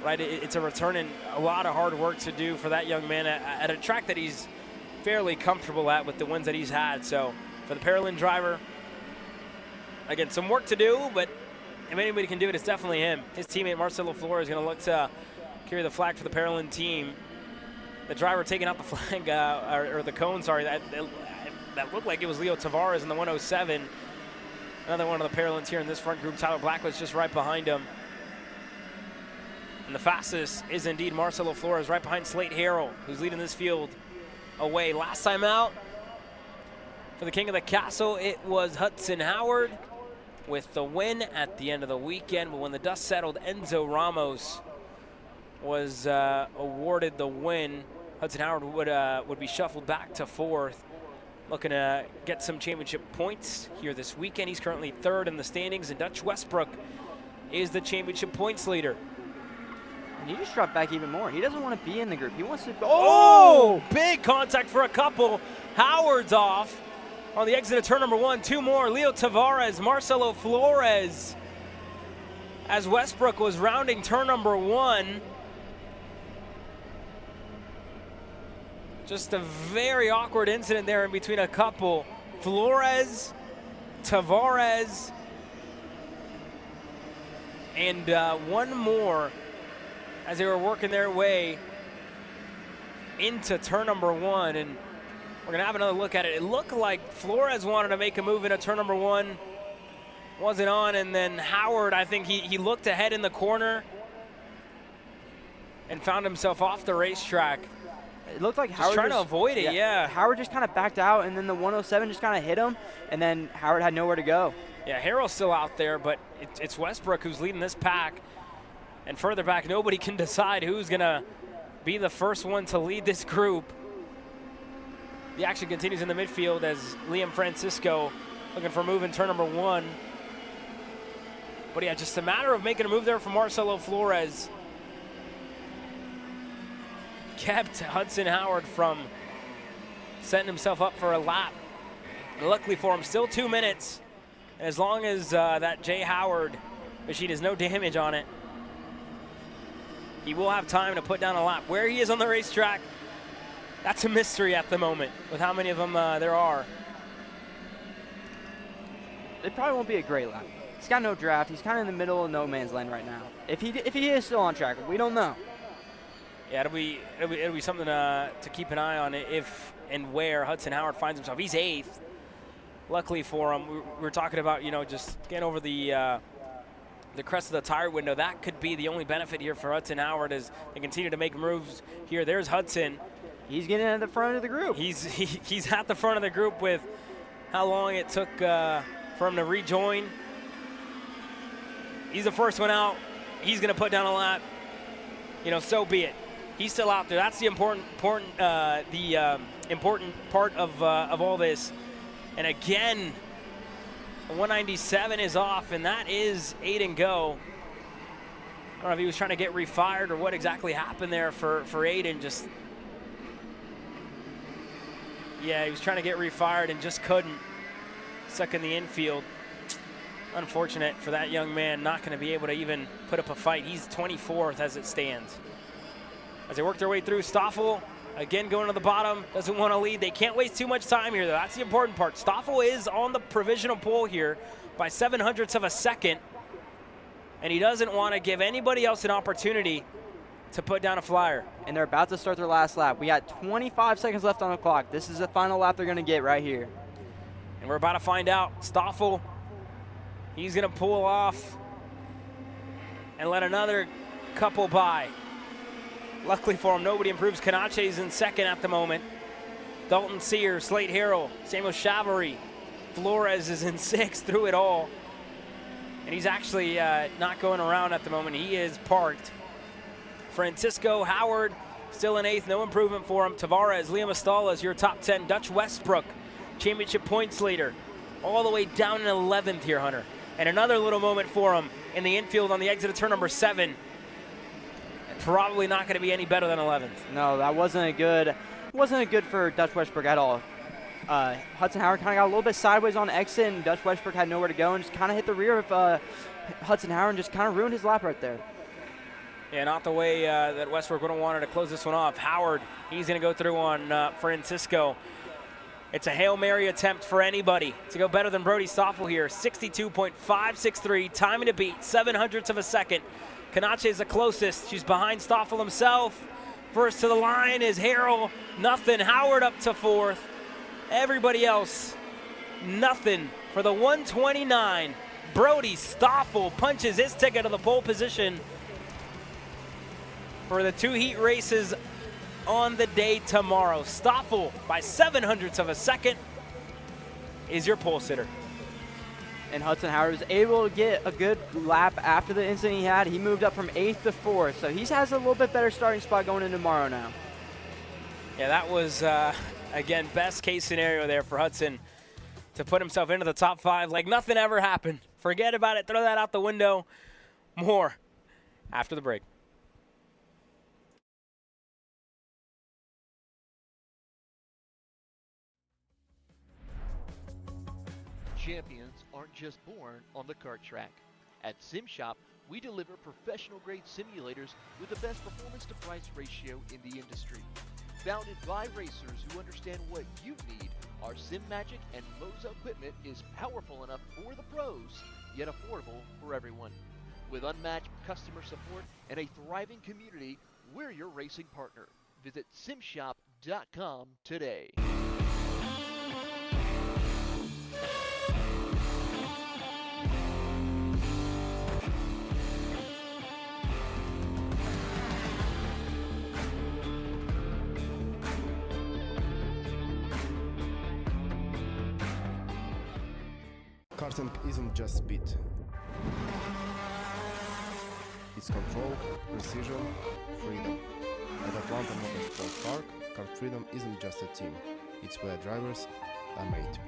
right, it's a return and a lot of hard work to do for that young man at a track that he's fairly comfortable at with the wins that he's had. So for the Paralympic driver, again, some work to do, but if anybody can do it, it's definitely him. His teammate Marcelo Flores is going to look to carry the flag for the Paralympic team. The driver taking out the flag, or the cone, sorry, that looked like it was Leo Tavares in the 107. Another one of the Paralympians here in this front group. Tyler Black was just right behind him. And the fastest is indeed Marcelo Flores, right behind Slate Harrell, who's leading this field away. Last time out for the King of the Castle, it was Hudson Howard with the win at the end of the weekend. But when the dust settled, Enzo Ramos was awarded the win. Hudson Howard would be shuffled back to 4th, looking to get some championship points here this weekend. He's currently 3rd in the standings, and Dutch Westbrook is the championship points leader. And he just dropped back even more. He doesn't want to be in the group. He wants to. Oh! Big contact for a couple. Howard's off on the exit of turn number 1. 2 more. Leo Tavares, Marcelo Flores, as Westbrook was rounding turn number 1. Just a very awkward incident there in between a couple. Flores, Tavares, and one more as they were working their way into turn number 1. And we're gonna have another look at it. It looked like Flores wanted to make a move into turn number 1. Wasn't on, and then Howard, I think he looked ahead in the corner and found himself off the racetrack. It looked like just Howard trying to avoid it, yeah. Howard just kind of backed out, and then the 107 just kind of hit him, and then Howard had nowhere to go. Yeah, Harrell's still out there, but it's Westbrook who's leading this pack. And further back, nobody can decide who's going to be the first one to lead this group. The action continues in the midfield as Liam Francisco looking for a move in turn number 1. But yeah, just a matter of making a move there for Marcelo Flores. Kept Hudson Howard from setting himself up for a lap. And luckily for him, still 2 minutes. And as long as that Jay Howard machine has no damage on it, he will have time to put down a lap. Where he is on the racetrack, that's a mystery at the moment with how many of them there are. It probably won't be a great lap. He's got no draft. He's kind of in the middle of no man's land right now. If he is still on track, we don't know. Yeah, it'll be something to keep an eye on if and where Hudson Howard finds himself. He's 8th. Luckily for him, we were talking about, just getting over the the crest of the tire window. That could be the only benefit here for Hudson Howard as they continue to make moves here. There's Hudson. He's getting at the front of the group. He's at the front of the group with how long it took for him to rejoin. He's the first one out. He's going to put down a lap. You know, so be it. He's still out there. That's the important part of all this. And again, 197 is off, and that is Aiden Go. I don't know if he was trying to get refired or what exactly happened there for Aiden. Yeah, he was trying to get refired and just couldn't. Stuck in the infield. Unfortunate for that young man, not going to be able to even put up a fight. He's 24th as it stands. As they work their way through, Stoffel again going to the bottom, doesn't want to lead. They can't waste too much time here, though. That's the important part. Stoffel is on the provisional pole here by 0.07 of a second, and he doesn't want to give anybody else an opportunity to put down a flyer. And they're about to start their last lap. We got 25 seconds left on the clock. This is the final lap they're going to get right here. And we're about to find out. Stoffel, he's going to pull off and let another couple by. Luckily for him, nobody improves. Canache's in second at the moment. Dalton Sear, Slate Harrell, Samuel Chavarri, Flores is in sixth through it all. And he's actually not going around at the moment. He is parked. Francisco Howard still in eighth, no improvement for him. Tavares, Liam Estala is your top 10. Dutch Westbrook, championship points leader, all the way down in 11th here, Hunter. And another little moment for him in the infield on the exit of turn number 7. Probably not going to be any better than 11th. No, that wasn't a good for Dutch Westbrook at all. Hudson Howard kind of got a little bit sideways on the exit, and Dutch Westbrook had nowhere to go and just kind of hit the rear of Hudson Howard and just kind of ruined his lap right there. Yeah, not the way that Westbrook would have wanted to close this one off. Howard, he's going to go through on Francisco. It's a Hail Mary attempt for anybody to go better than Brody Stoffel here. 62.563, timing to beat, 0.07 of a second. Canache is the closest. She's behind Stoffel himself. First to the line is Harrell. Nothing. Howard up to fourth. Everybody else, nothing for the 129. Brody Stoffel punches his ticket to the pole position for the 2 heat races on the day tomorrow. Stoffel, by 0.07 of a second, is your pole sitter. And Hudson Howard was able to get a good lap after the incident he had. He moved up from 8th to 4th, so he has a little bit better starting spot going into tomorrow now. Yeah, that was, again, best case scenario there for Hudson to put himself into the top 5 like nothing ever happened. Forget about it. Throw that out the window. More after the break. Champions aren't just born on the kart track. At SimShop, we deliver professional-grade simulators with the best performance-to-price ratio in the industry. Founded by racers who understand what you need, our SimMagic and Moza equipment is powerful enough for the pros, yet affordable for everyone. With unmatched customer support and a thriving community, we're your racing partner. Visit simshop.com today. Karting isn't just speed. It's control, precision, freedom. At Atlanta Motorsports Park, Kart Freedom isn't just a team. It's where drivers are made.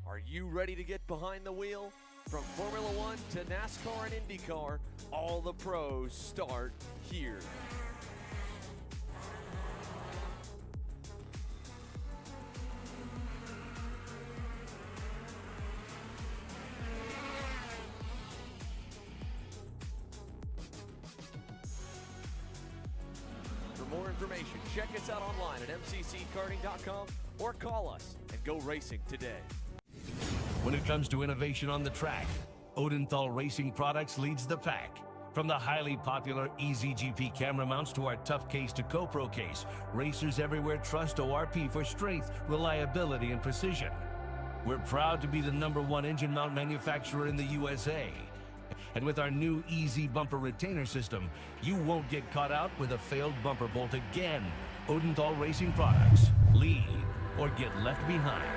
Are you ready to get behind the wheel? From Formula One to NASCAR and IndyCar, all the pros start here. For more information, check us out online at mcckarting.com or call us and go racing today. When it comes to innovation on the track, Odenthal Racing Products leads the pack. From the highly popular EasyGP camera mounts to our tough case to GoPro case, racers everywhere trust ORP for strength, reliability, and precision. We're proud to be the #1 engine mount manufacturer in the USA. And with our new easy bumper retainer system, you won't get caught out with a failed bumper bolt again. Odenthal Racing Products. Lead or get left behind.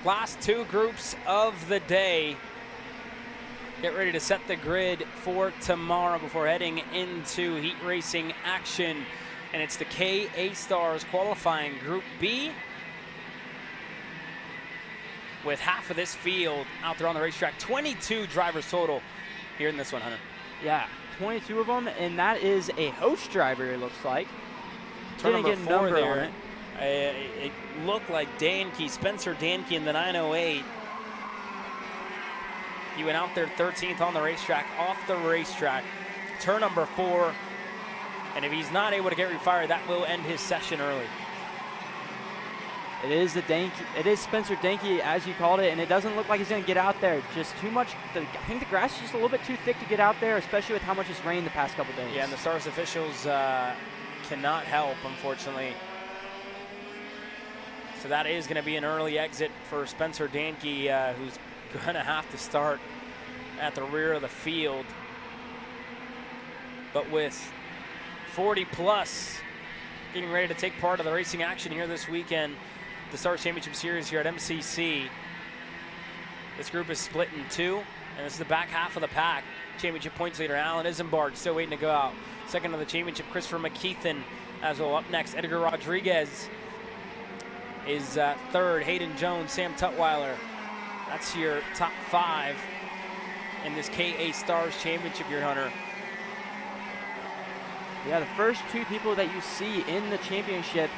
Last two groups of the day get ready to set the grid for tomorrow before heading into heat racing action. And it's the KA Stars qualifying Group B, with half of this field out there on the racetrack. 22 drivers total here in this one, Hunter. Yeah, 22 of them, and that is a host driver, it looks like. Turn Didn't get number a 4 number there. on it. It looked like Danke, Spencer Danke in the 908. He went out there 13th on the racetrack, off the racetrack. Turn number 4. And if he's not able to get refired, that will end his session early. It is Spencer Danke, as you called it, and it doesn't look like he's going to get out there. Just too much. I think the grass is just a little bit too thick to get out there, especially with how much it's rained the past couple days. Yeah, and the Stars officials cannot help, unfortunately. So that is going to be an early exit for Spencer Danke, who's going to have to start at the rear of the field. But with 40 plus getting ready to take part of the racing action here this weekend, the Stars Championship Series here at MCC. This group is split in two, and this is the back half of the pack. Championship points leader Alan Isenbarg still waiting to go out. Second of the championship, Christopher McKeithen as well. Up next, Edgar Rodriguez is third. Hayden Jones, Sam Tutwiler. That's your top 5 in this KA Stars Championship here, Hunter. Yeah, the first two people that you see in the championship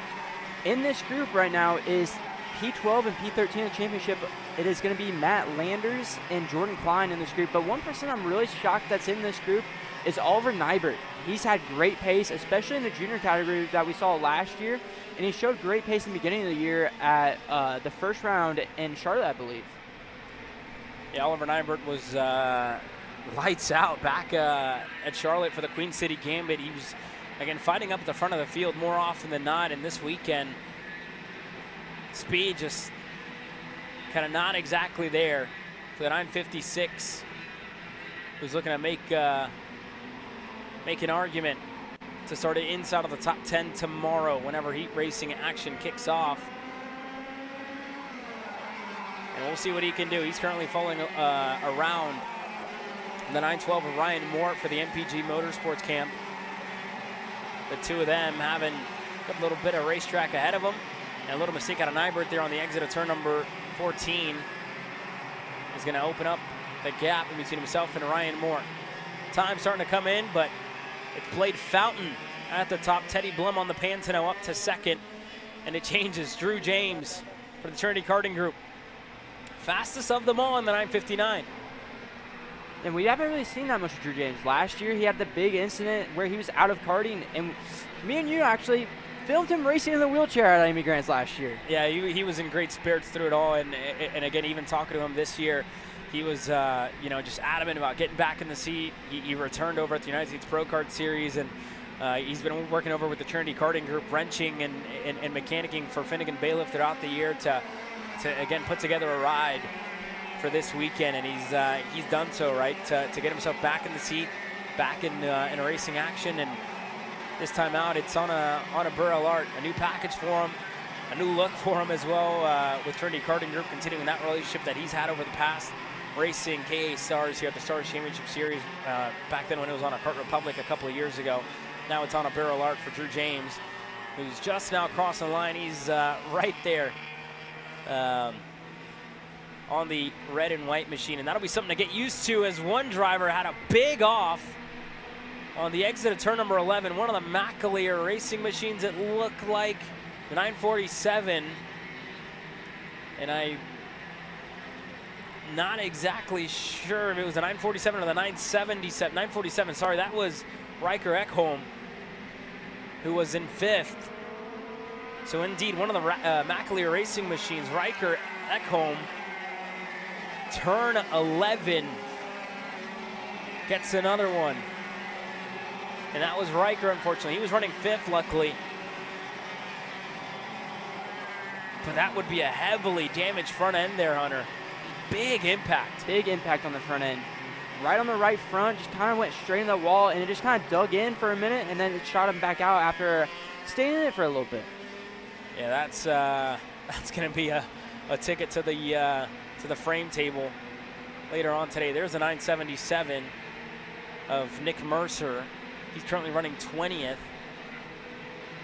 in this group right now is P12 and P13 in the championship. It is going to be Matt Landers and Jordan Klein in this group. But one person I'm really shocked that's in this group is Oliver Nybert. He's had great pace, especially in the junior category that we saw last year. And he showed great pace in the beginning of the year at the first round in Charlotte, I believe. Yeah, Oliver Nybert was lights out back at Charlotte for the Queen City Gambit. He was, again, fighting up at the front of the field more often than not. And this weekend, speed just kind of not exactly there for the 956. Who's looking to make an argument to start it inside of the top 10 tomorrow whenever heat racing action kicks off. And we'll see what he can do. He's currently following around the 912 of Ryan Moore for the MPG Motorsports camp. The two of them having a little bit of racetrack ahead of them. And a little mistake out of Nybert there on the exit of turn number 14 is going to open up the gap between himself and Ryan Moore. Time starting to come in, but it's Blade Fountain at the top. Teddy Blum on the Pantano up to second. And it changes. Drew James for the Trinity Karting Group. Fastest of them all in the 959. And we haven't really seen that much of Drew James. Last year, he had the big incident where he was out of karting. And me and you actually filmed him racing in the wheelchair at Amy Grant's last year. Yeah, he was in great spirits through it all. And again, even talking to him this year, he was, just adamant about getting back in the seat. He returned over at the United States Pro Kart Series, and he's been working over with the Trinity Karting Group, wrenching and mechanicking for Finnegan Bailiff throughout the year to again put together a ride for this weekend, and he's done so, right, to get himself back in the seat, back in a racing action. And this time out, it's on a Burrell Art, a new package for him, a new look for him as well, with Trinity Karting Group continuing that relationship that he's had over the past, racing KA Stars here at the Stars Championship Series, back then when it was on a Kart Republic a couple of years ago. Now it's on a Burrell Art for Drew James, who's just now crossing the line. He's right there on the red and white machine, and that'll be something to get used to, as one driver had a big off on the exit of turn number 11, one of the McAleer racing machines. It looked like the 947, and I'm not exactly sure if it was the 947 or the 977. 947, sorry, that was Riker Ekholm, who was in 5th. So indeed, one of the McAleer racing machines, Riker Ekholm, turn 11, gets another one. And that was Riker, unfortunately. He was running 5th, luckily. But that would be a heavily damaged front end there, Hunter. Big impact. Big impact on the front end. Right on the right front, just kind of went straight in the wall, and it just kind of dug in for a minute, and then it shot him back out after staying in it for a little bit. Yeah, that's going to be a ticket to the frame table later on today. There's a 977 of Nick Mercer. He's currently running 20th,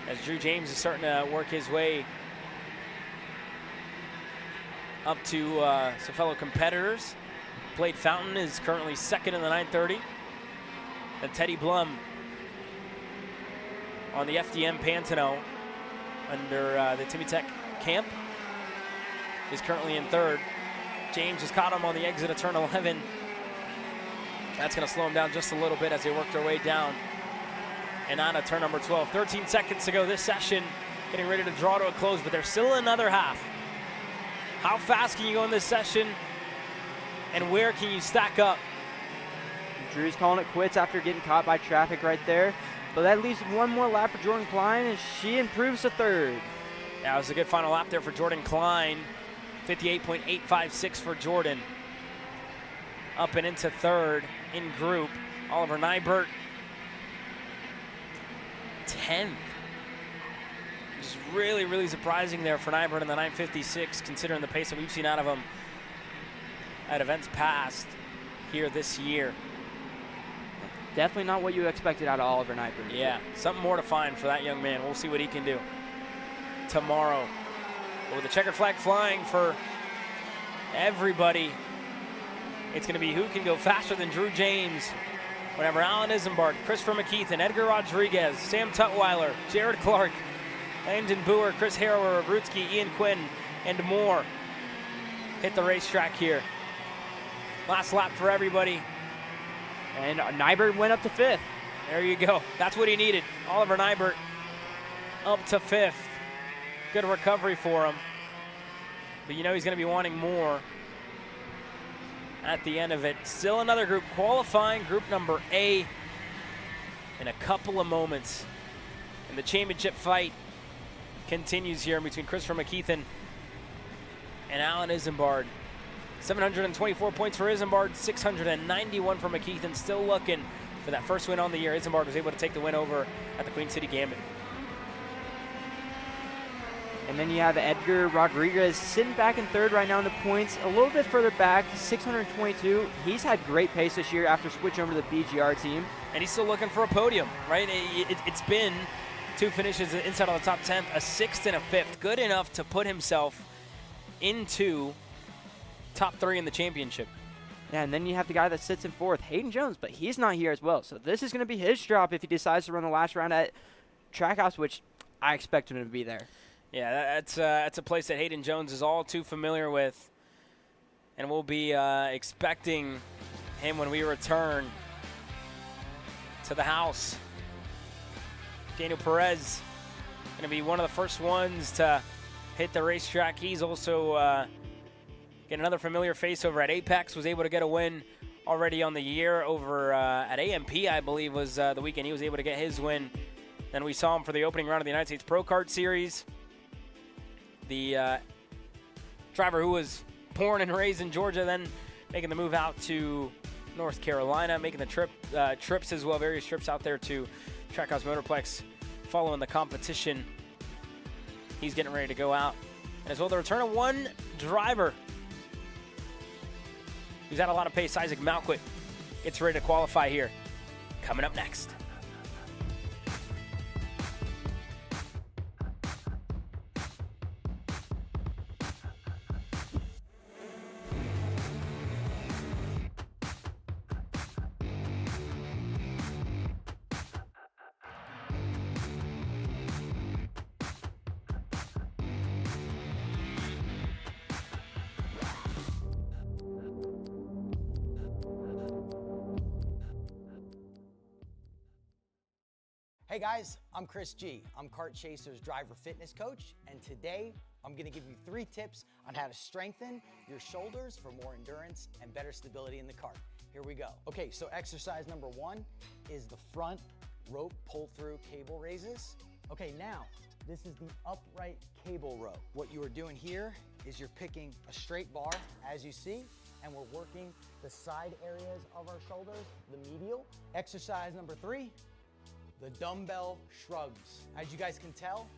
as Drew James is starting to work his way up to some fellow competitors. Blade Fountain is currently 2nd in the 930. And Teddy Blum on the FDM Pantano under the Timmy Tech camp is currently in 3rd. James has caught him on the exit of turn 11. That's going to slow him down just a little bit as they work their way down and on to turn number 12. 13 seconds to go this session, getting ready to draw to a close, but there's still another half. How fast can you go in this session, and where can you stack up? Drew's calling it quits after getting caught by traffic right there. But that leaves one more lap for Jordan Klein, and she improves to 3rd. Yeah, it was a good final lap there for Jordan Klein. 58.856 for Jordan. Up and into 3rd in group. Oliver Nybert, 10th. Just really, really surprising there for Nybert in the 956, considering the pace that we've seen out of him at events past here this year. Definitely not what you expected out of Oliver Nybert. Yeah, something more to find for that young man. We'll see what he can do tomorrow. But with the checkered flag flying for everybody, it's going to be who can go faster than Drew James. Whenever Alan Isambard, Christopher McKeithen, Edgar Rodriguez, Sam Tutwiler, Jared Clark, Langdon Boer, Chris Harrower, Rutsky, Ian Quinn, and more hit the racetrack here. Last lap for everybody. And Nybert went up to 5th. There you go. That's what he needed. Oliver Nybert up to 5th. Good recovery for him. But you know he's going to be wanting more at the end of it. Still another group qualifying, group number A, in a couple of moments. And the championship fight continues here between Christopher McKeithen and Alan Isambard. 724 points for Isambard, 691 for McKeithen. Still looking for that first win on the year. Isambard was able to take the win over at the Queen City Gambit. And then you have Edgar Rodriguez sitting back in 3rd right now in the points. A little bit further back, 622. He's had great pace this year after switching over to the BGR team. And he's still looking for a podium, right? It's been 2 finishes inside of the top 10, a 6th and a 5th. Good enough to put himself into top 3 in the championship. Yeah, and then you have the guy that sits in 4th, Hayden Jones, but he's not here as well. So this is going to be his drop if he decides to run the last round at Trackhouse, which I expect him to be there. Yeah, that's a place that Hayden Jones is all too familiar with, and we'll be expecting him when we return to the house. Daniel Perez going to be one of the first ones to hit the racetrack. He's also getting another familiar face over at Apex. Was able to get a win already on the year over at AMP, I believe, was the weekend. He was able to get his win. Then we saw him for the opening round of the United States Pro Kart Series. The driver who was born and raised in Georgia, then making the move out to North Carolina, making the trips as well, various trips out there to Trackhouse Motorplex, following the competition. He's getting ready to go out. And as well, the return of one driver who's had a lot of pace, Isaac Malquit, gets ready to qualify here. Coming up next. Hey guys, I'm Chris G. I'm Kart Chaser's driver fitness coach, and today I'm gonna give you 3 tips on how to strengthen your shoulders for more endurance and better stability in the kart. Here we go. Okay, so exercise number 1 is the front rope pull-through cable raises. Okay, now, this is the upright cable row. What you are doing here is you're picking a straight bar, as you see, and we're working the side areas of our shoulders, the medial. Exercise number 3, the dumbbell shrugs. As you guys can tell,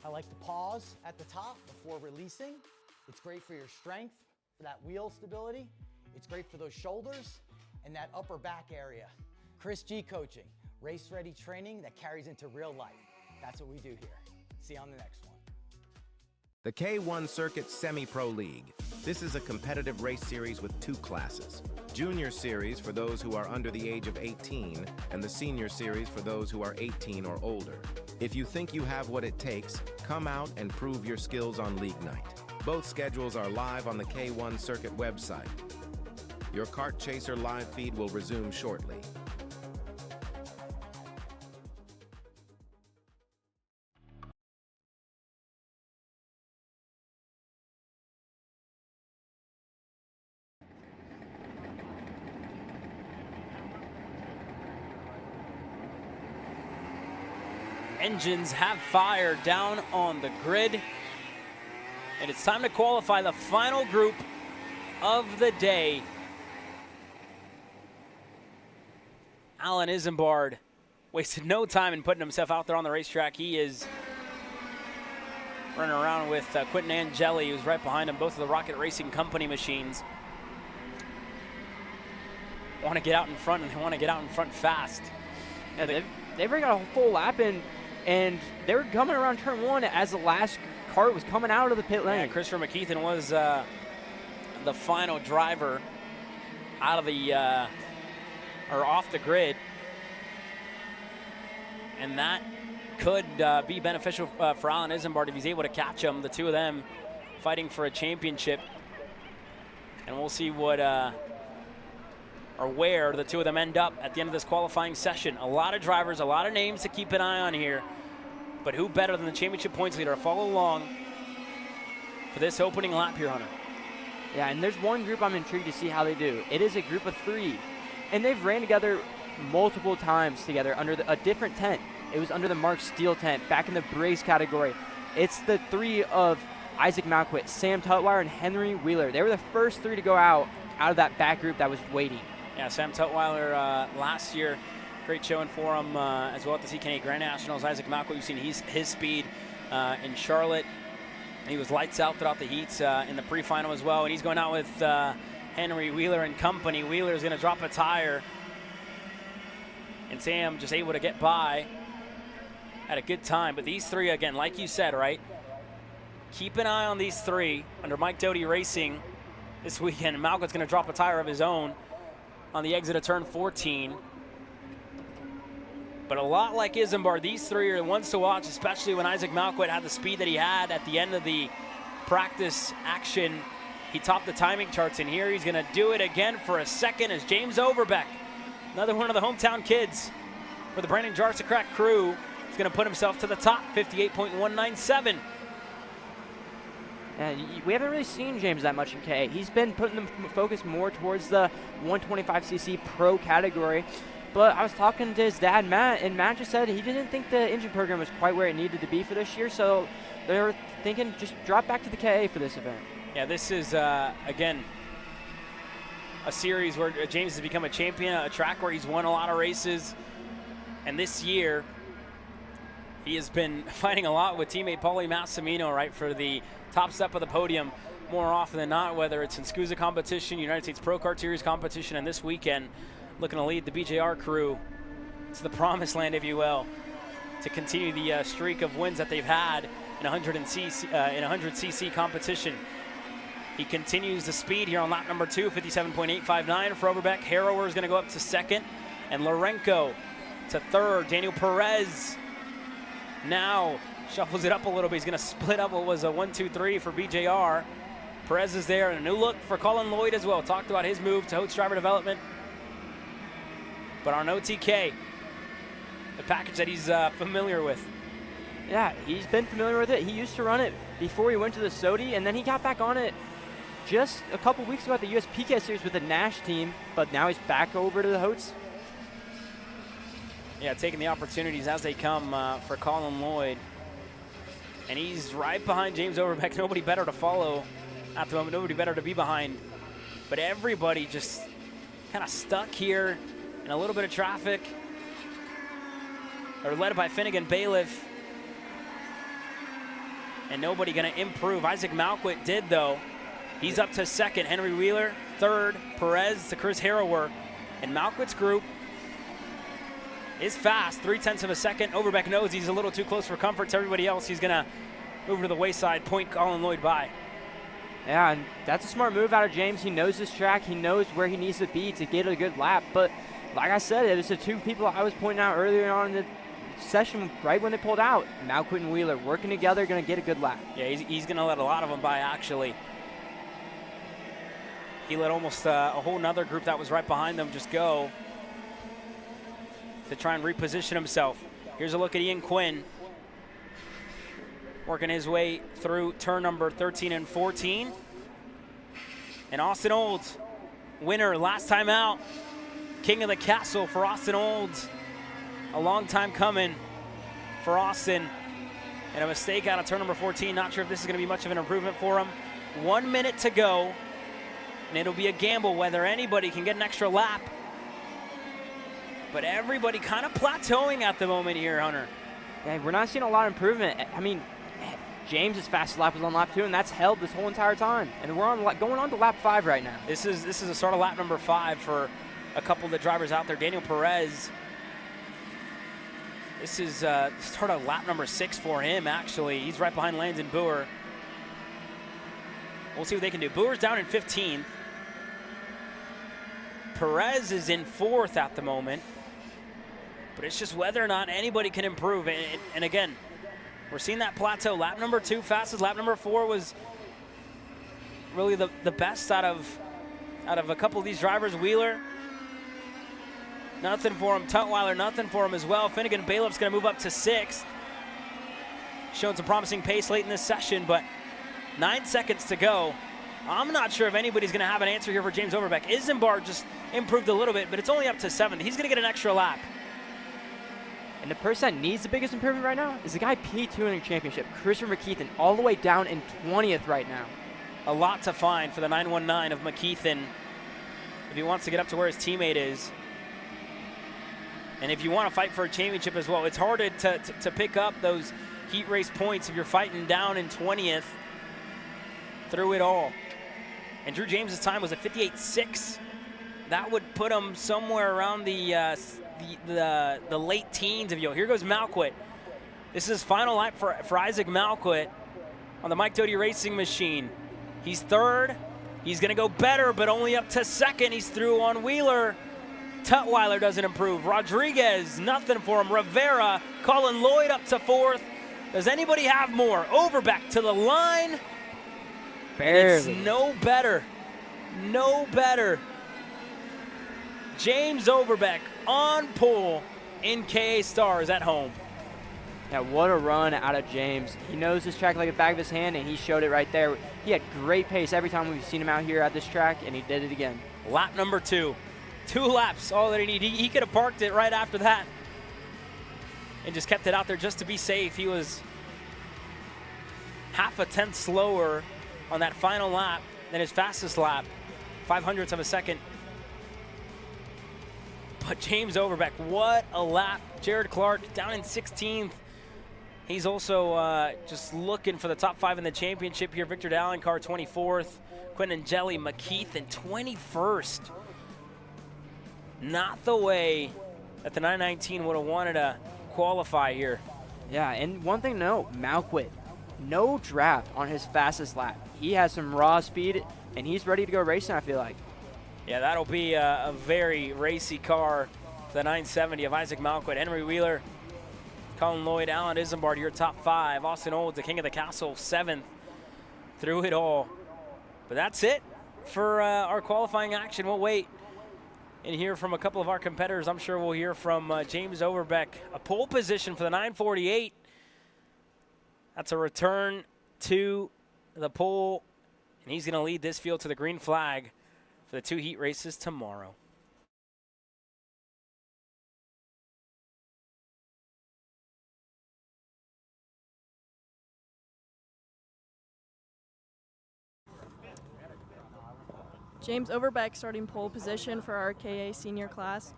I like to pause at the top before releasing. It's great for your strength, for that wheel stability. It's great for those shoulders and that upper back area. Chris G coaching, race-ready training that carries into real life. That's what we do here. See you on the next one. The K1 Circuit Semi-Pro League. This is a competitive race series with 2 classes. Junior Series for those who are under the age of 18, and the Senior Series for those who are 18 or older. If you think you have what it takes, come out and prove your skills on League Night. Both schedules are live on the K1 Circuit website. Your Kart Chaser live feed will resume shortly. Engines have fired down on the grid, and it's time to qualify the final group of the day. Alan Isambard wasted no time in putting himself out there on the racetrack. He is running around with Quentin Angeli, who's right behind him, both of the Rocket Racing Company machines. Want to get out in front, and they want to get out in front fast. Yeah, they bring out a full lap in, and they were coming around turn 1 as the last kart was coming out of the pit lane. Yeah, Christopher McKeithen was the final driver out of the or off the grid, and that could be beneficial for Alan Isambard if he's able to catch him. The two of them fighting for a championship, and we'll see what or where the two of them end up at the end of this qualifying session. A lot of drivers, a lot of names to keep an eye on here, but who better than the championship points leader to follow along for this opening lap here, Hunter? Yeah, and there's one group I'm intrigued to see how they do. It is a group of 3, and they've ran together multiple times together under a different tent. It was under the Mark Steele tent back in the Brace category. It's the 3 of Isaac Malquit, Sam Tutwiler, and Henry Wheeler. They were the first 3 to go out of that back group that was waiting. Yeah, Sam Tutwiler last year, great showing for him as well at the CKA Grand Nationals. Isaac Malquit, you've seen his speed in Charlotte. He was lights out throughout the heats in the pre-final as well, and he's going out with Henry Wheeler and company. Wheeler's going to drop a tire, and Sam just able to get by at a good time. But these 3, again, like you said, right? Keep an eye on these 3 under Mike Doty Racing this weekend. Malquit's going to drop a tire of his own on the exit of turn 14. But a lot like Isambard, these 3 are the ones to watch, especially when Isaac Malquit had the speed that he had at the end of the practice action. He topped the timing charts, and here he's going to do it again for a second as James Overbeck, another one of the hometown kids for the Brandon Jarsacrack crew, is going to put himself to the top, 58.197. And we haven't really seen James that much in KA. He's been putting the focus more towards the 125cc pro category. But I was talking to his dad, Matt, and Matt just said he didn't think the engine program was quite where it needed to be for this year, so they were thinking just drop back to the KA for this event. Yeah, this is, again, a series where James has become a champion, a track where he's won a lot of races. And this year, he has been fighting a lot with teammate Paulie Massimino, right, for the top step of the podium more often than not, whether it's in SCUSA competition, United States Pro Kart Series competition, and this weekend looking to lead the BJR crew to the promised land, if you will, to continue the streak of wins that they've had in 100cc competition. He continues the speed here on lap number 2, 57.859 for Overbeck. Harrower is going to go up to second, and Lorenko to third. Daniel Perez now shuffles it up a little bit. He's going to split up what was a 1-2-3 for BJR. Perez is there, and a new look for Colin Lloyd as well. Talked about his move to Hotes Driver Development. But on OTK, the package that he's familiar with. Yeah, he's been familiar with it. He used to run it before he went to the SOTI, and then he got back on it just a couple weeks ago at the US PK Series with the Nash team, but now he's back over to the Hotes. Yeah, taking the opportunities as they come for Colin Lloyd. And he's right behind James Overbeck. Nobody better to follow at the moment, nobody better to be behind. But everybody just kind of stuck here in a little bit of traffic. They're led by Finnegan Bailiff. And nobody going to improve. Isaac Malquit did, though. He's up to second. Henry Wheeler, third. Perez to Chris Harrower. And Malquit's group is fast, 0.3 of a second. Overbeck knows he's a little too close for comfort to everybody else. He's going to move to the wayside, point Colin Lloyd by. Yeah, and that's a smart move out of James. He knows this track. He knows where he needs to be to get a good lap. But like I said, it was the two people I was pointing out earlier on in the session right when they pulled out. Malquit and Wheeler working together, going to get a good lap. Yeah, he's going to let a lot of them by, actually. He let almost a whole nother group that was right behind them just go to try and reposition himself. Here's a look at Ian Quinn, working his way through turn number 13 and 14. And Austin Olds, winner last time out, king of the castle for Austin Olds. A long time coming for Austin. And a mistake out of turn number 14. Not sure if this is going to be much of an improvement for him. 1 minute to go, and it'll be a gamble whether anybody can get an extra lap. But everybody kind of plateauing at the moment here, Hunter. Yeah, we're not seeing a lot of improvement. I mean, James' fastest lap was on lap 2, and that's held this whole entire time. And we're on going on to lap 5 right now. This is the start of lap number 5 for a couple of the drivers out there. Daniel Perez. This is start of lap number 6 for him, actually. He's right behind Landon Boer. We'll see what they can do. Boer's down in 15th. Perez is in 4th at the moment. But it's just whether or not anybody can improve. And again, we're seeing that plateau. Lap number 2 fastest. Lap number 4 was really the best out of a couple of these drivers. Wheeler, nothing for him. Tutwiler, nothing for him as well. Finnegan Bailiff's going to move up to 6th. Showing some promising pace late in this session, but 9 seconds to go. I'm not sure if anybody's going to have an answer here for James Overbeck. Isambard just improved a little bit, but it's only up to 7th. He's going to get an extra lap. And the person that needs the biggest improvement right now is the guy P2 in the championship, Christopher McKeithen, all the way down in 20th right now. A lot to find for the 919 of McKeithen if he wants to get up to where his teammate is. And if you want to fight for a championship as well, it's hard to pick up those heat race points if you're fighting down in 20th through it all. And Drew James's time was a 58.6. That would put him somewhere around the late teens of you. Here goes Malquit. This is his final lap for Isaac Malquit on the Mike Doty Racing machine. He's 3rd. He's going to go better, but only up to 2nd. He's through on Wheeler. Tutwiler doesn't improve. Rodriguez, nothing for him. Rivera, Colin Lloyd up to 4th. Does anybody have more? Overbeck to the line. Barely. It's no better. No better. James Overbeck on pole in KA Stars at home. Yeah, what a run out of James. He knows this track like the back of his hand, and he showed it right there. He had great pace every time we've seen him out here at this track, and he did it again. Lap number 2. 2 laps, all that he needed. He could have parked it right after that and just kept it out there just to be safe. He was half a tenth slower on that final lap than his fastest lap, 0.05 of a second. But James Overbeck, what a lap. Jared Clark down in 16th. He's also just looking for the top 5 in the championship here. Victor Dallenkar, 24th. Quentin Jelly McKeith in 21st. Not the way that the 919 would have wanted to qualify here. Yeah, and one thing to note, Malquit, no draft on his fastest lap. He has some raw speed, and he's ready to go racing, I feel like. Yeah, that'll be a very racy car. The 970 of Isaac Malquit, Henry Wheeler, Colin Lloyd, Alan Isambard, your top 5. Austin Olds, the king of the castle, 7th through it all. But that's it for our qualifying action. We'll wait and hear from a couple of our competitors. I'm sure we'll hear from James Overbeck, a pole position for the 948. That's a return to the pole, and he's going to lead this field to the green flag for the 2 heat races tomorrow. James Overbeck starting pole position for our KA senior class.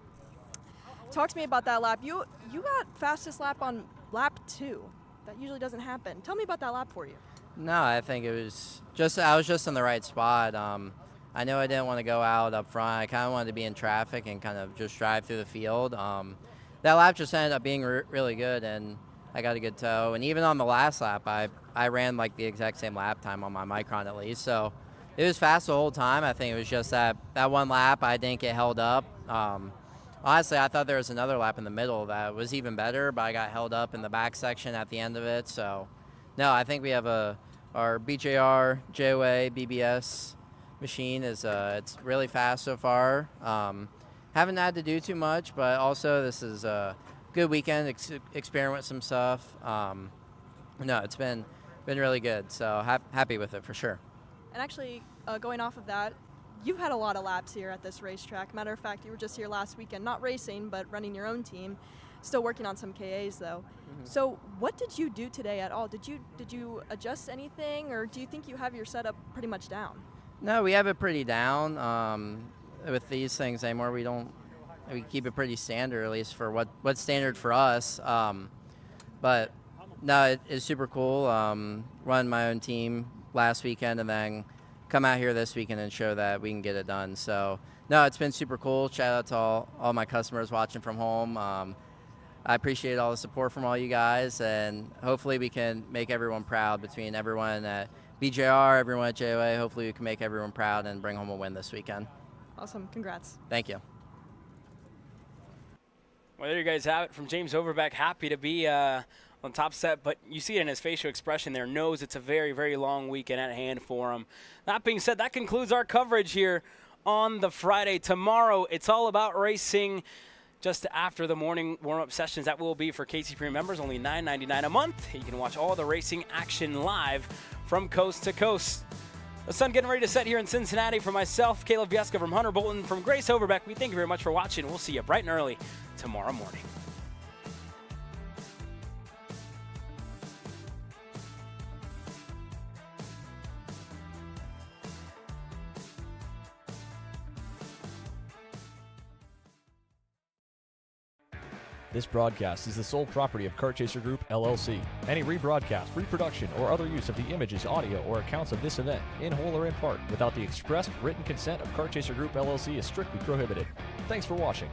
Talk to me about that lap. You got fastest lap on lap 2. That usually doesn't happen. Tell me about that lap for you. No, I think it was just, I was just in the right spot. I know I didn't want to go out up front. I kind of wanted to be in traffic and kind of just drive through the field. That lap just ended up being really good, and I got a good tow. And even on the last lap, I ran like the exact same lap time on my Micron at least. So it was fast the whole time. I think it was just that one lap I didn't get held up. Honestly, I thought there was another lap in the middle that was even better, but I got held up in the back section at the end of it. So, no, I think we have our BJR, JOA, BBS machine is it's really fast so far. Haven't had to do too much, but also this is a good weekend, experiment with some stuff. No, it's been really good, so happy with it for sure. And actually, going off of that, you've had a lot of laps here at this racetrack. Matter of fact, you were just here last weekend, not racing, but running your own team. Still working on some KAs though. Mm-hmm. So what did you do today at all? Did you adjust anything, or do you think you have your setup pretty much down? No, we have it pretty down. With these things anymore, we keep it pretty standard, at least for what's standard for us. But no, it's super cool. Run my own team last weekend and then come out here this weekend and show that we can get it done. So no, it's been super cool. Shout out to all my customers watching from home. I appreciate all the support from all you guys, and hopefully we can make everyone proud, between everyone at BJR, everyone at JOA. Hopefully we can make everyone proud and bring home a win this weekend. Awesome, congrats. Thank you. Well, there you guys have it from James Overbeck. Happy to be on top set, but you see it in his facial expression there. Knows it's a very, very long weekend at hand for him. That being said, that concludes our coverage here on the Friday. Tomorrow, it's all about racing. Just after the morning warm-up sessions, that will be for KC Premium members, only $9.99 a month. You can watch all the racing action live from coast to coast. The sun getting ready to set here in Cincinnati. For myself, Caleb Vieska, from Hunter Bolton, from Grace Overbeck, we thank you very much for watching. We'll see you bright and early tomorrow morning. This broadcast is the sole property of Kart Chaser Group, LLC. Any rebroadcast, reproduction, or other use of the images, audio, or accounts of this event, in whole or in part, without the expressed written consent of Kart Chaser Group, LLC, is strictly prohibited. Thanks for watching.